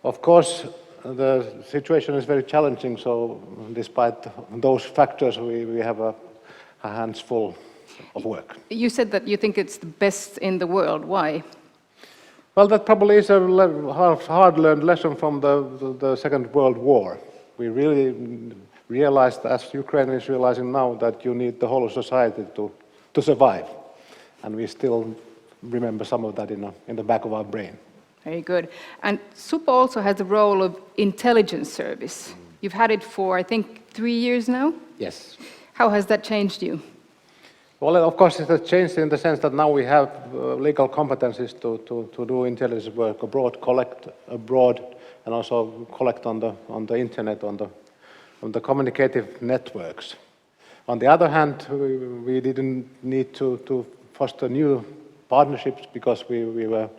Of course, the situation is very challenging, so despite those factors, we have a hands full of work. You said that you think it's the best in the world. Why? Well, that probably is a hard-learned lesson from the Second World War. We really realized, as Ukraine is realizing now, that you need the whole of society to survive. And we still remember some of that in the back of our brain. Very good. And Supo also has the role of intelligence service. You've had it for, I think, 3 years now? Yes. How has that changed you? Well, of course, it has changed in the sense that now we have legal competencies to do intelligence work abroad, collect abroad, and also collect on the internet, on the communicative networks. On the other hand, we didn't need to foster new partnerships because we were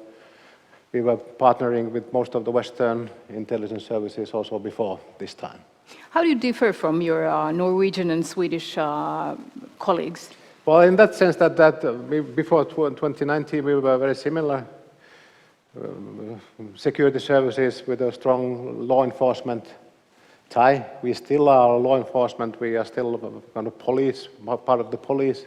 partnering with most of the Western intelligence services also before this time. How do you differ from your Norwegian and Swedish colleagues? Well, in that sense before 2019 we were very similar. Security services with a strong law enforcement tie. We still are law enforcement. We are still kind of police, part of the police.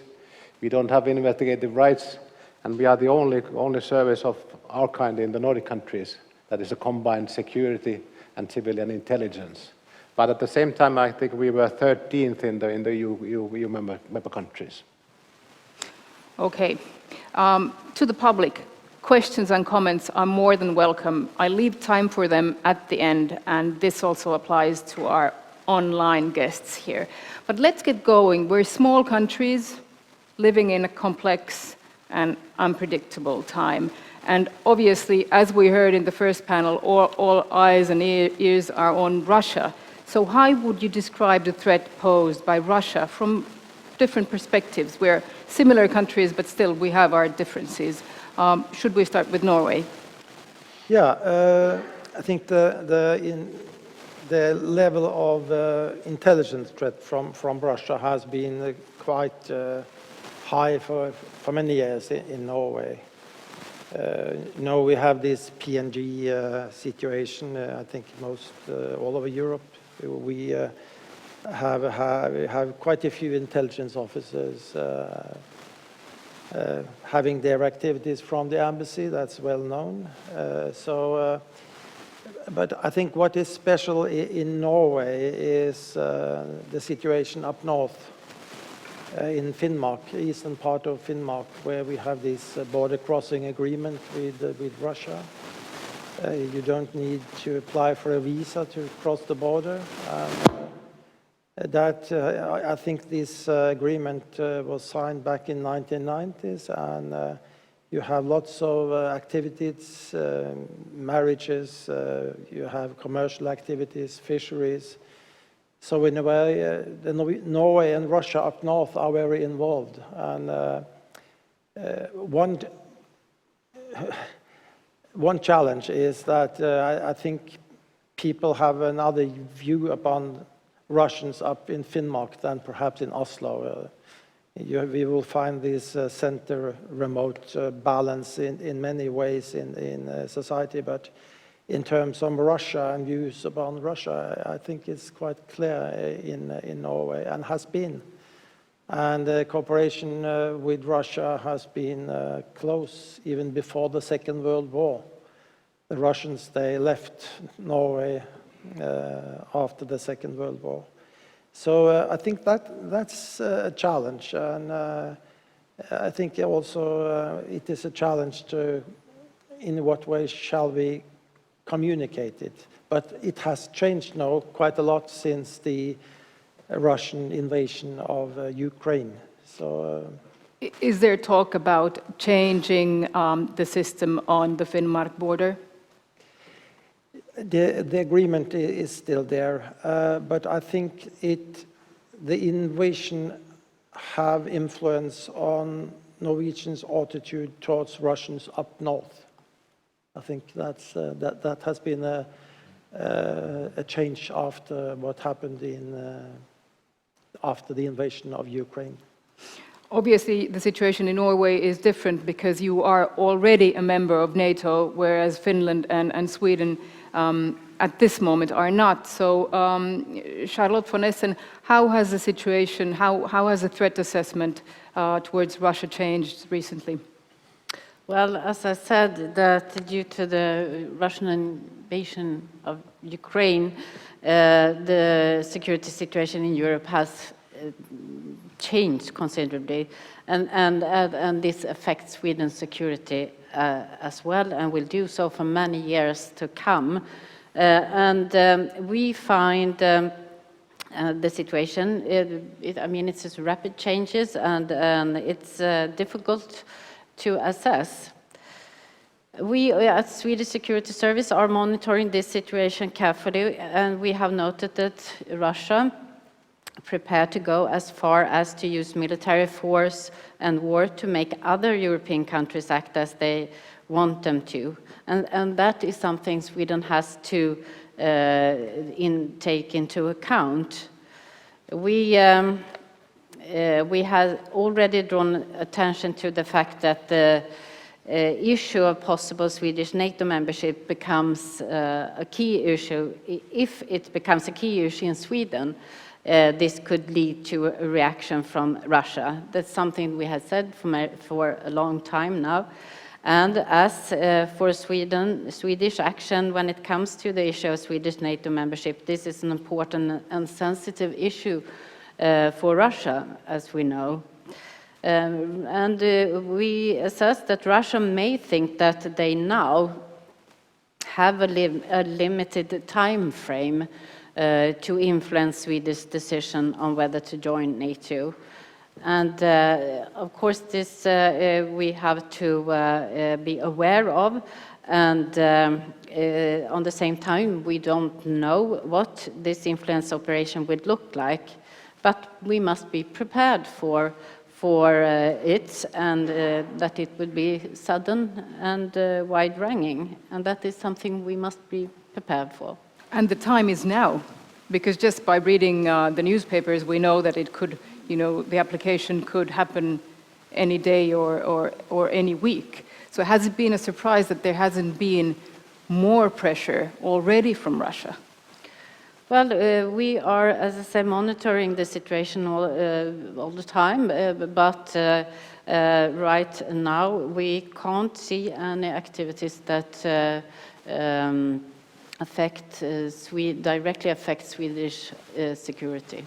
We don't have investigative rights, and we are the only service of our kind in the Nordic countries that is a combined security and civilian intelligence. But at the same time, I think we were 13th in the EU member countries. Okay. To the public, questions and comments are more than welcome. I leave time for them at the end, and this also applies to our online guests here. But let's get going. We're small countries living in a complex and unpredictable time. And obviously, as we heard in the first panel, all eyes and ears are on Russia. So how would you describe the threat posed by Russia from different perspectives? We're similar countries, but still we have our differences. Should we start with Norway? Yeah, I think the level of intelligence threat from Russia has been quite high for many years in Norway. Now we have this PNG situation. I think all over Europe. We have quite a few intelligence officers having their activities from the embassy. That's well known. But I think what is special in Norway is the situation up north in Finnmark, eastern part of Finnmark, where we have this border crossing agreement with Russia. You don't need to apply for a visa to cross the border. I think this agreement was signed back in 1990s, and you have lots of activities, marriages, you have commercial activities, fisheries. So in a way, Norway and Russia up north are very involved. And one challenge is that I think people have another view upon Russians up in Finnmark than perhaps in Oslo. We will find this center-remote balance in many ways in society, but in terms of Russia and views upon Russia, I think it's quite clear in Norway and has been. And cooperation with Russia has been close even before the Second World War. The Russians, they left Norway after the Second World War. So I think that's a challenge, and I think also it is a challenge to, in what way shall we communicate it? But it has changed now quite a lot since the Russian invasion of Ukraine. So, is there talk about changing the system on the Finnmark border? The agreement is still there, but I think the invasion have influence on Norwegians' attitude towards Russians up north. I think that has been a change after what happened after the invasion of Ukraine. Obviously, the situation in Norway is different because you are already a member of NATO, whereas Finland and Sweden at this moment are not. So, Charlotte von Essen, how has the situation, how has the threat assessment towards Russia changed recently? Well, as I said, that due to the Russian invasion of Ukraine, the security situation in Europe has changed considerably, and this affects Sweden's security as well, and will do so for many years to come. We find the situation, I mean, it's just rapid changes, and it's difficult to assess. We at Swedish Security Service are monitoring this situation carefully, and we have noted that Russia prepared to go as far as to use military force and war to make other European countries act as they want them to. And that is something Sweden has to take into account. We have already drawn attention to the fact that the issue of possible Swedish NATO membership becomes a key issue. If it becomes a key issue in Sweden, this could lead to a reaction from Russia. That's something we have said for a long time now. And as for Sweden, Swedish action when it comes to the issue of Swedish NATO membership, this is an important and sensitive issue for Russia, as we know. We assess that Russia may think that they now have a limited time frame to influence Swedish decision on whether to join NATO. And of course this we have to be aware of, and on the same time we don't know what this influence operation would look like, but we must be prepared for it, and that it would be sudden and wide-ranging, and that is something we must be prepared for. And the time is now, because just by reading the newspapers, we know that it could, the application could happen any day or any week. So has it been a surprise that there hasn't been more pressure already from Russia? Well, we are, as I said, monitoring the situation all the time, but right now we can't see any activities that directly affect Swedish security.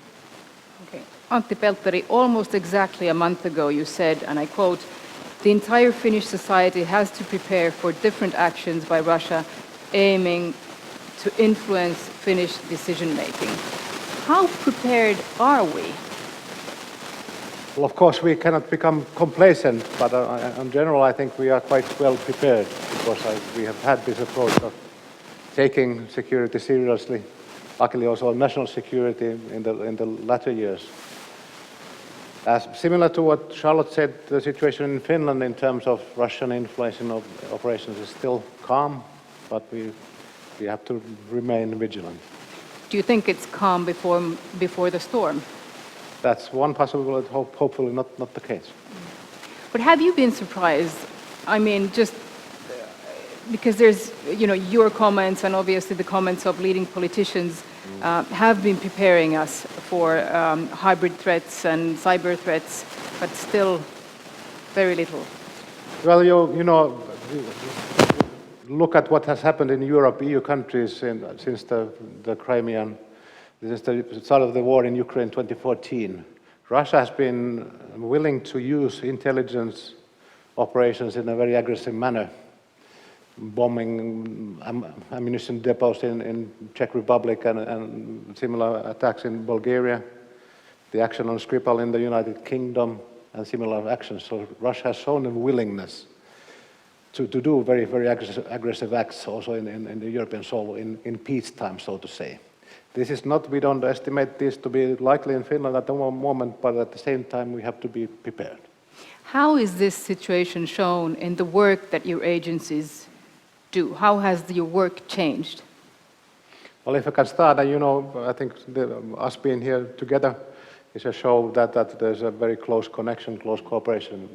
Okay. Antti Peltteri, almost exactly a month ago you said, and I quote, "The entire Finnish society has to prepare for different actions by Russia aiming to influence Finnish decision-making." How prepared are we? Well, of course, we cannot become complacent, but in general, I think we are quite well prepared, because we have had this approach of taking security seriously, luckily also national security in the latter years. Similar to what Charlotte said, the situation in Finland in terms of Russian influence in operations is still calm, but we have to remain vigilant. Do you think it's calm before the storm? That's one possibility, hopefully not the case. But have you been surprised? I mean, just because there's, your comments and obviously the comments of leading politicians have been preparing us for hybrid threats and cyber threats, but still very little. Well, look at what has happened in Europe, EU countries since the Crimean, since the start of the war in Ukraine 2014. Russia has been willing to use intelligence operations in a very aggressive manner, bombing ammunition depots in Czech Republic and similar attacks in Bulgaria, the action on Skripal in the United Kingdom, and similar actions. So Russia has shown a willingness to do very, very aggressive acts also in the European soil in peacetime, so to say. This is not, we don't estimate this to be likely in Finland at the moment, but at the same time we have to be prepared. How is this situation shown in the work that your agencies do? How has your work changed? Well, if I can start, I think us being here together is a show that there's a very close connection, close cooperation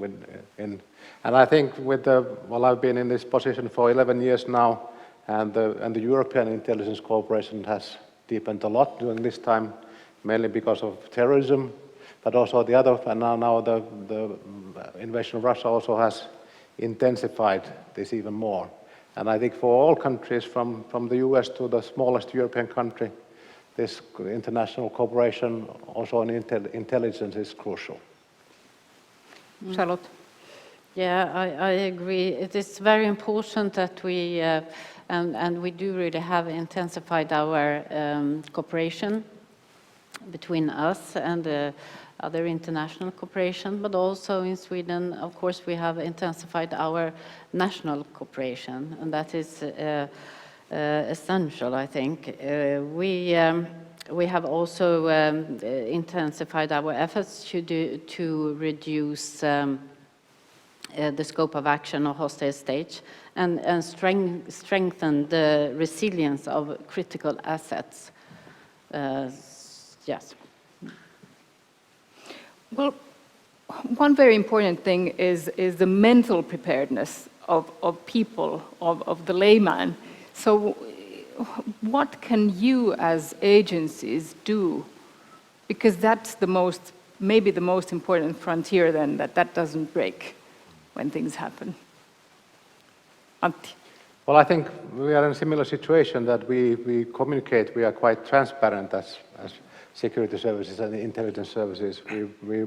and I think I've been in this position for 11 years now, and the European intelligence cooperation has deepened a lot during this time, mainly because of terrorism, but also and now the invasion of Russia also has intensified this even more. And I think for all countries, from the US to the smallest European country, this international cooperation also in intelligence is crucial. Charlotte? Yeah, I agree. It is very important that we, and we do really have intensified our cooperation between us and other international cooperation, but also in Sweden, of course, we have intensified our national cooperation, and that is essential, I think. We have also intensified our efforts to reduce the scope of action of hostile states and strengthen the resilience of critical assets. Yes. Well, one very important thing is the mental preparedness of people, of the layman. So what can you as agencies do? Because that's maybe the most important frontier then, that doesn't break when things happen. Antti. Well, I think we are in a similar situation that we communicate, we are quite transparent as security services and intelligence services. We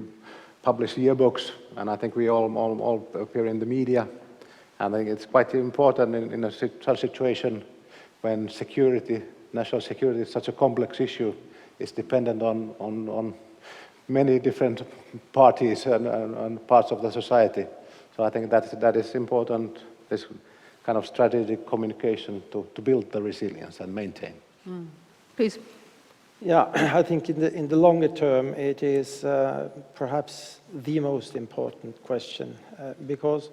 publish yearbooks, and I think we all appear in the media. I think it's quite important in a such situation when security, national security is such a complex issue, it's dependent on many different parties and parts of the society. So I think that is important, this kind of strategic communication to build the resilience and maintain. Please. Yeah, I think in the longer term, it is perhaps the most important question because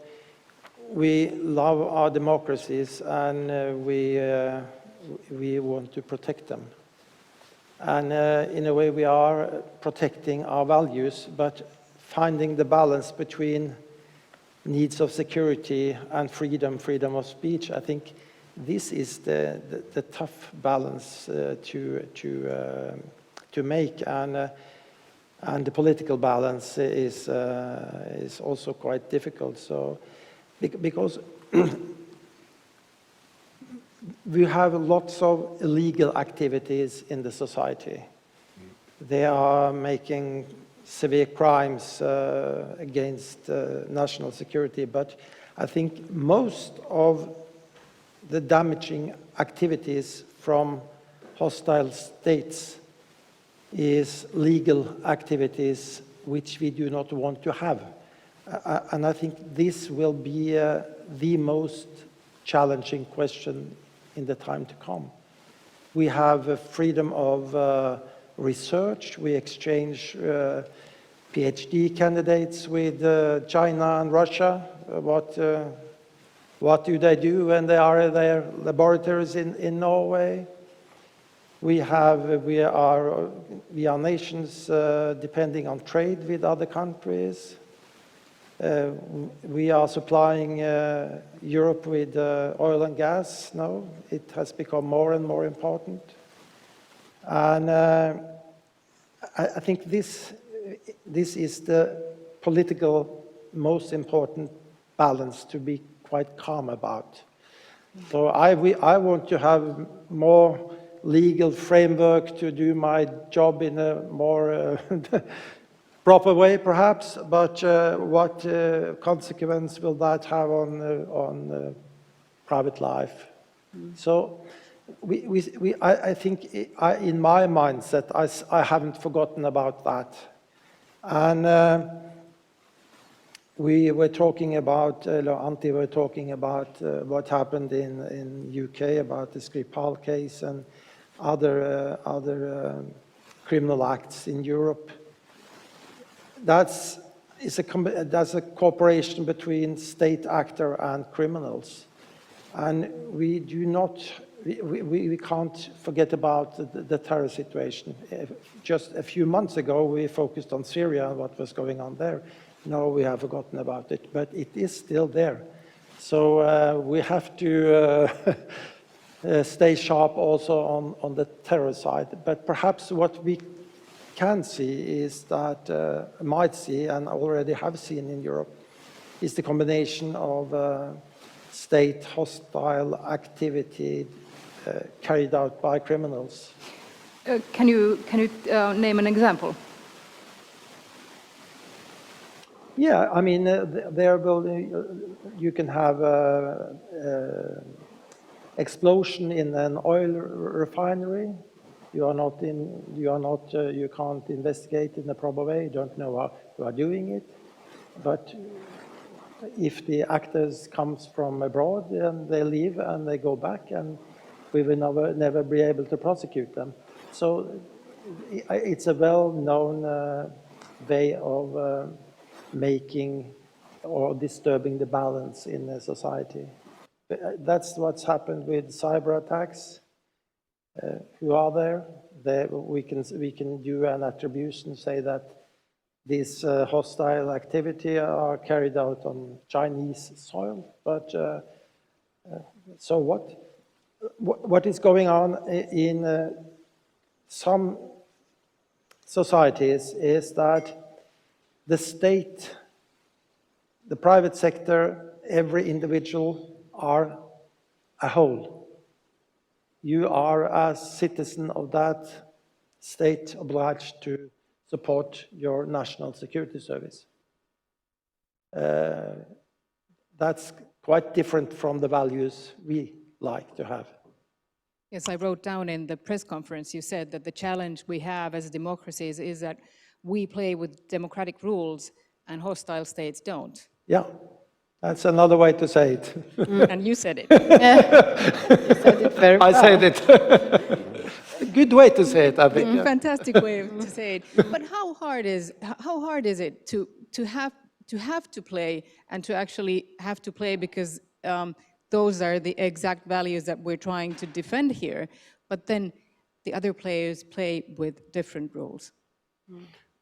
we love our democracies and we want to protect them. And in a way, we are protecting our values, but finding the balance between needs of security and freedom of speech. I think this is the tough balance to make, and the political balance is also quite difficult. So, because we have lots of illegal activities in the society. They are making severe crimes against national security, but I think most of the damaging activities from hostile states is legal activities which we do not want to have. And I think this will be the most challenging question in the time to come. We have freedom of research. We exchange PhD candidates with China and Russia. What do they do when they are in their laboratories in Norway? We are nations depending on trade with other countries. We are supplying Europe with oil and gas now. It has become more and more important. And I think this is the political most important balance to be quite calm about. So I want to have more legal framework to do my job in a more proper way, perhaps, but what consequence will that have on private life? So I think in my mindset, I haven't forgotten about that. And we were talking about, Antti were talking about what happened in UK about the Skripal case and other criminal acts in Europe. That's a cooperation between state actor and criminals. And we can't forget about the terror situation. Just a few months ago, we focused on Syria and what was going on there. Now we have forgotten about it, but it is still there. So we have to stay sharp also on the terror side. But perhaps what we can see is that, might see and already have seen in Europe, is the combination of state hostile activity carried out by criminals. Can you name an example? Yeah, I mean, you can have explosion in an oil refinery. you can't investigate in a proper way, you don't know who are doing it. But if the actors comes from abroad, and they leave and they go back, and we will never be able to prosecute them. So it's a well-known way of making or disturbing the balance in a society. That's what's happened with cyber attacks. Who are there? We can do an attribution, say that this hostile activity are carried out on Chinese soil. But so what? What is going on in some societies is that the state, the private sector, every individual are a whole. You are, as citizen of that state, obliged to support your national security service. That's quite different from the values we like to have. Yes, I wrote down in the press conference, you said that the challenge we have as democracies is that we play with democratic rules and hostile states don't. Yeah, that's another way to say it. And you said it. You said it very well. I said it. Good way to say it, I think. Fantastic way to say it. But how hard is it to have to play and to actually have to play because those are the exact values that we're trying to defend here, but then the other players play with different rules?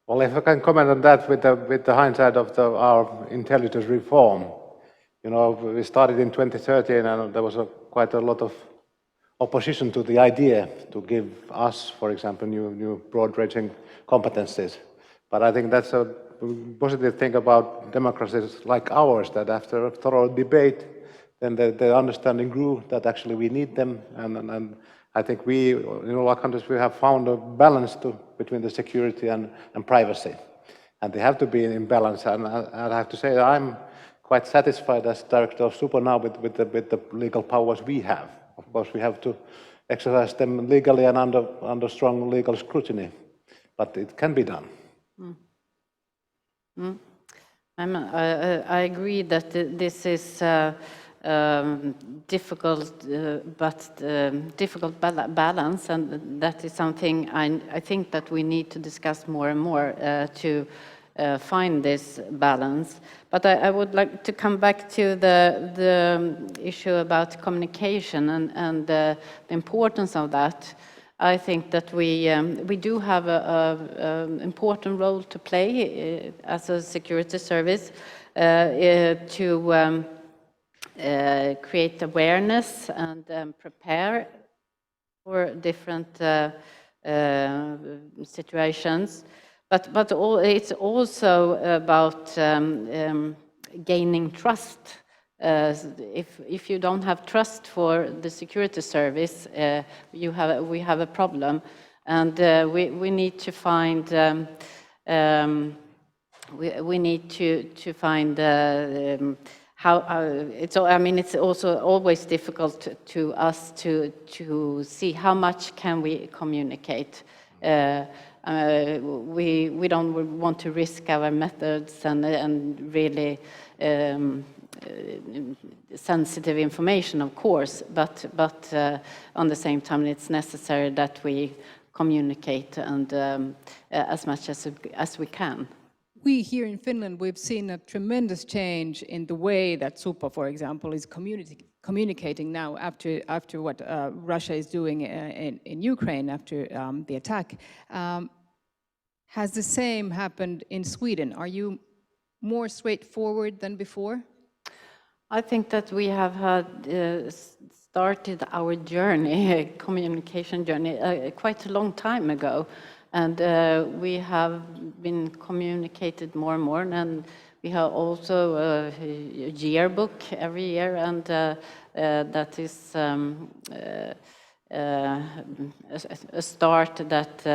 Well, if I can comment on that with the hindsight of our intelligence reform, you know, we started in 2013 and there was quite a lot of opposition to the idea to give us, for example, new broad-ranging competencies. But I think that's a positive thing about democracies like ours, that after a thorough debate, then the understanding grew that actually we need them, and I think we, in all our countries, we have found a balance between the security and privacy, and they have to be in balance. And I have to say that I'm quite satisfied as director of SUPO now with the legal powers we have. Of course, we have to exercise them legally and under strong legal scrutiny, but it can be done. I agree that this is difficult balance, and that is something I think that we need to discuss more and more to find this balance. But I would like to come back to the issue about communication and the importance of that. I think that we do have an important role to play as a security service to create awareness and prepare for different situations. But it's also about gaining trust. If you don't have trust for the security service, we have a problem, and we need to find how it's. I mean, it's also always difficult to us to see how much can we communicate. We don't want to risk our methods and really sensitive information, of course, but on the same time, it's necessary that we communicate and as much as we can. We here in Finland, we've seen a tremendous change in the way that SUPO, for example, is communicating now after what Russia is doing in Ukraine after the attack. Has the same happened in Sweden? Are you more straightforward than before? I think that we have had started our journey, communication journey, quite a long time ago. And we have been communicated more and more, and we have also a yearbook every year, and that is a start that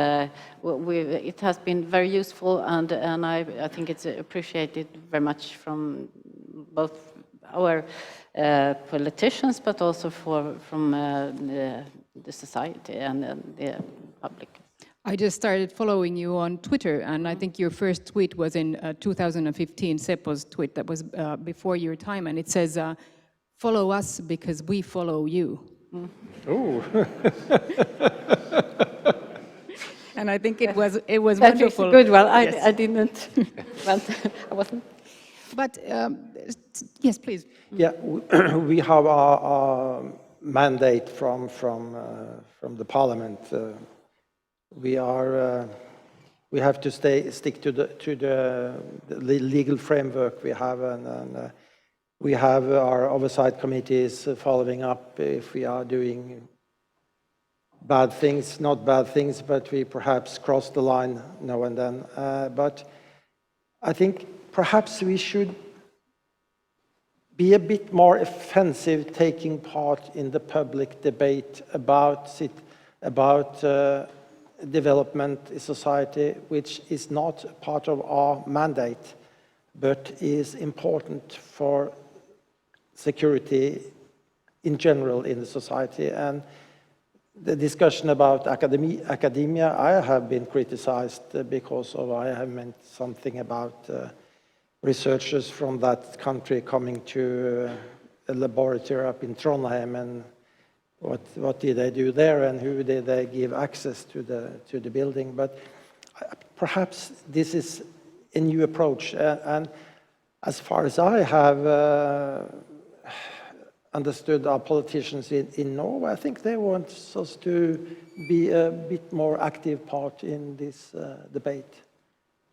it has been very useful, and I think it's appreciated very much from both our politicians, but also from the society and the public. I just started following you on Twitter, and I think your first tweet was in 2015, Seppo's tweet that was before your time, and it says, follow us because we follow you. Oh. And I think it was That wonderful. is good. Well, Yes. I didn't. Well, I wasn't. But yes, please. Yeah, we have our mandate from the parliament. We have to stick to the legal framework we have, and we have our oversight committees following up if we are doing bad things, not bad things, but we perhaps cross the line now and then. But I think perhaps we should be a bit more offensive taking part in the public debate about development in society, which is not part of our mandate, but is important for security in general in the society. And the discussion about academia, I have been criticized because I have meant something about researchers from that country coming to a laboratory up in Trondheim, and what did they do there, and who did they give access to the building. But perhaps this is a new approach, and as far as I have understood our politicians in Norway, I think they want us to be a bit more active part in this debate.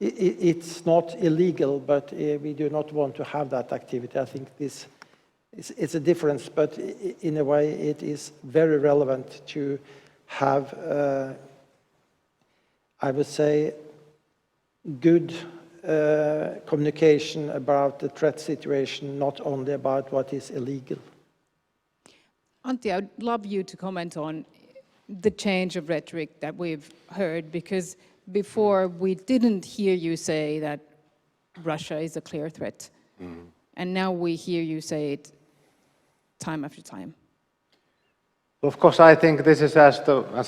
It's not illegal, but we do not want to have that activity. I think this it's a difference, but in a way it is very relevant to have, I would say, good communication about the threat situation, not only about what is illegal. Antti, I'd love you to comment on the change of rhetoric that we've heard, because before we didn't hear you say that Russia is a clear threat. And now we hear you say it time after time. Of course, I think this is, as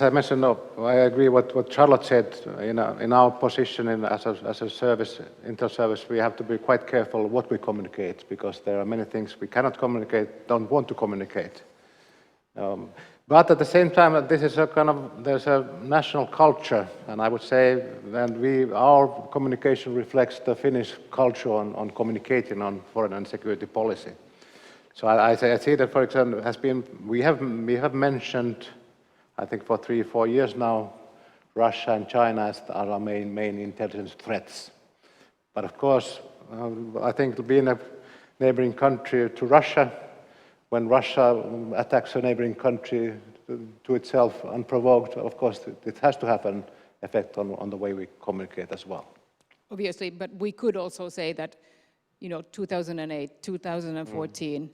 I mentioned, I agree what Charlotte said. In our position as a service, inter-service, we have to be quite careful what we communicate, because there are many things we cannot communicate, don't want to communicate. But at the same time, this is there's a national culture, and I would say that our communication reflects the Finnish culture on communicating on foreign and security policy. So I see that, for example, we have mentioned, I think for 3-4 years now, Russia and China as our main intelligence threats. But of course, I think being a neighboring country to Russia, when Russia attacks a neighboring country to itself unprovoked, of course, it has to have an effect on the way we communicate as well. Obviously, but we could also say that, 2008, 2014,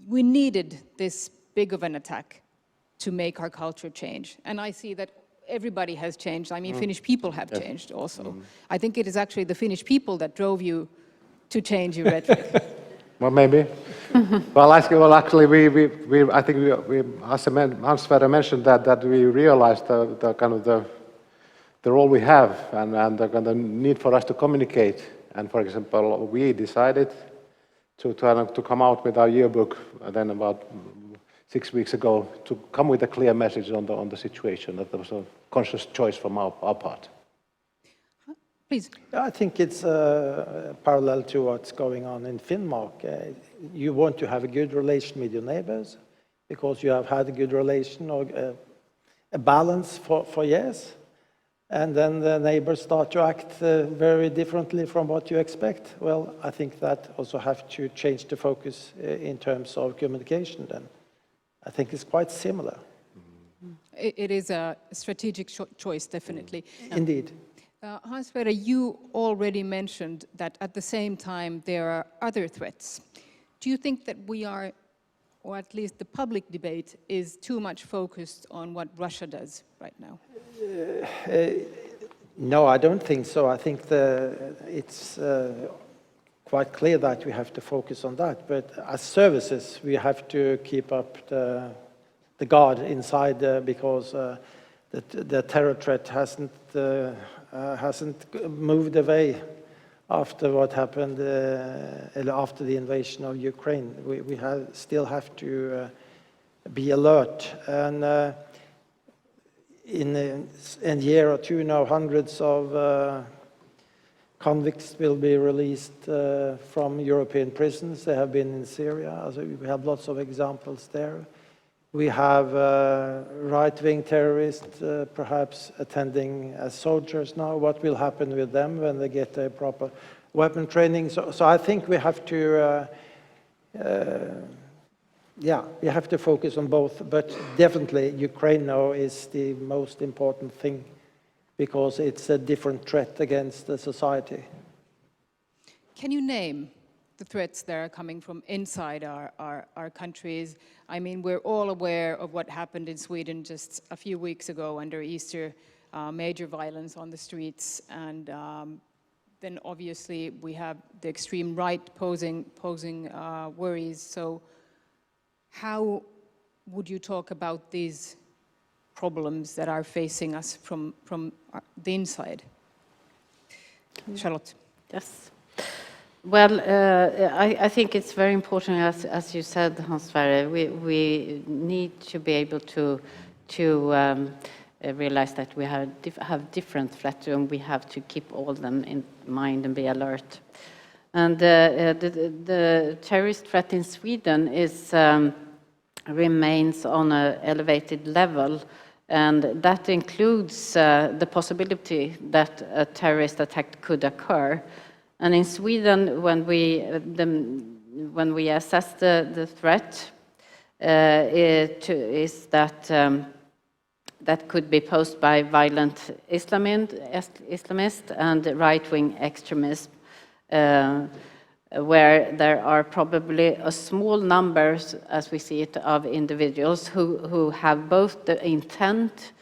we needed this big of an attack to make our culture change. And I see that everybody has changed. I mean, Finnish people have changed also. I think it is actually the Finnish people that drove you to change your rhetoric. Well, maybe. Well, actually, I think Hans-Sverre mentioned that we realized the role we have and the need for us to communicate. And for example, we decided to come out with our yearbook then about 6 weeks ago to come with a clear message on the situation. That was a conscious choice from our part. Please. I think it's parallel to what's going on in Denmark. You want to have a good relation with your neighbors because you have had a good relation or a balance for years. And then the neighbors start to act very differently from what you expect. Well, I think that also have to change the focus in terms of communication then. I think it's quite similar. It is a strategic choice, definitely. Indeed. Hans-Sverre, you already mentioned that at the same time there are other threats. Do you think that we are, or at least the public debate, is too much focused on what Russia does right now? No, I don't think so. I think it's quite clear that we have to focus on that. But as services, we have to keep up the guard inside because the terror threat hasn't moved away after what happened after the invasion of Ukraine. We still have to be alert. And in a year or two now, hundreds of convicts will be released from European prisons. They have been in Syria. We have lots of examples there. We have right-wing terrorists perhaps attending as soldiers now. What will happen with them when they get a proper weapon training? So I think we have to, we have to focus on both. But definitely Ukraine now is the most important thing because it's a different threat against the society. Can you name the threats that are coming from inside our countries? I mean, we're all aware of what happened in Sweden just a few weeks ago under Easter, major violence on the streets, and then obviously we have the extreme right posing worries. So how would you talk about these problems that are facing us from the inside? Charlotte. Yes. Well, I think it's very important, as you said, Hans-Sverre, we need to be able to realize that we have different threats and we have to keep all of them in mind and be alert. And the terrorist threat in Sweden remains on an elevated level, and that includes the possibility that a terrorist attack could occur. And in Sweden, when we assess the threat, it is that could be posed by violent Islamists and right-wing extremists, where there are probably a small number, as we see it, of individuals who have both the intent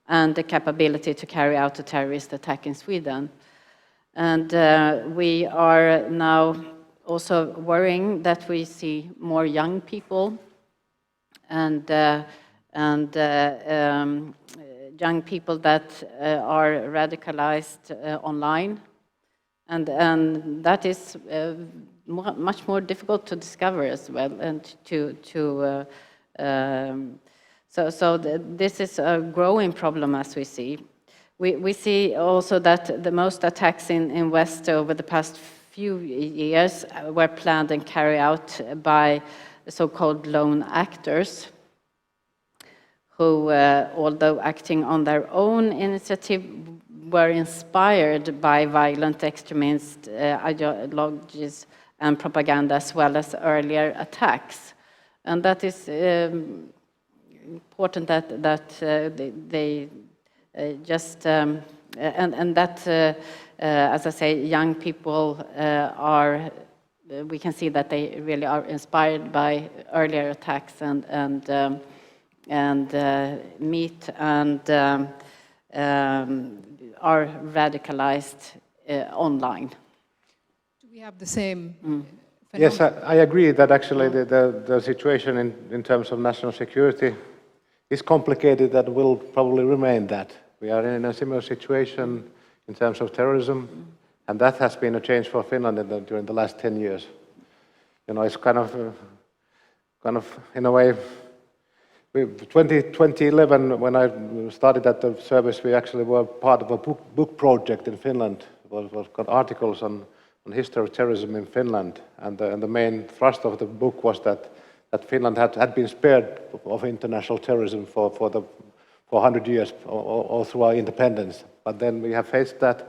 and the capability to carry out a terrorist attack in Sweden. And we are now also worrying that we see more young people and young people that are radicalized online, and that is much more difficult to discover as well, and so this is a growing problem as we see. We see also that the most attacks in West over the past few years were planned and carried out by so-called lone actors who, although acting on their own initiative, were inspired by violent extremist ideologies and propaganda, as well as earlier attacks. And that is important that they just, and that, as I say, young people we can see that they really are inspired by earlier attacks and meet and are radicalized online. Do we have the same phenomenon? Yes, I agree that actually the situation in terms of national security is complicated and will probably remain that. We are in a similar situation in terms of terrorism, and that has been a change for Finland during the last 10 years. You know, it's kind of in a way, 2011, when I started at the service, we actually were part of a book project in Finland. It was called Articles on History of Terrorism in Finland, and the main thrust of the book was that Finland had been spared of international terrorism for 100 years, all through our independence. But then we have faced that,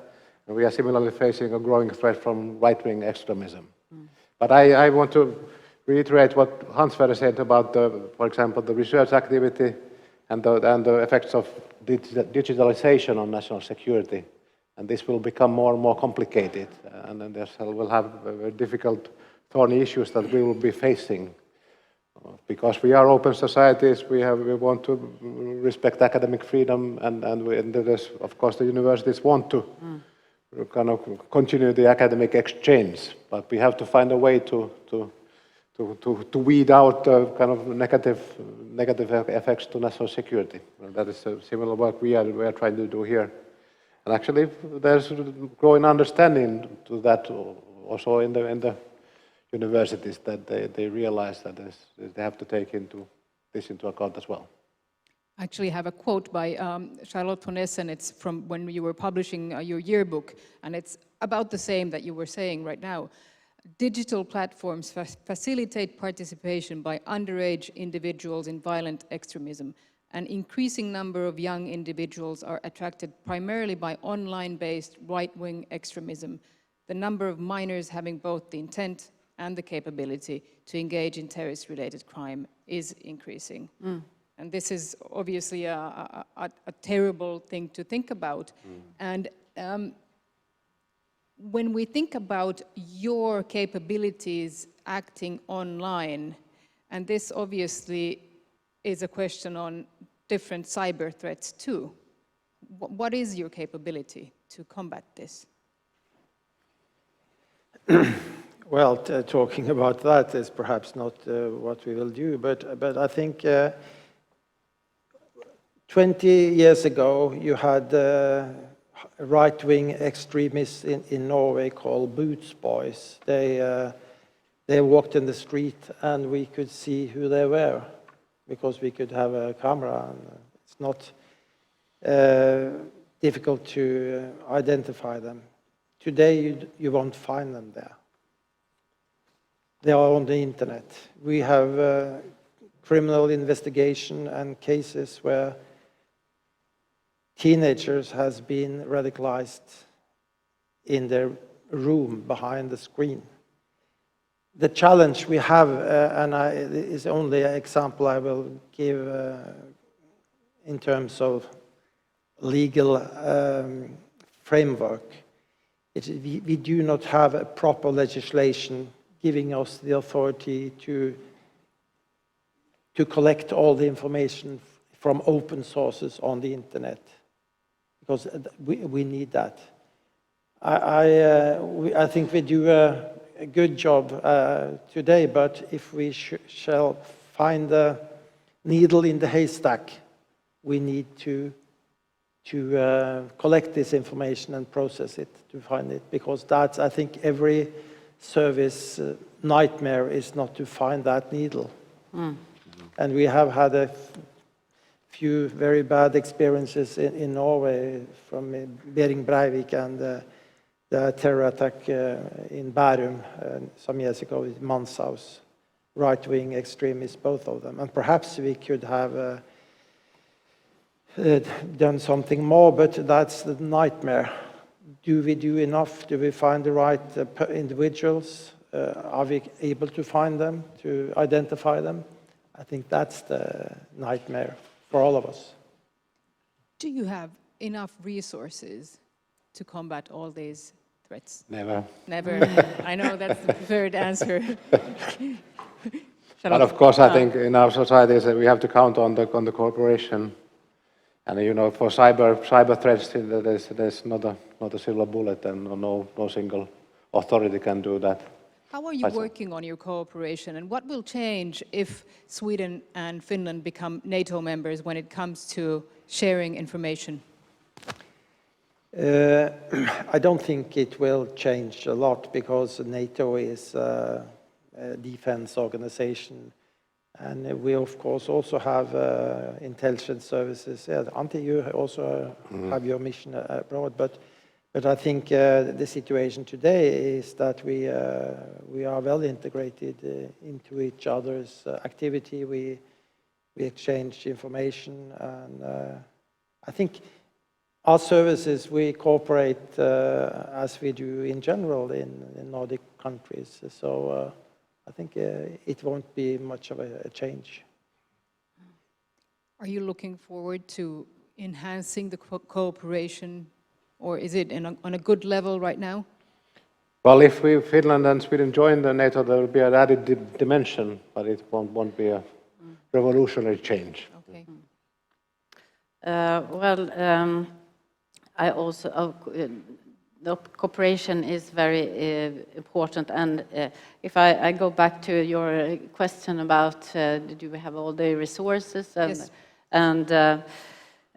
and we are similarly facing a growing threat from right-wing extremism. But I want to reiterate what Hans-Sverre said about, for example, the research activity and the effects of digitalization on national security. And this will become more and more complicated, and then we'll have very difficult, thorny issues that we will be facing. Because we are open societies, we want to respect academic freedom, and there's, of course, the universities want to kind of continue the academic exchange, but we have to find a way to weed out kind of negative effects to national security. That is a similar work we are trying to do here. And actually, there's growing understanding to that also in the universities, that they realize that they have to take this into account as well. I actually have a quote by Charlotte von Essen. It's from when you were publishing your yearbook, and it's about the same that you were saying right now. Digital platforms facilitate participation by underage individuals in violent extremism. An increasing number of young individuals are attracted primarily by online-based right-wing extremism. The number of minors having both the intent and the capability to engage in terrorist-related crime is increasing. And this is obviously a terrible thing to think about. And when we think about your capabilities acting online, and this obviously is a question on different cyber threats too, what is your capability to combat this? Well, talking about that is perhaps not what we will do, but I think 20 years ago you had right-wing extremists in Norway called Boots Boys. They walked in the street and we could see who they were because we could have a camera. And it's not difficult to identify them. Today you won't find them there. They are on the internet. We have criminal investigation and cases where teenagers has been radicalized in their room behind the screen. The challenge we have, and is only an example I will give in terms of legal framework, we do not have a proper legislation giving us the authority to collect all the information from open sources on the internet, because we need that. I think we do a good job today, but if we shall find the needle in the haystack, we need to collect this information and process it to find it, because that's, I think, every service nightmare is not to find that needle. And we have had a few very bad experiences in Norway from Behring Breivik and the terror attack in Bærum some years ago with Manshaus, right-wing extremists, both of them. And perhaps we could have done something more, but that's the nightmare. Do we do enough? Do we find the right individuals? Are we able to find them, to identify them? I think that's the nightmare for all of us. Do you have enough resources to combat all these threats? Never. Never. I know that's the preferred answer. But of course, I think in our societies we have to count on the cooperation. And you know, for cyber threats, there's not a silver bullet, and no single authority can do that. How are you working on your cooperation, and what will change if Sweden and Finland become NATO members when it comes to sharing information? I don't think it will change a lot, because NATO is a defense organization. And we, of course, also have intelligence services. Yeah, Antti, you also have your mission abroad. But I think the situation today is that we are well integrated into each other's activity. We exchange information. And I think our services, we cooperate as we do in general in Nordic countries. So I think it won't be much of a change. Are you looking forward to enhancing the cooperation, or is it on a good level right now? Well, if Finland and Sweden join the NATO, there will be an added dimension, but it won't be a revolutionary change. Okay. I also the cooperation is very important. And if I go back to your question about do we have all the resources? Yes. And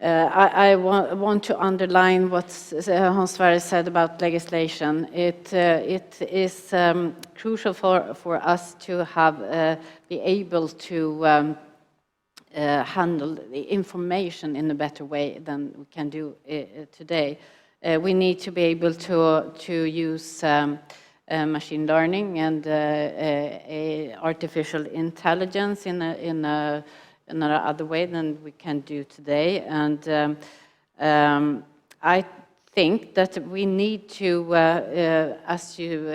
I want to underline what Hans Sverre said about legislation. It is crucial for us to have be able to handle the information in a better way than we can do today. We need to be able to use machine learning and artificial intelligence in another way than we can do today. And I think that we need to, as you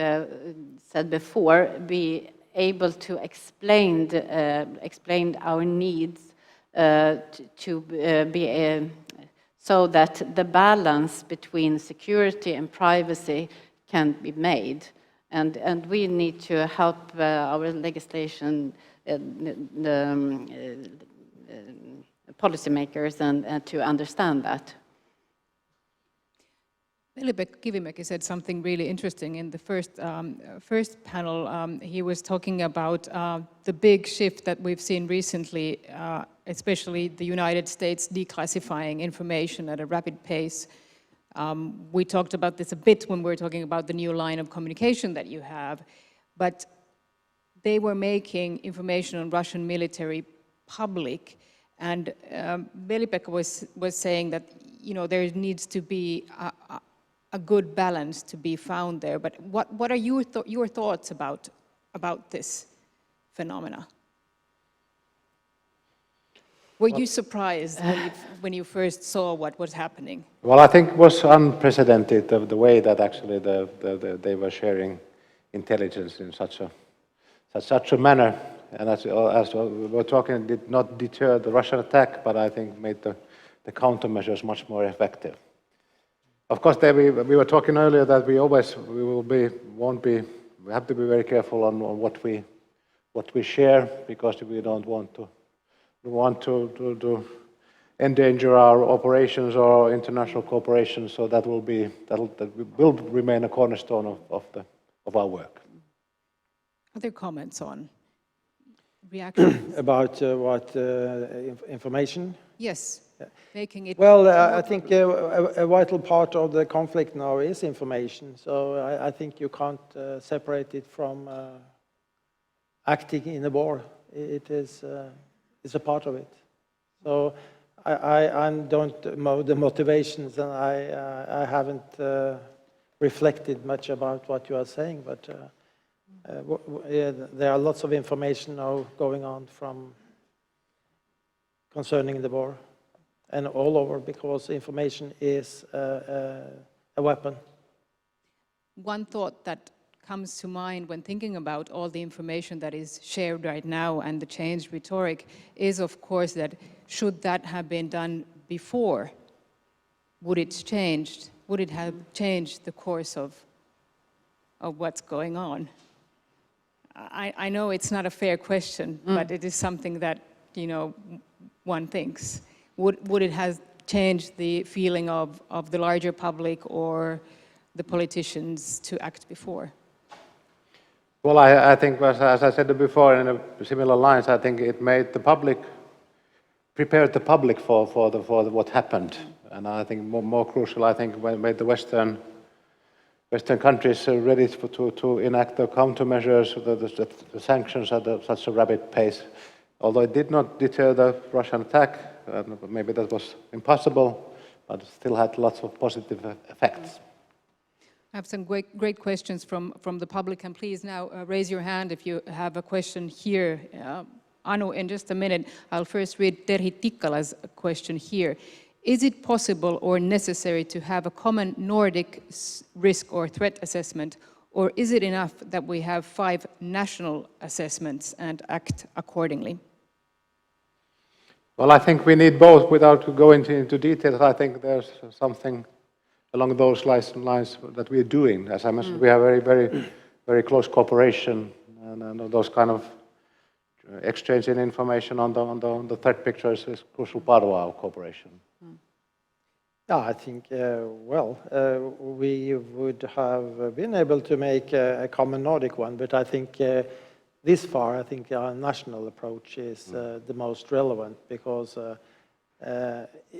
said before, be able to explain our needs to be so that the balance between security and privacy can be made. And we need to help our legislation, policymakers, and to understand that. Veli-Pekka Kivimäki said something really interesting in the first panel. He was talking about the big shift that we've seen recently, especially the United States declassifying information at a rapid pace. We talked about this a bit when we were talking about the new line of communication that you have, but they were making information on Russian military public, and Veli-Pekka was saying that there needs to be a good balance to be found there. But what are your thoughts about this phenomena? Were you surprised when you first saw what was happening? Well, I think it was unprecedented the way that actually they were sharing intelligence in such a manner. And as we were talking, it did not deter the Russian attack, but I think made the countermeasures much more effective. Of course, we were talking earlier that we have to be very careful on what we share, because we don't want to endanger our operations or international cooperation. So that will remain a cornerstone of our work. Other comments on reactions? About what information? Yes. Making it. Well, I think a vital part of the conflict now is information. So I think you can't separate it from acting in a war. It is a part of it. So I don't know the motivations, and I haven't reflected much about what you are saying. But there are lots of information now going on concerning the war. And all over, because information is a weapon. One thought that comes to mind when thinking about all the information that is shared right now and the changed rhetoric is, of course, that should that have been done before, would it have changed the course of what's going on? I know it's not a fair question, but it is something that, one thinks. Would it have changed the feeling of the larger public or the politicians to act before? Well, I think, as I said before, in similar lines, I think it made the public, prepared the public for what happened. And I think more crucial, I think, made the Western countries ready to enact the countermeasures, the sanctions at such a rapid pace. Although it did not deter the Russian attack, maybe that was impossible, but it still had lots of positive effects. I have some great questions from the public, and please now raise your hand if you have a question here. Anu, in just a minute, I'll first read Terhi Tikkala's question here. Is it possible or necessary to have a common Nordic risk or threat assessment, or is it enough that we have 5 national assessments and act accordingly? Well, I think we need both. Without going into details, I think there's something along those lines that we're doing. As I mentioned, we have very close cooperation, and those kind of exchanging information on the threat pictures is a crucial part of our cooperation. I think, we would have been able to make a common Nordic one, but I think this far, I think our national approach is the most relevant because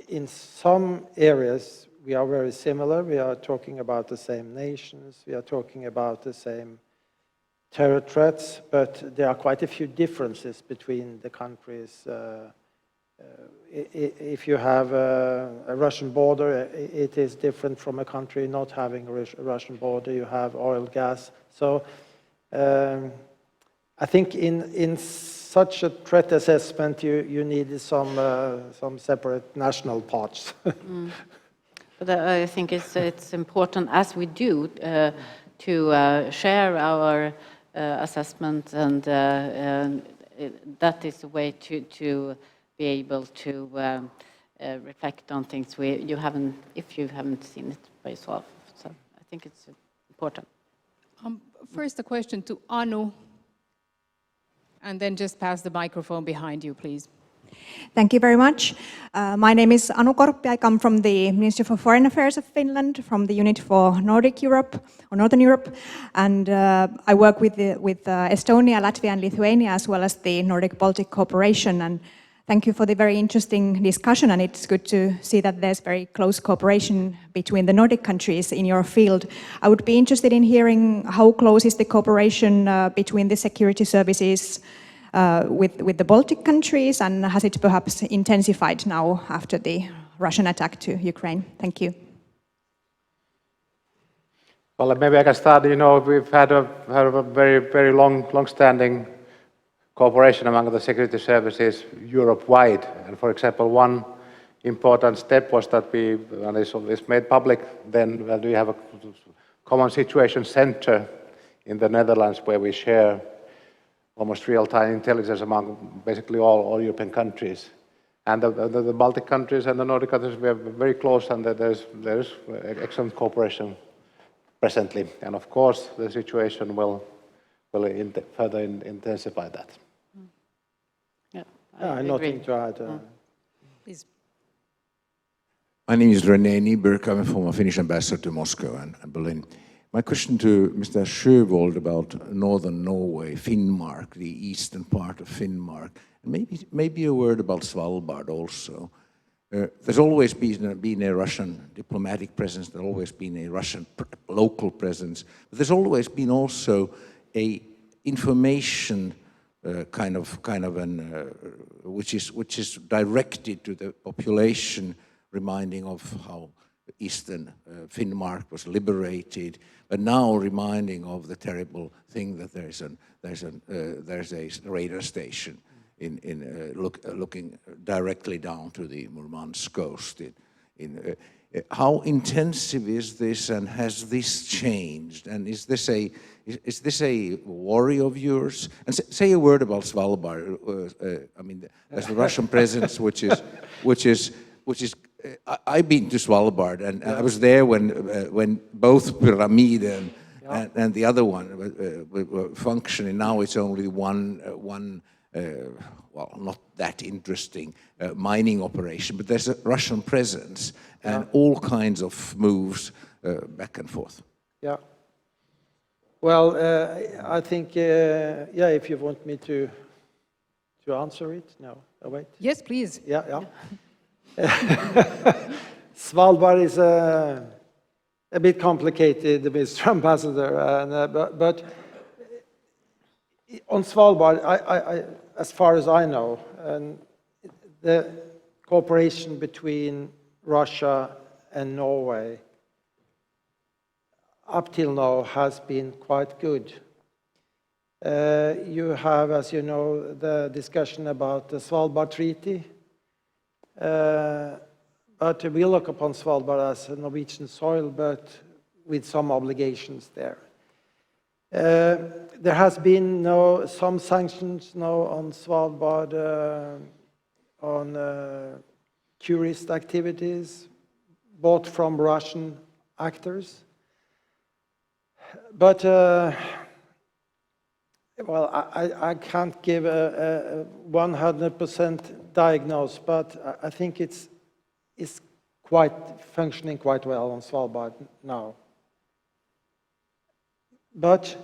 in some areas we are very similar. We are talking about the same nations, we are talking about the same terror threats, but there are quite a few differences between the countries. If you have a Russian border, it is different from a country not having a Russian border. You have oil, gas. So I think in such a threat assessment, you need some separate national parts. But I think it's important, as we do, to share our assessment, and that is a way to be able to reflect on things if you haven't seen it by yourself. So I think it's important. First, a question to Anu, and then just pass the microphone behind you, please. Thank you very much. My name is Anu Korpi. I come from the Ministry for Foreign Affairs of Finland, from the unit for Nordic Europe, or Northern Europe, and I work with Estonia, Latvia and Lithuania, as well as the Nordic Baltic cooperation. And thank you for the very interesting discussion, and it's good to see that there's very close cooperation between the Nordic countries in your field. I would be interested in hearing how close is the cooperation between the security services with the Baltic countries, and has it perhaps intensified now after the Russian attack to Ukraine? Thank you. Well, maybe I can start. You know, we've had a very, very long-standing cooperation among the security services Europe-wide. And for example, one important step was that and it's made public then, that we have a common situation center in the Netherlands where we share almost real-time intelligence among basically all European countries. And the Baltic countries and the Nordic countries, we are very close, and there's excellent cooperation presently. And of course, the situation will further intensify that. Nothing to add. Please. My name is René Nyberg. I'm a former Finnish ambassador to Moscow and Berlin. My question to Mr. Sjövold about northern Norway, Finnmark, the eastern part of Finnmark, and maybe a word about Svalbard also. There's always been a Russian diplomatic presence, there's always been a Russian local presence, but there's always been also a information which is directed to the population, reminding of how eastern Finnmark was liberated, but now reminding of the terrible thing that there's a radar station looking directly down to the Murmansk coast. How intensive is this, and has this changed? And is this a worry of yours? And say a word about Svalbard. I mean, there's the Russian presence, which is. I've been to Svalbard, and I was there when both Pyramid and the other one were functioning. Now it's only one well, not that interesting mining operation, but there's a Russian presence and all kinds of moves back and forth. Yeah. Well, I think, if you want me to answer it, no, wait. Yes, please. Yeah. Svalbard is a bit complicated, Mr. Ambassador, but on Svalbard, I, as far as I know, the cooperation between Russia and Norway up till now has been quite good. You have, as you know, the discussion about the Svalbard Treaty, but we look upon Svalbard as a Norwegian soil, but with some obligations there. There has been some sanctions now on Svalbard on tourist activities, both from Russian actors. But well, I can't give a 100% diagnosis, but I think it's functioning quite well on Svalbard now. But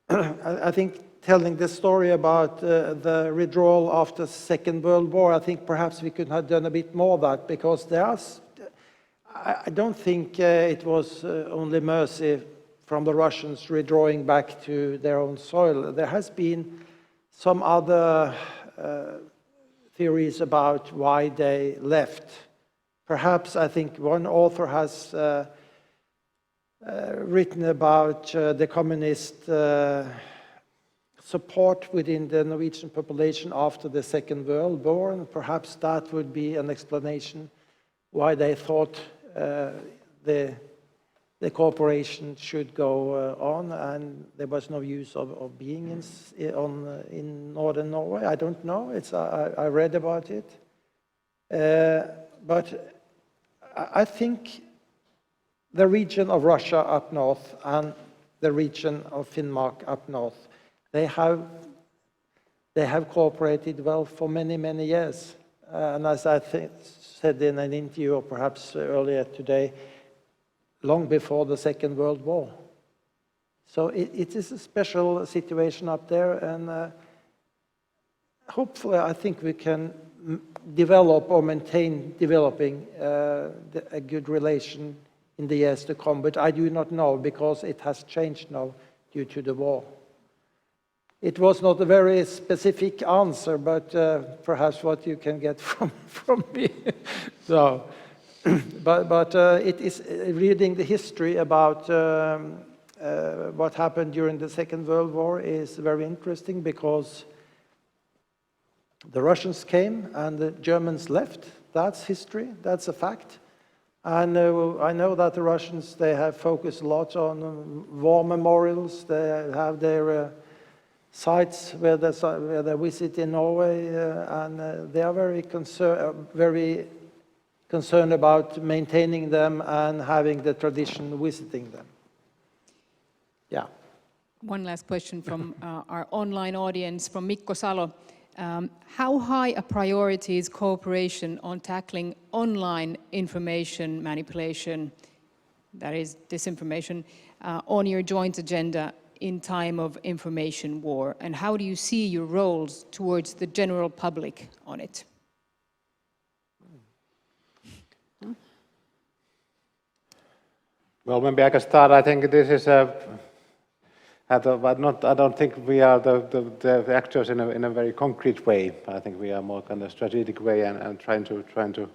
I think telling the story about the withdrawal after the Second World War, I think perhaps we could have done a bit more of that, because I don't think it was only mercy from the Russians withdrawing back to their own soil. There has been some other theories about why they left. Perhaps I think one author has written about the communist support within the Norwegian population after the Second World War, and perhaps that would be an explanation why they thought the cooperation should go on, and there was no use of being in northern Norway. I don't know. I read about it, but I think the region of Russia up north and the region of Finnmark up north, they have cooperated well for many, many years. And as I said in an interview, or perhaps earlier today, long before the Second World War. So it is a special situation up there, and hopefully I think we can develop or maintain developing a good relation in the years to come, but I do not know, because it has changed now due to the war. It was not a very specific answer, but perhaps what you can get from me. So, but it is reading the history about what happened during the Second World War is very interesting, because the Russians came and the Germans left. That's history. That's a fact. And I know that the Russians, they have focused a lot on war memorials. They have their sites where they visit in Norway, and they are very concerned about maintaining them and having the tradition visiting them. Yeah. One last question from our online audience, from Mikko Salo. How high a priority is cooperation on tackling online information manipulation, that is disinformation, on your joint agenda in time of information war? And how do you see your roles towards the general public on it? Well, maybe I can start. I think this is I don't think we are the actors in a very concrete way. I think we are more kind of strategic way and trying to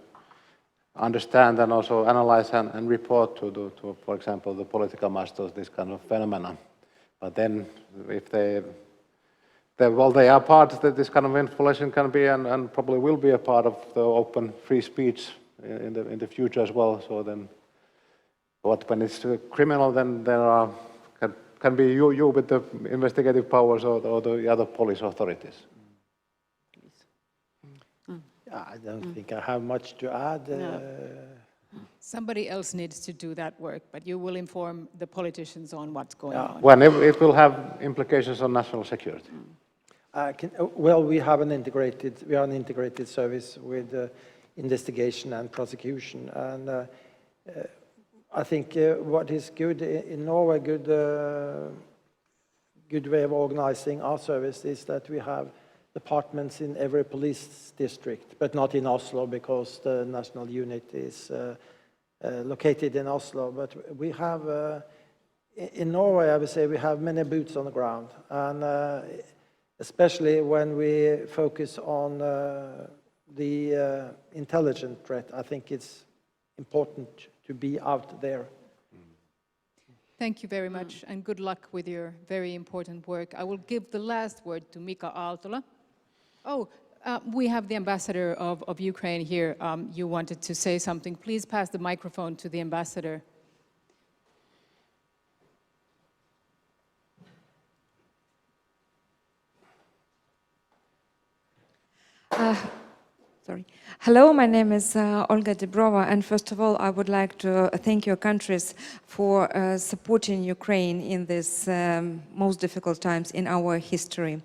understand and also analyze and report to, for example, the political masters, this kind of phenomena. But then, if they are part that this kind of information can be and probably will be a part of the open free speech in the future as well. So then, when it's criminal, then there are. Can be you with the investigative powers or the other police authorities. I don't think I have much to add. No. Somebody else needs to do that work, but you will inform the politicians on what's going on. Well, it will have implications on national security. Well, we are an integrated service with investigation and prosecution, and I think what is good in Norway, good way of organizing our service is that we have departments in every police district, but not in Oslo, because the national unit is located in Oslo. But we have, in Norway, I would say we have many boots on the ground, and especially when we focus on the intelligent threat, I think it's important to be out there. Thank you very much, and good luck with your very important work. I will give the last word to Mika Aaltola. Oh, we have the ambassador of Ukraine here. You wanted to say something. Please pass the microphone to the ambassador. Sorry. Hello, my name is Olga Debrova, and first of all, I would like to thank your countries for supporting Ukraine in these most difficult times in our history.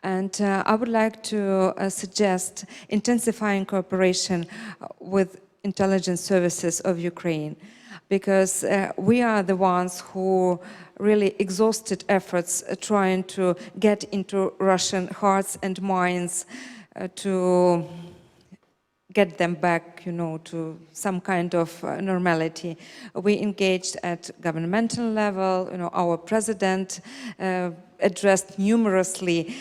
And I would like to suggest intensifying cooperation with intelligence services of Ukraine, because we are the ones who really exhausted efforts trying to get into Russian hearts and minds to get them back, to some kind of normality. We engaged at governmental level. Our president addressed numerously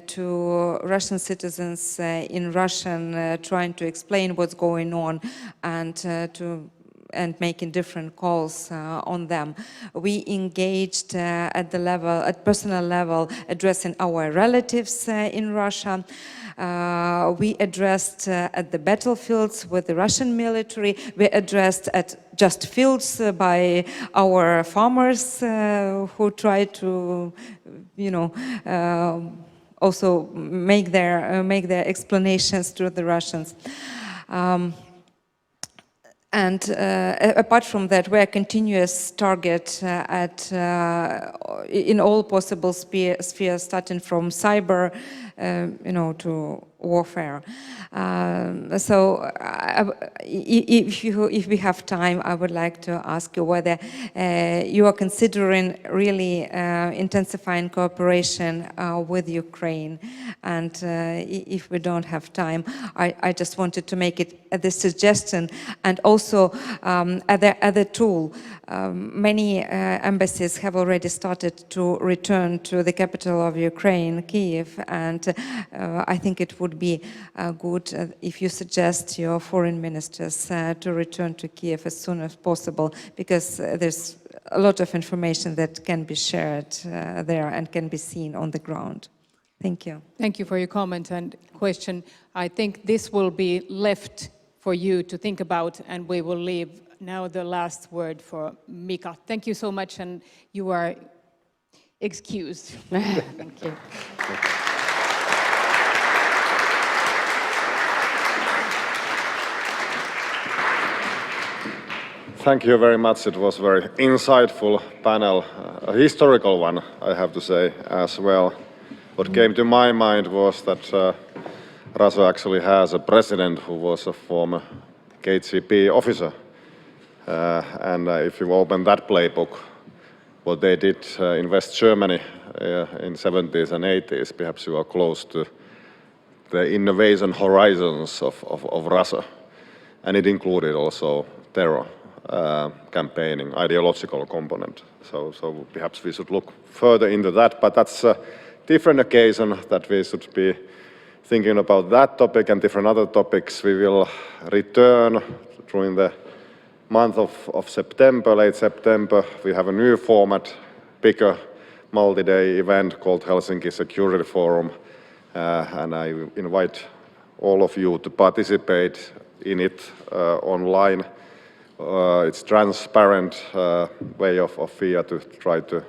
to Russian citizens in Russian, trying to explain what's going on and making different calls on them. We engaged at personal level, addressing our relatives in Russia. We addressed at the battlefields with the Russian military. We addressed at just fields by our farmers who try to, also make their explanations to the Russians. And apart from that, we're a continuous target in all possible spheres, starting from cyber, to warfare. So if we have time, I would like to ask you whether you are considering really intensifying cooperation with Ukraine. And if we don't have time, I just wanted to make it the suggestion, and also as a tool. Many embassies have already started to return to the capital of Ukraine, Kyiv, and I think it would be good if you suggest your foreign ministers to return to Kyiv as soon as possible, because there's a lot of information that can be shared there and can be seen on the ground. Thank you. Thank you for your comment and question. I think this will be left for you to think about, and we will leave now the last word for Mika. Thank you so much, and you are excused. Thank you. Thank you very much. It was a very insightful panel, a historical one, I have to say, as well. What came to my mind was that Russia actually has a president who was a former KGB officer. And if you open that playbook, what they did in West Germany in 70s and 80s, perhaps you are close to the innovation horizons of Russia. And it included also terror campaigning, ideological component. So perhaps we should look further into that, but that's a different occasion that we should be thinking about that topic and different other topics. We will return during the month of September, late September. We have a new format, bigger multi-day event called Helsinki Security Forum, and I invite all of you to participate in it online. It's transparent way of FIIA to try to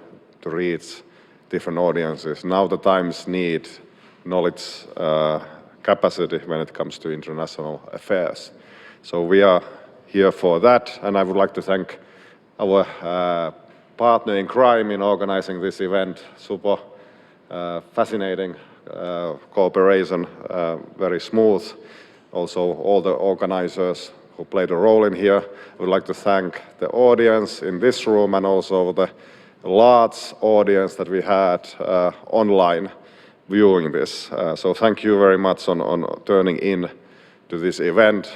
reach different audiences. Now the times need knowledge capacity when it comes to international affairs. So we are here for that, and I would like to thank our partner in crime in organizing this event, Supo. Fascinating cooperation, very smooth. Also all the organizers who played a role in here. I would like to thank the audience in this room and also the large audience that we had online viewing this. So thank you very much on turning in to this event.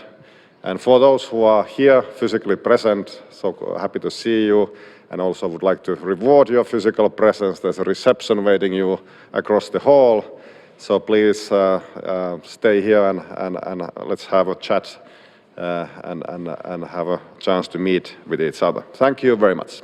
And for those who are here physically present, so happy to see you, and also would like to reward your physical presence. There's a reception waiting you across the hall. So please stay here and let's have a chat and have a chance to meet with each other. Thank you very much.